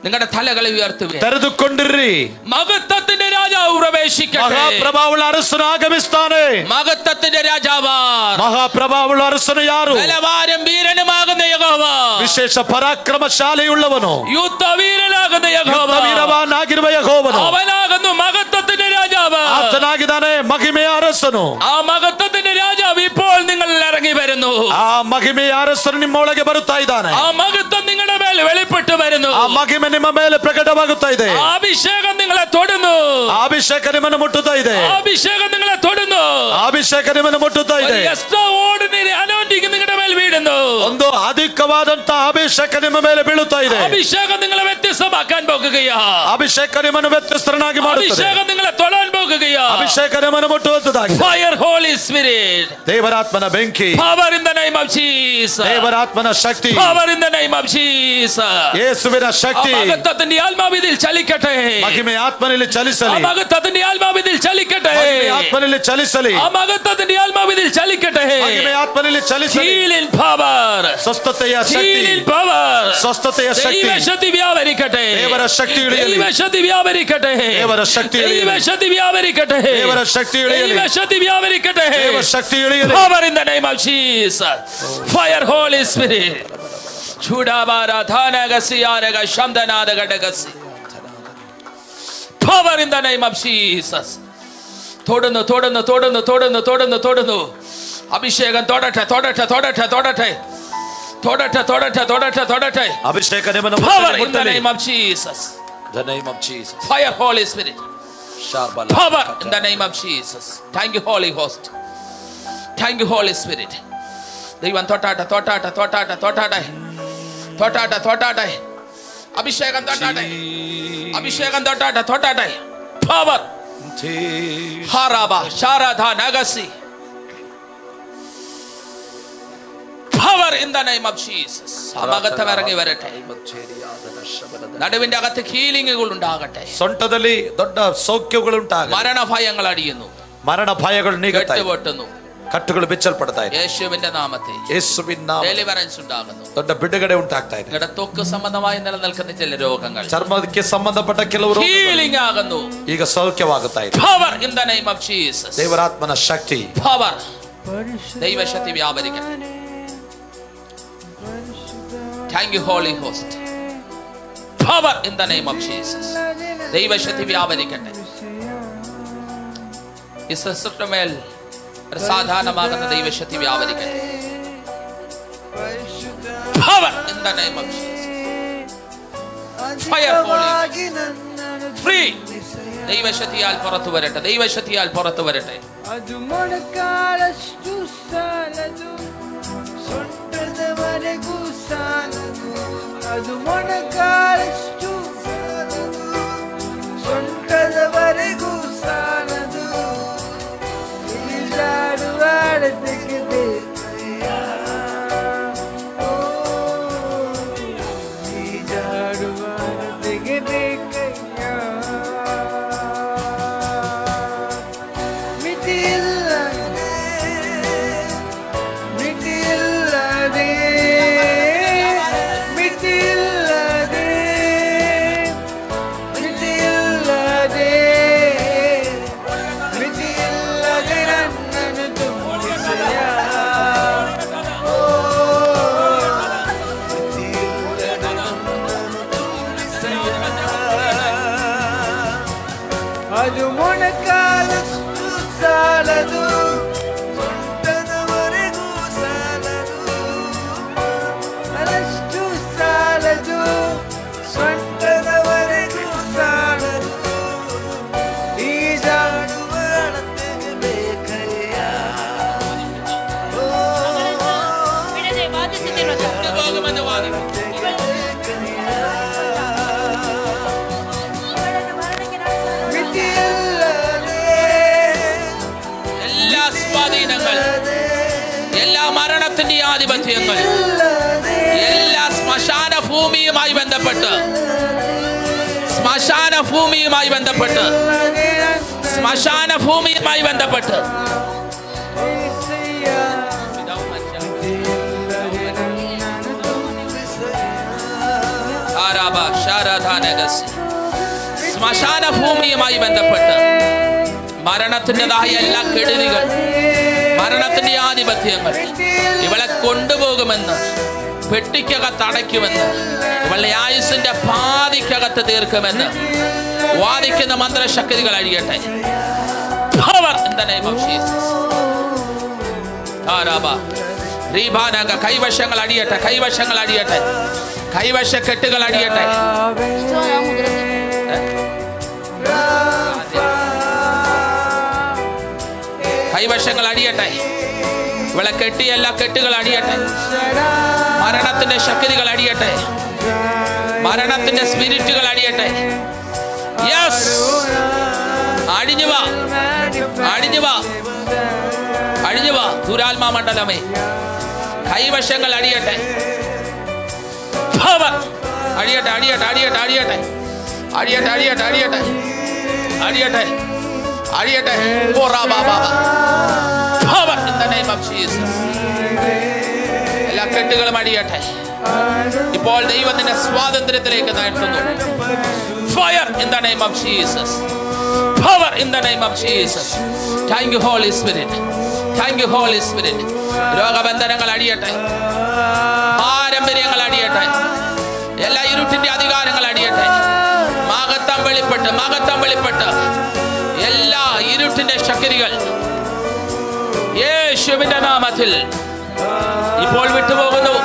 നിങ്ങളുടെ തലകളെ ഉയർത്തുവേൻ. ತೆರೆದುಕೊಂಡಿರ್ರಿ. മഹത്വത്തിന്റെ രാജാവ് പ്രവേശിക്കട്ടെ. ಮಹಾಪ್ರಭಾವುಳ್ಳ ಅರಸನು ಆಗಮಿಸ್ತಾನೆ. മഹത്വത്തിന്റെ രാജാവ്, ಮಹಾಪ್ರಭಾವುಳ್ಳ ಅರಸನು ಯಾರು? ബലവാനും വീരനുമാകുന്ന യഹോവ, ವಿಶೇಷ ಪರಾಕ್ರಮಶಾಲಿಯುಳ್ಳವನು, യുദ്ധ വീരനാകുന്ന യഹോവ, ವೀರವಾನಾಗಿರುವ ಯೆಹೋವನು, അവനാകുന്നു മഹത്വത്തിന്റെ രാജാവ്. ಆತನಾಗಿದ್ದಾನೆ ಮಹಿಮೆಯ ಅರಸನು. ആ മഹത്വത്തിന്റെ രാജാവ് ഇപ്പോൾ നിങ്ങളിൽ ഇറങ്ങി വരുന്നു. ಆ ಮಹಿಮೆಯ ಅರಸನು ನಿಮ್ಮೊಳಗೆ ಬರುತ್ತಾ ಇದ್ದಾನೆ. ആ മഹത്വം നിങ്ങളുടെ മേൽ വെളിപ്പെട്ടു വരുന്നു. ಆ ಮಹಿಮೆ ನಿಮ್ಮ ಮೇಲೆ ಪ್ರಕಟವಾಗುತ್ತಾ ಇದೆ. അഭിഷേകം നിങ്ങളെ തൊടുന്നു. ಅಭಿಷೇಕ ನಿಮ್ಮನ್ನು ಮುಟ್ಟುತ್ತಾ ಇದೆ. അഭിഷേകം നിങ്ങളെ തൊടുന്നു. ಅಭಿಷೇಕ ನಿಮ್ಮನ್ನು ಮುಟ್ಟುತ್ತಾ ಇದೆ. എക്സ്ട്രാഓർഡിനറി അനോയിന്റിംഗ് നിങ്ങളുടെ മേൽ വീഴുന്നു. ಒಂದು ಅಧಿಕವಾದಂತಹ ಅಭಿಷೇಕ ನಿಮ್ಮ ಮೇಲೆ ಬೀಳುತ್ತಾ ಇದೆ. അഭിഷേകം നിങ്ങളെ വ്യത്യസ്തമാക്കാൻ പോകുകയാ. ಅಭಿಷೇಕ ನಿಮ್ಮನ್ನು ವ್ಯತ್ಯಸ್ತರನ್ನಾಗಿ ಮಾಡುತ್ತದೆ. അഭിഷേകം നിങ്ങളെ തൊടാൻ പോകുകയാ. ಅಭಿಷೇಕ ನಿಮ್ಮನ್ನು ಮುಟ್ಟುವಂತದಾಗಿದೆ. ഫയർ ഹോളി സ്പിരിറ്റ്, ದೇವರಾತ್ಮನ ಬೆಂಕಿ. Power in the name of Jesus, ದೇವರಾತ್ಮನ ಶಕ್ತಿ. Power in the name of Jesus. ಯೇಸುವಿನ ಶಕ್ತಿ. മഹത്വത്തിന്റെ ആത്മാവിൽ ചലിക്കട്ടെ. ಮಹಿಮೆ ಆತ್ಮನಲ್ಲಿ ಚಲಿಸಲಿ. മഹത്വത്തിന്റെ ആത്മാവിൽ ചലിക്കട്ടെ. ಆತ್ಮನಲ್ಲಿ ಚಲಿಸಲಿ. മഹത്വത്തിന്റെ ആത്മാവിൽ ചലിക്കട്ടെ. ಮಹಿಮೆ ಆತ್ಮನಲ್ಲಿ ಚಲಿಸಲಿ. ഹീലിംഗ് പവർ, ಸ್ವಸ್ಥತೆಯ ಶಕ್ತಿ. ഹീലിംഗ് പവർ, ಸ್ವಸ್ಥತೆಯ ಶಕ್ತಿ. ദൈവശക്തി വ്യാപരിക്കട്ടെ. ದೇವರ ಶಕ್ತಿ ಇಳಿಯಲಿ. ദൈവശക്തി വ്യാപരിക്കട്ടെ. ದೇವರ ಶಕ್ತಿ ಇಳಿಯಲಿ. ദൈവശക്തി വ്യാപരിക്കട്ടെ. ದೇವರ ಶಕ್ತಿ ಇಳಿಯಲಿ. ദൈവശക്തി വ്യാപരിക്കട്ടെ. ದೇವರ ಶಕ್ತಿ ಇಳಿಯಲಿ. Power in the name of Jesus. Fire Holy Spirit. Chudabara Dhanagasiaraga Shamdanadagadagasi. Power in the name of Jesus. തൊടുന്നു തൊടുന്നു തൊടുന്നു തൊടുന്നു തൊടുന്നു തൊടുന്നു. അഭിഷേകം തൊടട്ടെ തൊടട്ടെ തൊടട്ടെ തൊടട്ടെ തൊടട്ടെ തൊടട്ടെ തൊടട്ടെ തൊടട്ടെ. ಅಭಿಷೇಕ ನಿಮ್ಮನ್ನು Power in the ಮುಟ್ಟಲಿ. name of Jesus. The name of Jesus. Fire Holy Spirit. Power in the name of Jesus. Thank you Holy Host. Thank you Holy Spirit. ദൈവം തൊട്ടാട്ടെ തൊട്ടാട്ടെ തൊട്ടാട്ടെ തൊട്ടാട്ടെ തൊട്ടാട്ടെ തൊട്ടാട്ടെ. അഭിഷേകം തൊട്ടാട്ടെ, അഭിഷേകം തൊട്ടാട്ടെ തൊട്ടാട്ടെ. പവർ ഹറാബ ശാരദ നഗസി. Power in the name of Jesus. അകത്ത് ഇറങ്ങി വരട്ടെ. നടുവിന്റെ അകത്ത് ഹീലിംഗുകൾ ഉണ്ടാകട്ടെ. ಸೊಂಟದಲ್ಲಿ ದೊಡ್ಡ ಸೌಖ್ಯಗಳು ಉಂಟಾಗಲಿ. മരണഭയങ്ങൾ അടിയുന്നു. ಮರಣ ಭಯಗಳು ನೀಗುತ್ತಾ ಇದೆ. വെട്ടുന്നു. ಕಟ್ಟುಗಳು ಬಿಚ್ಚಲ್ಪಡ್ತಾ ಇದೆ. യേശുവിന്റെ നാമത്തിൽ ಯೇಸುವಿನ ನಾಮದಲ್ಲಿ ഡെലിവറൻസ് ഉണ്ടാകുന്നു. ದೊಡ್ಡ ಬಿಡುಗಡೆ ಉಂಟಾಗ್ತಾ ಇದೆ. ത്വക്ക് സംബന്ധമായി നിലനിൽക്കുന്ന ചില രോഗങ്ങൾ ಚರ್ಮಕ್ಕೆ ಸಂಬಂಧಪಟ್ಟ ಕೆಲವರು ഹീലിംഗ് ആകുന്നു. ಈಗ ಸೌಖ್ಯವಾಗುತ್ತಾ ಇದೆ. Power in the name of Jesus. ದೇವರಾತ್ಮನ ಶಕ್ತಿ. പവർ, ദൈവശക്തി വ്യാപരിക്കട്ടെ. Thank you Holy Ghost. Power in the name of Jesus. ദൈവശക്തി വ്യാപരിക്കട്ടെ. ഈ സിസ്റ്ററുടെ മേൽ സാധാരണമാകുന്ന ദൈവശക്തി വ്യാപരിക്കട്ടെ. Power in the name of Jesus. Fire holy. Free. ദൈവശക്തിയാൽ പുറത്തു വരട്ടെ. ദൈവശക്തിയാൽ പുറത്തു വരട്ടെ. ಅದು ಮೊಣಕಾಲಷ್ಟು ಸಾಲದು, ಸೊಂಟದವರೆಗೂ ಸಾಲದು. ಅದು ಮೊಣಕಾಲಷ್ಟು ಸಾಲದು, ಸೊಂಟದವರೆಗೂ ಸಾಲದು. ಈಜಾಡುವಾಡತೆಗೆ ಬೇಕಯ್ಯ, ಈಜಾಡುವಾಡತೆಗೆ ಬೇಕಯ್ಯ. ಮಿತಿಯಿಲ್ಲದೆ ಮಿತಿಯಿಲ್ಲದೆ ಮಿತಿಯಿಲ್ಲದೆ ಅದು ಮೊಣಕಾಲಷ್ಟು ಸಾಲದು, ಸೊಂಟದವರೆಗೂ ಸಾಲದು, ಅಷ್ಟು ಸಾಲದು, ಸೊಂಟದವರೆಗೂ ಸಾಲದು. ಈಜಾಡುವ ಅಳತೆಗೆ ಬೇಕಯ್ಯ. ಬಿಡದೆ ವಾದಿಸುತ್ತಿರುವ എല്ലാ സ്വാധീനങ്ങൾ, എല്ലാ മരണത്തിന്റെ ആധിപത്യങ്ങൾ, എല്ലാ ശ്മശാന ഭൂമിയുമായി ബന്ധപ്പെട്ട്, ശ്മശാന ഭൂമിയുമായി ബന്ധപ്പെട്ട്, ശ്മശാന ഭൂമിയുമായി ബന്ധപ്പെട്ട് ശ്മശാന ഭൂമിയുമായി ബന്ധപ്പെട്ട് മരണത്തിൻ്റെതായ എല്ലാ കെടുതികൾ, മരണത്തിന്റെ ആധിപത്യങ്ങൾ ഇവളെ കൊണ്ടുപോകുമെന്ന്, പെട്ടിക്കകത്ത് അടയ്ക്കുമെന്ന്, ഇവളുടെ ആയുസിന്റെ പാതിക്കകത്ത് തീർക്കുമെന്ന് വാദിക്കുന്ന മന്ത്രശക്തികൾ അഴിയട്ടെ. Power in the name of Jesus. കൈവശങ്ങൾ അടിയട്ടെ, കൈവശങ്ങൾ അടിയട്ടെ, കൈവശ കെട്ടുകൾ അടിയട്ടെ. കൈവശങ്ങൾ അടിയട്ടെ, ഇവളെ കെട്ടിയ എല്ലാ കെട്ടുകൾ അടിയട്ടെ. മരണത്തിന്റെ ശക്തികൾ അടിയട്ടെ, മരണത്തിന്റെ സ്പിരിറ്റുകൾ അടിയട്ടെ. യെസ്, അടിഞ്ഞു വാ, അടിഞ്ഞു വാ, അടിഞ്ഞു വാ. ദുരാത്മാ മണ്ഡലമേ, കൈവശങ്ങൾ അടിയട്ടെ. അടിയട്ടെ, അടിയട്ടെ, അടിയട്ടെ, അടിയട്ടെ, അടിയട്ടെ, അടിയട്ടെ, അടിയട്ടെ, അടിയട്ടെ, അടിയട്ടെ. Power in the name of Jesus. എല്ലാ കെട്ടുകളും അടിയട്ടെ. ഇപ്പോൾ ദൈവത്തിന്റെ സ്വാതന്ത്ര്യത്തിലേക്ക് നയിക്കുന്നു. Fire in the name of Jesus. Power in the name of Jesus. Thank you Holy Spirit. Thank you Holy Spirit. രോഗബന്ധനങ്ങൾ അടിയട്ടെ, പാരമ്പര്യങ്ങൾ അടിയട്ടെ, എല്ലാ ഇരുട്ടിന്റെ അധികാരങ്ങൾ അടിയട്ടെ. മഹത്വം വെളിപ്പെട്ട്, മഹത്വം വെളിപ്പെട്ട് എല്ലാ ഇരുട്ടിന്റെ ശക്തികൾ യേശുവിന്റെ നാമത്തിൽ ഇപ്പോൾ വിട്ടുപോകുന്നു.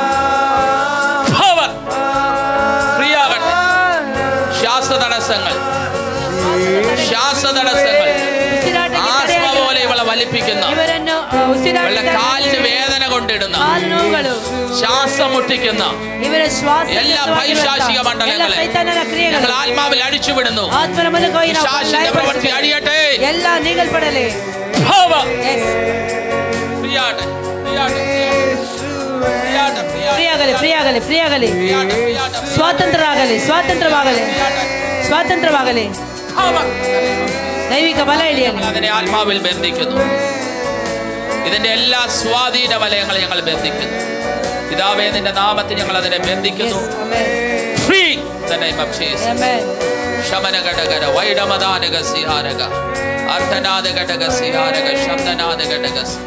പവർ ഫ്രീ ആകട്ടെ. ശ്വാസതടസ്സങ്ങൾ, ശ്വാസതടസ്സങ്ങൾ ആസ്മ പോലെ ഇവളെ വലിപ്പിക്കുന്ന, ഇവളുടെ കാലിന് വേദന കൊണ്ടിടുന്ന, ശ്വാസം മുട്ടിക്കുന്ന എല്ലാ പൈശാചിക മണ്ഡലങ്ങളെ ഞങ്ങൾ ആത്മാവിൽ അടിച്ചുവിടുന്നു. പിശാചിന്റെ പ്രവൃത്തി അടിയട്ടെ. ಸ್ವಾತಂತ್ರ್ಯವಾಗಲಿ, ಸ್ವಾತಂತ್ರ್ಯವಾಗಲಿ, ಸ್ವಾತಂತ್ರ್ಯವಾಗಲಿ. ദൈവിക ബല ഇടിയങ്ങൾ അതിനെ ആത്മാവിൽ ബന്ധിക്കുന്നു. ഇതിന്റെ എല്ലാ സ്വാധീന വലയങ്ങളെ ഞങ്ങൾ ബന്ധിക്കുന്നു. പിതാവേ, നിന്റെ നാമത്തിൽ ഞങ്ങൾ അതിനെ ബന്ധിക്കുന്നു. Free in the name of Jesus. ശമനഘടകര വൈഡമദാനഗസിഹാരക അർദ്ധനാദഘടകസിഹാരക ശബ്ദനാദഘടകസി.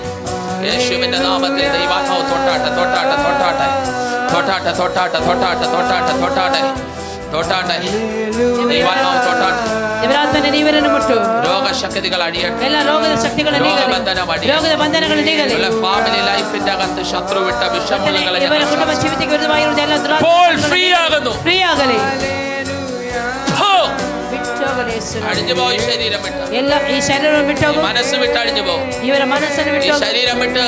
യേശുവിന്റെ നാമത്തിൽ ദൈവാത്മാവ് തൊട്ടാട്ടെ, തൊട്ടാട്ടെ, തൊട്ടാട്ടെ, തൊട്ടാട്ടെ, തൊട്ടാട്ടെ, തൊട്ടാട്ടെ, തൊട്ടാട്ടെ, തൊട്ടാട്ടെ, തൊട്ടാട്ടെ. ദൈവാത്മാവ് തൊട്ടാട്ടെ. രോഗശക്തികൾ അടിയട്ടെ. എല്ലാ രോഗ ശക്തികളും ഫാമിലി ലൈഫിന്റെ അകത്ത് ശത്രു വിട്ട വിഷമുള്ളകളെ ഫ്രീ ആകുന്നു. ഫ്രീ ആകലേ. അടിഞ്ഞു പോയി ശരീരം വിട്ട്, ഈ ശരീരം വിട്ട്, മനസ്സ് വിട്ട് അടിഞ്ഞു പോകും. ഇവരെ മനസ്സിന് വിട്ട്, ശരീരം വിട്ട്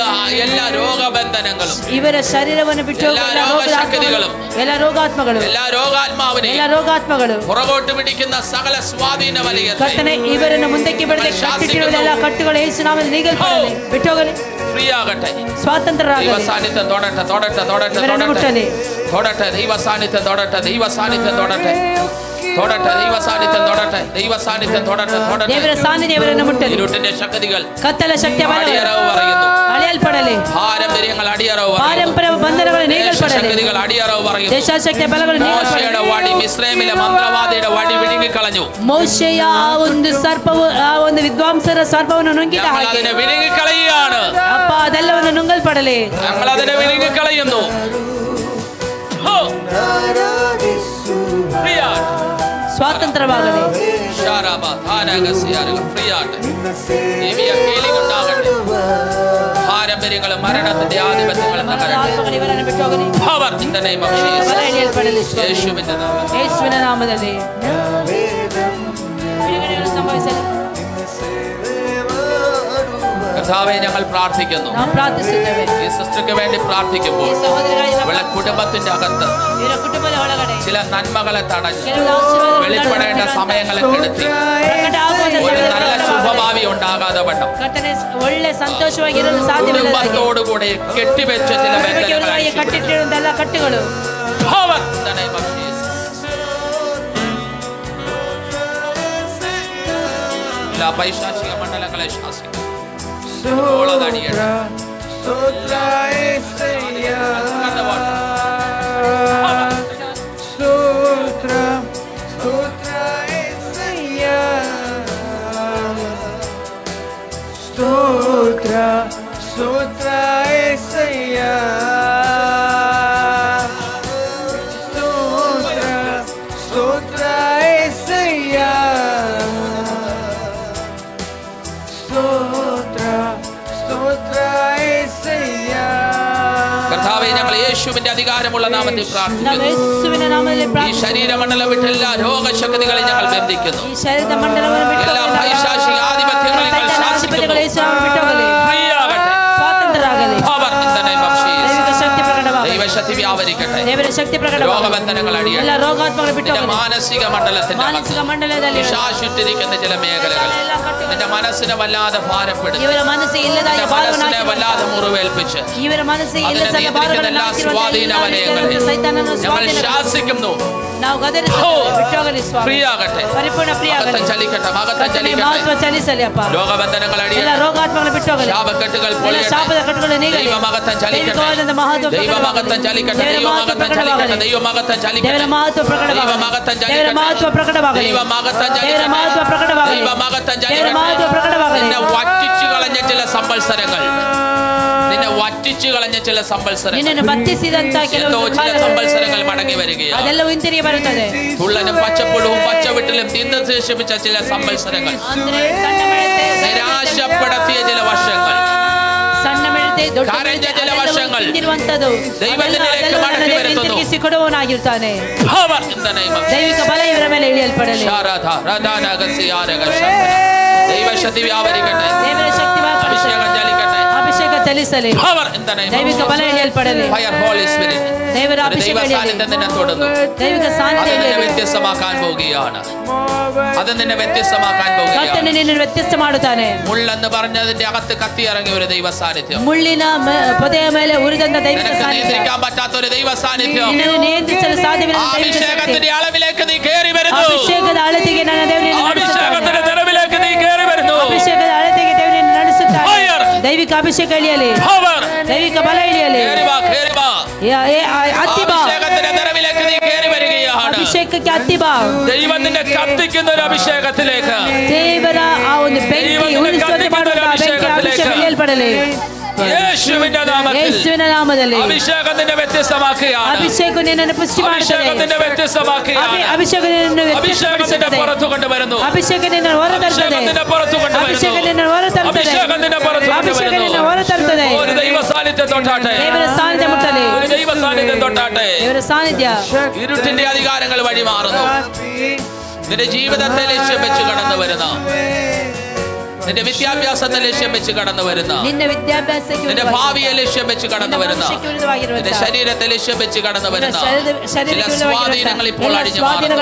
എല്ലാ രോഗബന്ധനങ്ങളും, ഇവരെ ശരീരವನ್ನು ಬಿಟ್ಟು എല്ലാ രോഗശക്തികളും, എല്ലാ രോഗാത്മകളും, എല്ലാ രോഗാത്മാവിനെ, എല്ലാ രോഗാത്മകളും പുറകോട്ട് പിടിക്കുന്ന സകല സ്വാധീന വലയത്തെ കർത്തനെ ഇവരನ್ನು ಮುಂದಕ್ಕೆ ಬಿಡದೆ ಕಟ್ಟಿಟ್ಟಿರುವ എല്ലാ ಕಟ್ಟುಗಳು ಯೇಸು ನಾಮದಲ್ಲಿ ನೀಗಲ್ಪಡಲಿ, ಬಿಟ್ಟೋಗಲಿ. ಫ್ರೀ ಆಗട്ടെ. ಸ್ವಾತಂತ್ರ್ಯರಾಗಲಿ. ದೈವ ಸಾನ್ನಿಧ್ಯ ತೊಡಟ, ತೊಡಟ, ತೊಡಟ, ತೊಡಟ, ತೊಡಟ. ದೈವ ಸಾನ್ನಿಧ್ಯ ತೊಡಟ, ದೈವ ಸಾನ್ನಿಧ್ಯ ತೊಡಟ, ತೊಡಟ. ದೈವ ಸಾನ್ನಿಧ್ಯ ತೊಡಟ, ದೈವ ಸಾನ್ನಿಧ್ಯ ತೊಡಟ, ತೊಡಟ. ದೇವರ ಸಾನ್ನಿಧ್ಯ ಇವರನ್ನು ಮುಟ್ಟಲಿ. ഇരുട്ടിന്റെ ശക്തികൾ, കത്തല ശക്തി അടിയറവ് പറയുന്നു, അടിയൽപ്പെടലേ. പാരമ്പര്യങ്ങൾ അടിയറവ് പറയുന്നു, പാരമ്പര്യ ബന്ധനങ്ങൾ നീങ്ങൽപ്പെടലേ. ശക്തികൾ അടിയറവ് പറയുന്നു, ദേശശക്തി ബലങ്ങൾ നീങ്ങൽപ്പെടലേ. മോശയുടെ വടി, മിസ്രൈമിലെ മന്ത്രവാദിയുടെ വടി വിഴുങ്ങിക്കളഞ്ഞു. മോശയ ആ ಒಂದು സർപ്പവും ആ ಒಂದು വിദ്വാംസರ സർപ്പವನ್ನು നുಂಗಿದ ಹಾಗೆ അതിനെ വിഴുങ്ങിക്കളയുകയാണ്. അപ്പ അതെല്ലാം നുಂಗಲ್ಪಡಲೇ. ഞങ്ങൾ അതിനെ വിഴുങ്ങിക്കളയുന്നു. സ്വാതന്ത്ര്യವಾಗಲಿ. ഫ്രീ ആകട്ടെ. ദൈവിക ഹീലിംഗ് ഉണ്ടാകട്ടെ. പാരമ്പര്യങ്ങളും മരണത്തിന്റെ ആധിപത്യങ്ങളും തകരട്ടെ. Power in the name of Jesus. യേശുവിന്റെ നാമത്തിൽ. യേശുവിന്റെ നാമത്തിൽ കർത്താവേ, ഞങ്ങൾ പ്രാർത്ഥിക്കുന്നു. ഈ സിസ്റ്റർക്ക് വേണ്ടി പ്രാർത്ഥിക്കുമ്പോൾ ഇവളുടെ കുടുംബത്തിന്റെ അകത്ത് ചില നന്മകളെ തടഞ്ഞ് വെളിപ്പെടേണ്ട സമയങ്ങളെ കെടുത്തി ഒരു നല്ല ശുഭഭാവി ഉണ്ടാകാതെ വണ്ണം കുടുംബത്തോടുകൂടി കെട്ടിവെച്ച ചില കട്ടുകളും പൈശാചിക മണ്ഡലങ്ങളെ ശാസിക്കും. കർത്താവേ, ഞങ്ങൾ യേശുവിന്റെ അധികാരമുള്ള നാമത്തിൽ പ്രാർത്ഥിക്കുന്നു. ഈ ശരീരമണ്ഡലം വിട്ട് എല്ലാ രോഗശക്തികളെ ഞങ്ങൾ ബന്ധിക്കുന്നു. എല്ലാ പൈശാചിക ആധിപത്യങ്ങളെ ഞങ്ങൾ ശാസിക്കുന്നു. ദൈവശക്തി വ്യാപരിക്കട്ടെ. രോഗബന്ധനങ്ങൾ അടിയട്ടെ. മാനസിക മണ്ഡലത്തിൽ ശാസിച്ചിരിക്കുന്ന ചില മേഖലകൾ നിന്റെ മനസ്സിനെ വല്ലാതെ ഭാരപ്പെടുത്തി, മനസ്സിനെ വല്ലാതെ മുറിവേൽപ്പിച്ച് അതിനെ എല്ലാ സ്വാധീന വലയങ്ങളെ ഞങ്ങൾ ശാസിക്കുന്നു. ഫ്രീ ആകട്ടെ. മകത്തം ചലിക്കട്ടെ. മകത്തം ചലിക്കട്ടെ. രോഗബന്ധനങ്ങൾ അടിയട്ടെ. ശാപക്കെട്ടുകൾ പൊളിയട്ടെ. ദൈവമകത്തം ചലിക്കട്ടെ. ദൈവമകത്തം ചലിക്കട്ടെ. ദൈവമകത്തം ചലിക്കട്ടെ. ദൈവമകത്തം ചലിക്കട്ടെ. ദൈവമകത്തം ചലിക്കട്ടെ. ദൈവമകത്തം ചലിക്കട്ടെ. ദൈവമകത്തം ചലിക്കട്ടെ. നിന്നെ വറ്റിച്ചു കളഞ്ഞ ചില സംവത്സരങ്ങൾ, നിന്നെ വറ്റിച്ചു കളഞ്ഞ ചില സംവത്സരങ്ങൾ, എന്തോ ചില സംവത്സരങ്ങൾ മടങ്ങി വരികയാണ്. തുള്ളനും പച്ചപ്പുഴവും പച്ചവിട്ടിലും തിന്ന് ശേഷിപ്പിച്ച ചില സംവത്സരങ്ങൾ, നിരാശപ്പെടുത്തിയ ചില വർഷങ്ങൾ, കരഞ്ഞ ചില വർഷങ്ങൾ ദൈവത്തിലേക്ക് മടങ്ങി വരുത്തുന്നു. ദൈവശക്തി വ്യാപരിക്കട്ടെ. അഭിഷേകം ചലിക്കട്ടെ. ദൈവിക ബല ഇഴയൽപ്പെടലേ. ദൈവ സാന്നിധ്യം നിന്നെ തൊടുന്നു. അത് നിന്നെ വ്യത്യസ്തമാക്കാൻ പോവുകയാണ്. അത് നിന്നെ വ്യത്യസ്തമാക്കാൻ പോവുകയാണ്. മുള്ളെന്ന് പറഞ്ഞതിന്റെ അകത്ത് കത്തി ഇറങ്ങിയ ഒരു ദൈവ സാന്നിധ്യം, നിയന്ത്രിക്കാൻ പറ്റാത്ത ഒരു ദൈവ സാന്നിധ്യം. അഭിഷേകത്തിന്റെ അളവിലേക്ക് നീ കയറി വരുന്നു. അഭിഷേകത്തിന്റെ നിറവിലേക്ക് നീ കയറി വരുന്നു. ದೈವಿಕ ಅಭಿಷೇಕ ಇಳಿಯಲಿ. ದೈವಿಕ ಬಲ ಇಳಿಯಲಿ. അഭിഷേകത്തിന്റെ നിറവിലേക്ക് നീ കയറി വരികയാണ്. ಅಭಿಷೇಕಕ್ಕೆ ಹತ್ತಿ ಬಾ. ദൈവത്തിന്റെ കത്തിക്കുന്ന ഒരു അഭിഷേകത്തിലേക്ക്, ದೇವರ ಆ ಒಂದು ಬೆಂಕಿ ಉರಿಸುವಂತೆ ಮಾಡುವ ಬೆಂಕಿ ಅಭಿಷೇಕ ಇಳಿಯಲ್ಪಡಲಿ. യേശുവിന്റെ നാമത്തിൽ അഭിഷേകത്തിന്റെ വ്യത്യസ്തമാക്കുകയാണ്. അഭിഷേകം നിന്നെ പുഷ്ടി ಮಾಡುತ್ತದೆ. അഭിഷേകത്തിന്റെ വ്യത്യസ്തമാക്കുകയാണ്. അഭിഷേകം നിന്നെ അഭിഷേകത്തിന്റെ പുറത്തു കൊണ്ടുവരുന്നു. അഭിഷേകം നിന്നെ ಹೊರತರುತ್ತದೆ. അഭിഷേകത്തിന്റെ പുറത്തു കൊണ്ടുവരുന്നു. അഭിഷേകം നിന്നെ ಹೊರತರುತ್ತದೆ. അഭിഷേകത്തിന്റെ പുറത്തു കൊണ്ടുവരുന്നു. ഒരു ദൈവ സാന്നിധ്യം തൊട്ടാട്ടെ. ದೇವರ ಸಾನ್ನಿಧ್ಯ ಮುಟ್ಟಲಿ. ഒരു ദൈവ സാന്നിധ്യം തൊട്ടാട്ടെ. ದೇವರ ಸಾನ್ನಿಧ್ಯ. ഇരുട്ടിന്റെ അധികാരങ്ങൾ വഴിമാറുന്നു. നിന്റെ ജീവിതത്തെ ലക്ഷ്യം വെച്ച് കടന്നു വരുന്ന, നിന്റെ വിദ്യാഭ്യാസത്തെ ലക്ഷ്യം വെച്ച് കടന്നു വരുന്ന, നിന്റെ ഭാവിയെ ലക്ഷ്യം വെച്ച് കടന്നു വരുന്ന, നിന്റെ ശരീരത്തെ ലക്ഷ്യം വെച്ച് കടന്നു വരുന്ന ചില സ്വാധീനങ്ങൾ ഇപ്പോൾ അടിഞ്ഞു മാറുന്നു.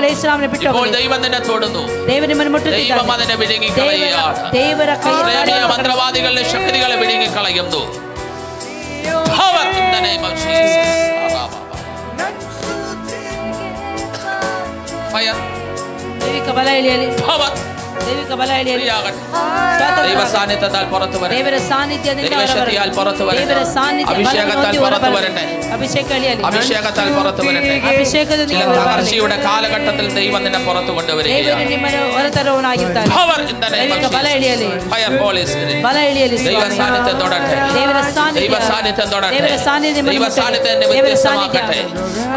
ഇപ്പോൾ ദൈവം നിന്നെ തൊടുന്നു. ദൈവം അതിനെ വിഴുങ്ങിക്കളയുകയാണ്. മന്ത്രവാദികളുടെ ശക്തികളെ വിഴുങ്ങിക്കളയുന്നു. Power in the name of Jesus. Fire. Power. ദൈവ സാന്നിധ്യത്താൽ പുറത്തു വരട്ടെ. ദൈവശക്തിയാൽ പുറത്തു വരട്ടെ. അഭിഷേകത്താൽ പുറത്തു വരട്ടെ. അഭിഷേകത്താൽ പുറത്തു വരട്ടെ. ചില തകർച്ചയുടെ കാലഘട്ടത്തിൽ ദൈവം നിന്നെ പുറത്തു കൊണ്ടുവരികയാണ്. Power in the name of Jesus. Fire, Holy Spirit. ദൈവ സാന്നിധ്യം തൊടട്ടെ. ദൈവ സാന്നിധ്യം തൊടട്ടെ. ദൈവ സാന്നിധ്യം നിന്നെ വ്യത്യസ്തമാക്കട്ടെ.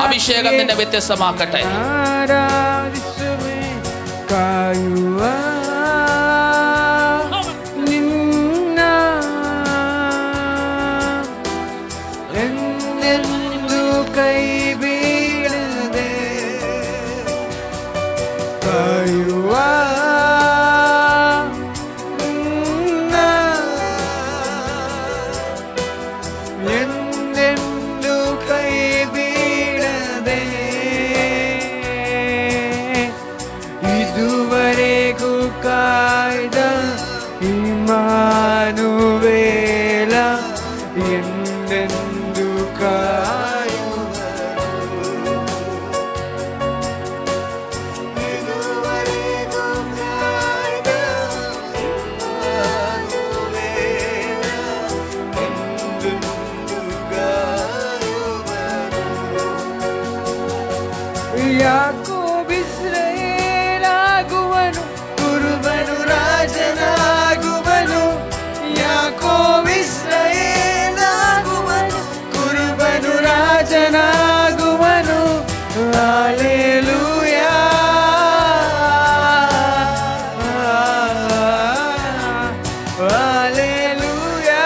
അഭിഷേകം നിന്നെ വ്യത്യസ്തമാക്കട്ടെ. ಕಾಯುವ ನಿನ್ನ ಎಂದೆಂದು ಕೈ ಬೀಳದೆ ಕಾಯುವ ನಿನ್ನ ಎಂದೆಂದು ಕೈ ಬೀಳದೆ ಇದುವರೆಗೂ ಕಾಯ್ದ ಇಮ್ಮಾನುವೇಲ ಎಂದೆಂದು ಕಾಯುವರು. ಇದುವರೆಗೂ ಕಾಯ್ದ ಇಮ್ಮಾನುವೇಲ ಎಂದೆಂದು ಕಾಯುವರು. Yakub ಇಸ್ರಾಯೇಲಾಗುವನು, ಕುರುಬನು ರಾಜನಾಗುವನು. Yakub ಇಸ್ರಾಯೇಲಾಗುವನು, ಕುರುಬನು ರಾಜನಾಗುವನು. Hallelujah hallelujah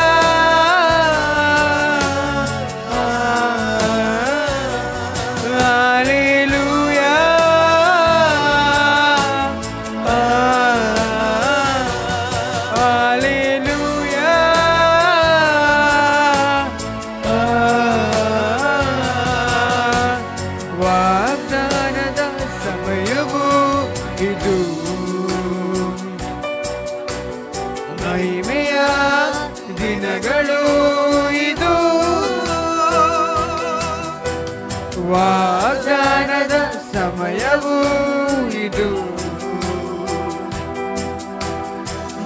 hallelujah hallelujah ವಾಗ್ದಾನದ ಸಮಯವು ಇದು, ಮಹಿಮೆಯ ದಿನಗಳು ಇದು. ವಾಗ್ದಾನದ ಸಮಯವು ಇದು,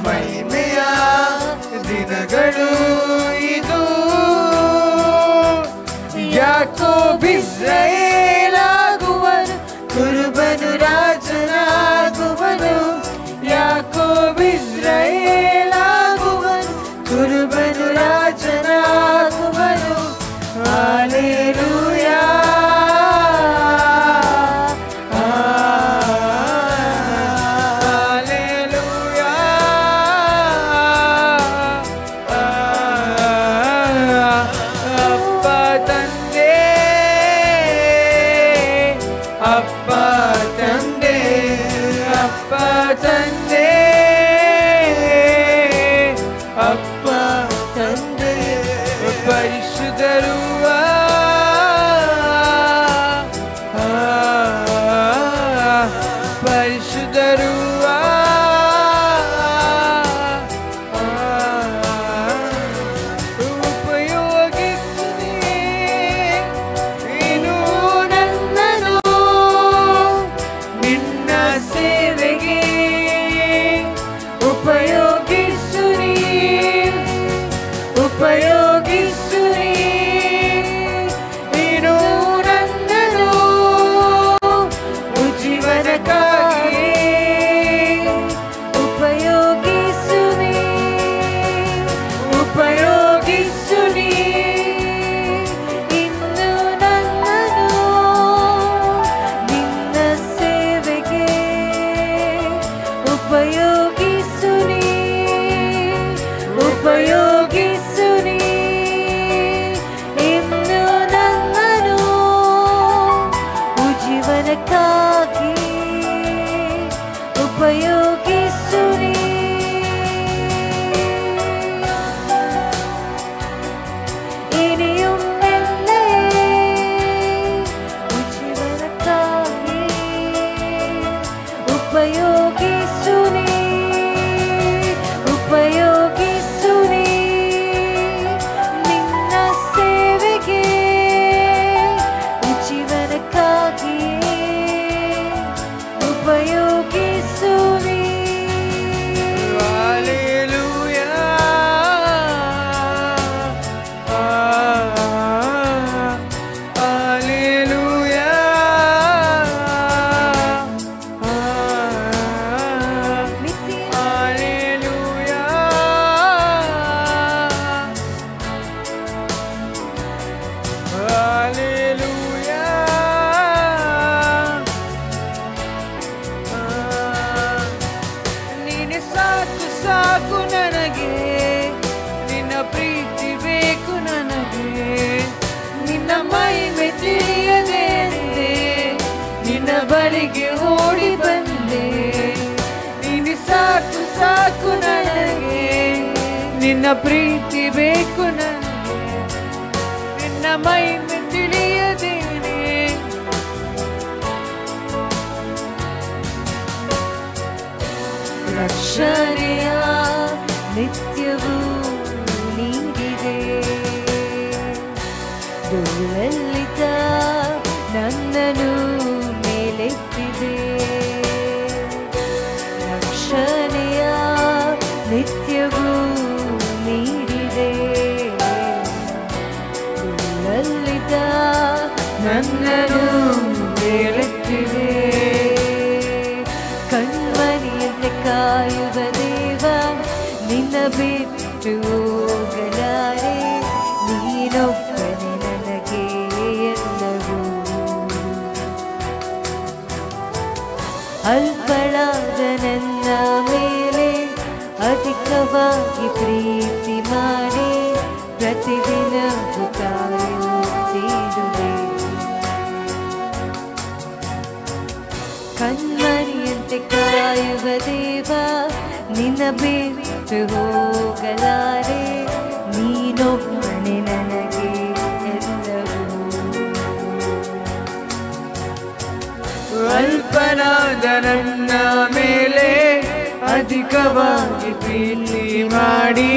ಮಹಿಮೆಯ ದಿನಗಳು ಇದು. ಯಾಕೋಬ್ ಇಸ್ರಾಯೇಲಾಗುವನು, ಕುರುಬನು ರಾಜನಾಗುವನು. ಯಾಕೋಬ್ ಇಸ್ರಾಯೇಲಾಗುವನು, ಕುರುಬನು ರಾಜನಾಗುವನು. ಹಲ್ಲೆಲೂಯಾ ಹಲ್ಲೆಲೂಯಾ ನೀನೆ ಸಾಕು ಸಾಕು ನನಗೆ, ನಿನ್ನ ಪ್ರೀತಿ ಬೇಕು ನನಗೆ. ನಿನ್ನ ಮಹಿಮೆ ತಿಳಿಯದೇನೆ ನಿನ್ನ ಬಳಿಗೆ ಓಡಿ ಬಂದೆ. ನೀನೆ ಸಾಕು ಸಾಕು ನನಗೆ, ನಿನ್ನ ಪ್ರೀತಿ ಬೇಕು ನನಗೆ. ನಿನ್ನ ಮಹಿಮೆ ತಿಳಿಯದೇನೆ ರಕ್ಷಣೆಯ ನಿತ್ಯವೂ ನೀಡಿದೆ. ದುರ್ಲಲಿತ ನನ್ನನ್ನು ಮೇಲೆತ್ತಿದೆ. ರಕ್ಷಣೆಯ ನಿತ್ಯವೂ ನೀಡಿದೆ. ದುರ್ಲಲಿತ ನನ್ನನ್ನು ಮೇಲೆತ್ತಿದೆ. ಕಣ್ಮಣಿಯಂತೆ ಕಾಯುವ ದೇವ, ನಿನ್ನ ಬಿಟ್ಟು ಹೋಗಲಾರೆ. ನೀನೊಬ್ಬನೇ ನನಗೆ ಎಲ್ಲವೂ. ಅಲ್ಪಳಾದ ನನ್ನ ಮೇಲೆ ಅಧಿಕವಾಗಿ ಪ್ರೀತಿ ಮಾಡಿ ಪ್ರತಿದಿನವೂ ಕಾಯುತ್ತಿರುವೆ. ಕಣ್ಮಣಿಯಂತೆ ಕಾಯುವ ದೇವ, ನಿನ್ನ ಬಿಟ್ಟು ಹೋಗಲಾರೆ. ನೀನೊಬ್ಬನೇ ನನಗೆ ಎಲ್ಲವೂ. ಅಲ್ಪನಾದ ನನ್ನ ಮೇಲೆ ಅಧಿಕವಾಗಿ ಪ್ರೀತಿ ಮಾಡಿ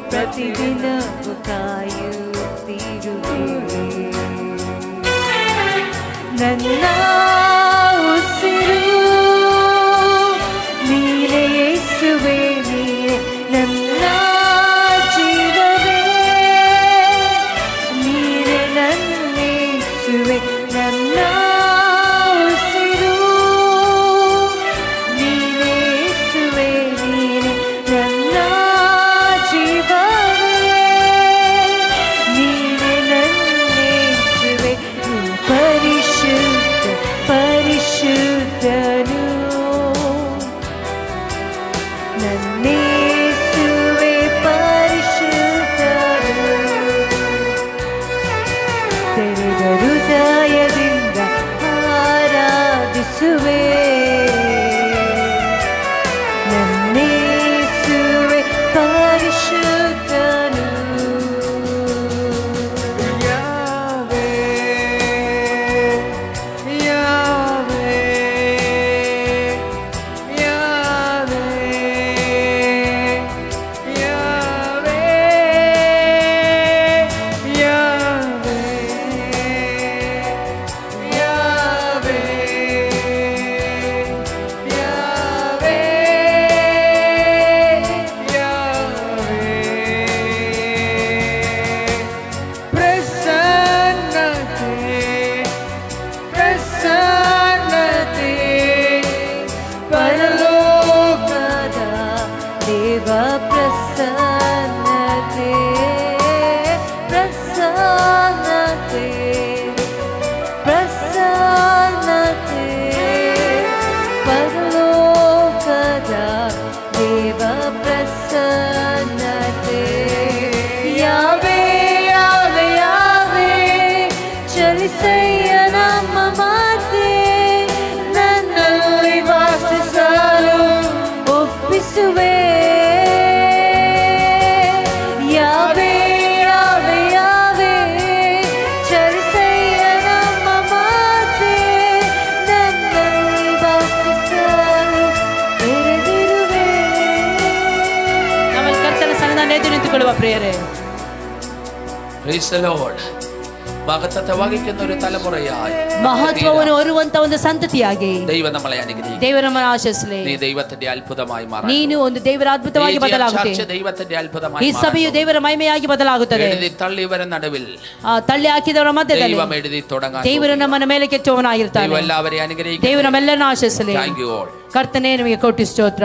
ಪ್ರತಿದಿನವೂ ಕಾಯುತ್ತಿರುವೆ. ನನ್ನ ಉಸಿರು ನೀನೇ ಯೇಸುವೆ, ನೀನೇ ನನ್ನ ಜೀವವೇ. ನೀನೇ ನನ್ನ ಯೇಸುವೆ, ನನ್ನ ಉಸಿರು ನೀನೇ ಯೇಸುವೆ, ನೀನೇ ನನ್ನ ಜೀವವೇ. ನೀನೇ ನನ್ನ ಯೇಸುವೆ, ಪರಿಶುದ್ಧ ಪರಿಶುದ್ಧನು. ನನ್ನೇಸುವೆ ಪರಿಶುದ್ಧನು. ತೆರೆದ ಹೃದಯದಿಂದ ಆರಾಧಿಸುವೆ. ನನ್ನೇಸುವೆ ಪರಿಶುದ್ಧನು. ಯಾವೇ ಯಾವೇ ಯಾವೇ ಯಾವೇ ಯಾವೇ ಯಾವೇ ಯಾವೇ ಯಾವೇ. ಪ್ರಸನ್ನತೆ ಪ್ರಸನ್ನತೆ ಪರಲೋಕದ ದೇವ. ಪ್ರಸನ್ನತೆ ಪ್ರಸನ್ನತೆ ಪ್ರಸನ್ನತೆ ಪರಲೋಕದ ದೇವ. ಪ್ರಸನ್ನತೆ ಯಾವೇ ಯಾವೇ ಯಾವೇ ಚಲಿಸಯ್ಯ ನಮ್ಮ ಮಾತೆ. ನನ್ನಲ್ಲಿ ವಾಸಿಸಲು ಒಪ್ಪಿಸುವೆ. ಯಾವೇ ಯಾವೇ ಯಾವೇ ಚಲಿಸಯ್ಯ ನಮ್ಮ ಮಾತೆ. ನನ್ನಲ್ಲಿ ವಾಸಿಸಲು ತೆರೆದಿರುವೆ. ನಾವೆಲ್ಲ ಕರ್ತನ ಸನ್ನಿಧಾನ ಎದ್ದು ನಿಂತುಕೊಳ್ಳುವ ಪ್ರಿಯರೇ. Praise the Lord. ಮಹತ್ತರವಾಗಿ ಕೆನ್ನೊರೆ ತಲೆಮುರೆಯಾಗಿ ಮಹತ್ವವನ್ನು ಹೊರುವಂತ ಒಂದು ಸಂತತಿಯಾಗಿ ದೈವ നമ്മളെ അനുഗ്രഹിക്കും. ದೇವರು ನಮ್ಮನ್ನು ಆಶೀರ್ವದಿಸಲಿ. നീ ദൈവത്തിന്റെ അത്ഭുതമായി മാറാൻ. ನೀನು ಒಂದು ದೇವರ ಅದ್ಭುತವಾಗಿ ಬದಲಾಗುತ್ತೆ. ചർച്ച ദൈവത്തിന്റെ അത്ഭുതമായി ಈ ಸಭೆಯು ದೇವರ ಮಹಿಮೆಯಾಗಿ ಬದಲಾಗುತ್ತದೆ. എഴുതി തള്ളിയവರ ನಡುവിൽ ತಳ್ಳಿ ಹಾಕಿದವರ ಮಧ್ಯದಲ್ಲಿ ദൈവം ಎഴുതി തുടങ്ങാൻ ದೇವರು ನಮ್ಮನ್ನ ಮೇಲೆ ಕೆತ್ತುವವನಾಗಿರ್ತಾನೆ. ദൈവം എല്ലാവരെയും അനുഗ്രഹിക്കട്ടെ. ದೇವರು ನಮ್ಮೆಲ್ಲರನ್ನು ಆಶೀರ್ವದಿಸಲಿ. Thank you all. ಕರ್ತನೇ ನಿಮಗೆ ಕೋಟಿ ಸ್ತೋತ್ರ.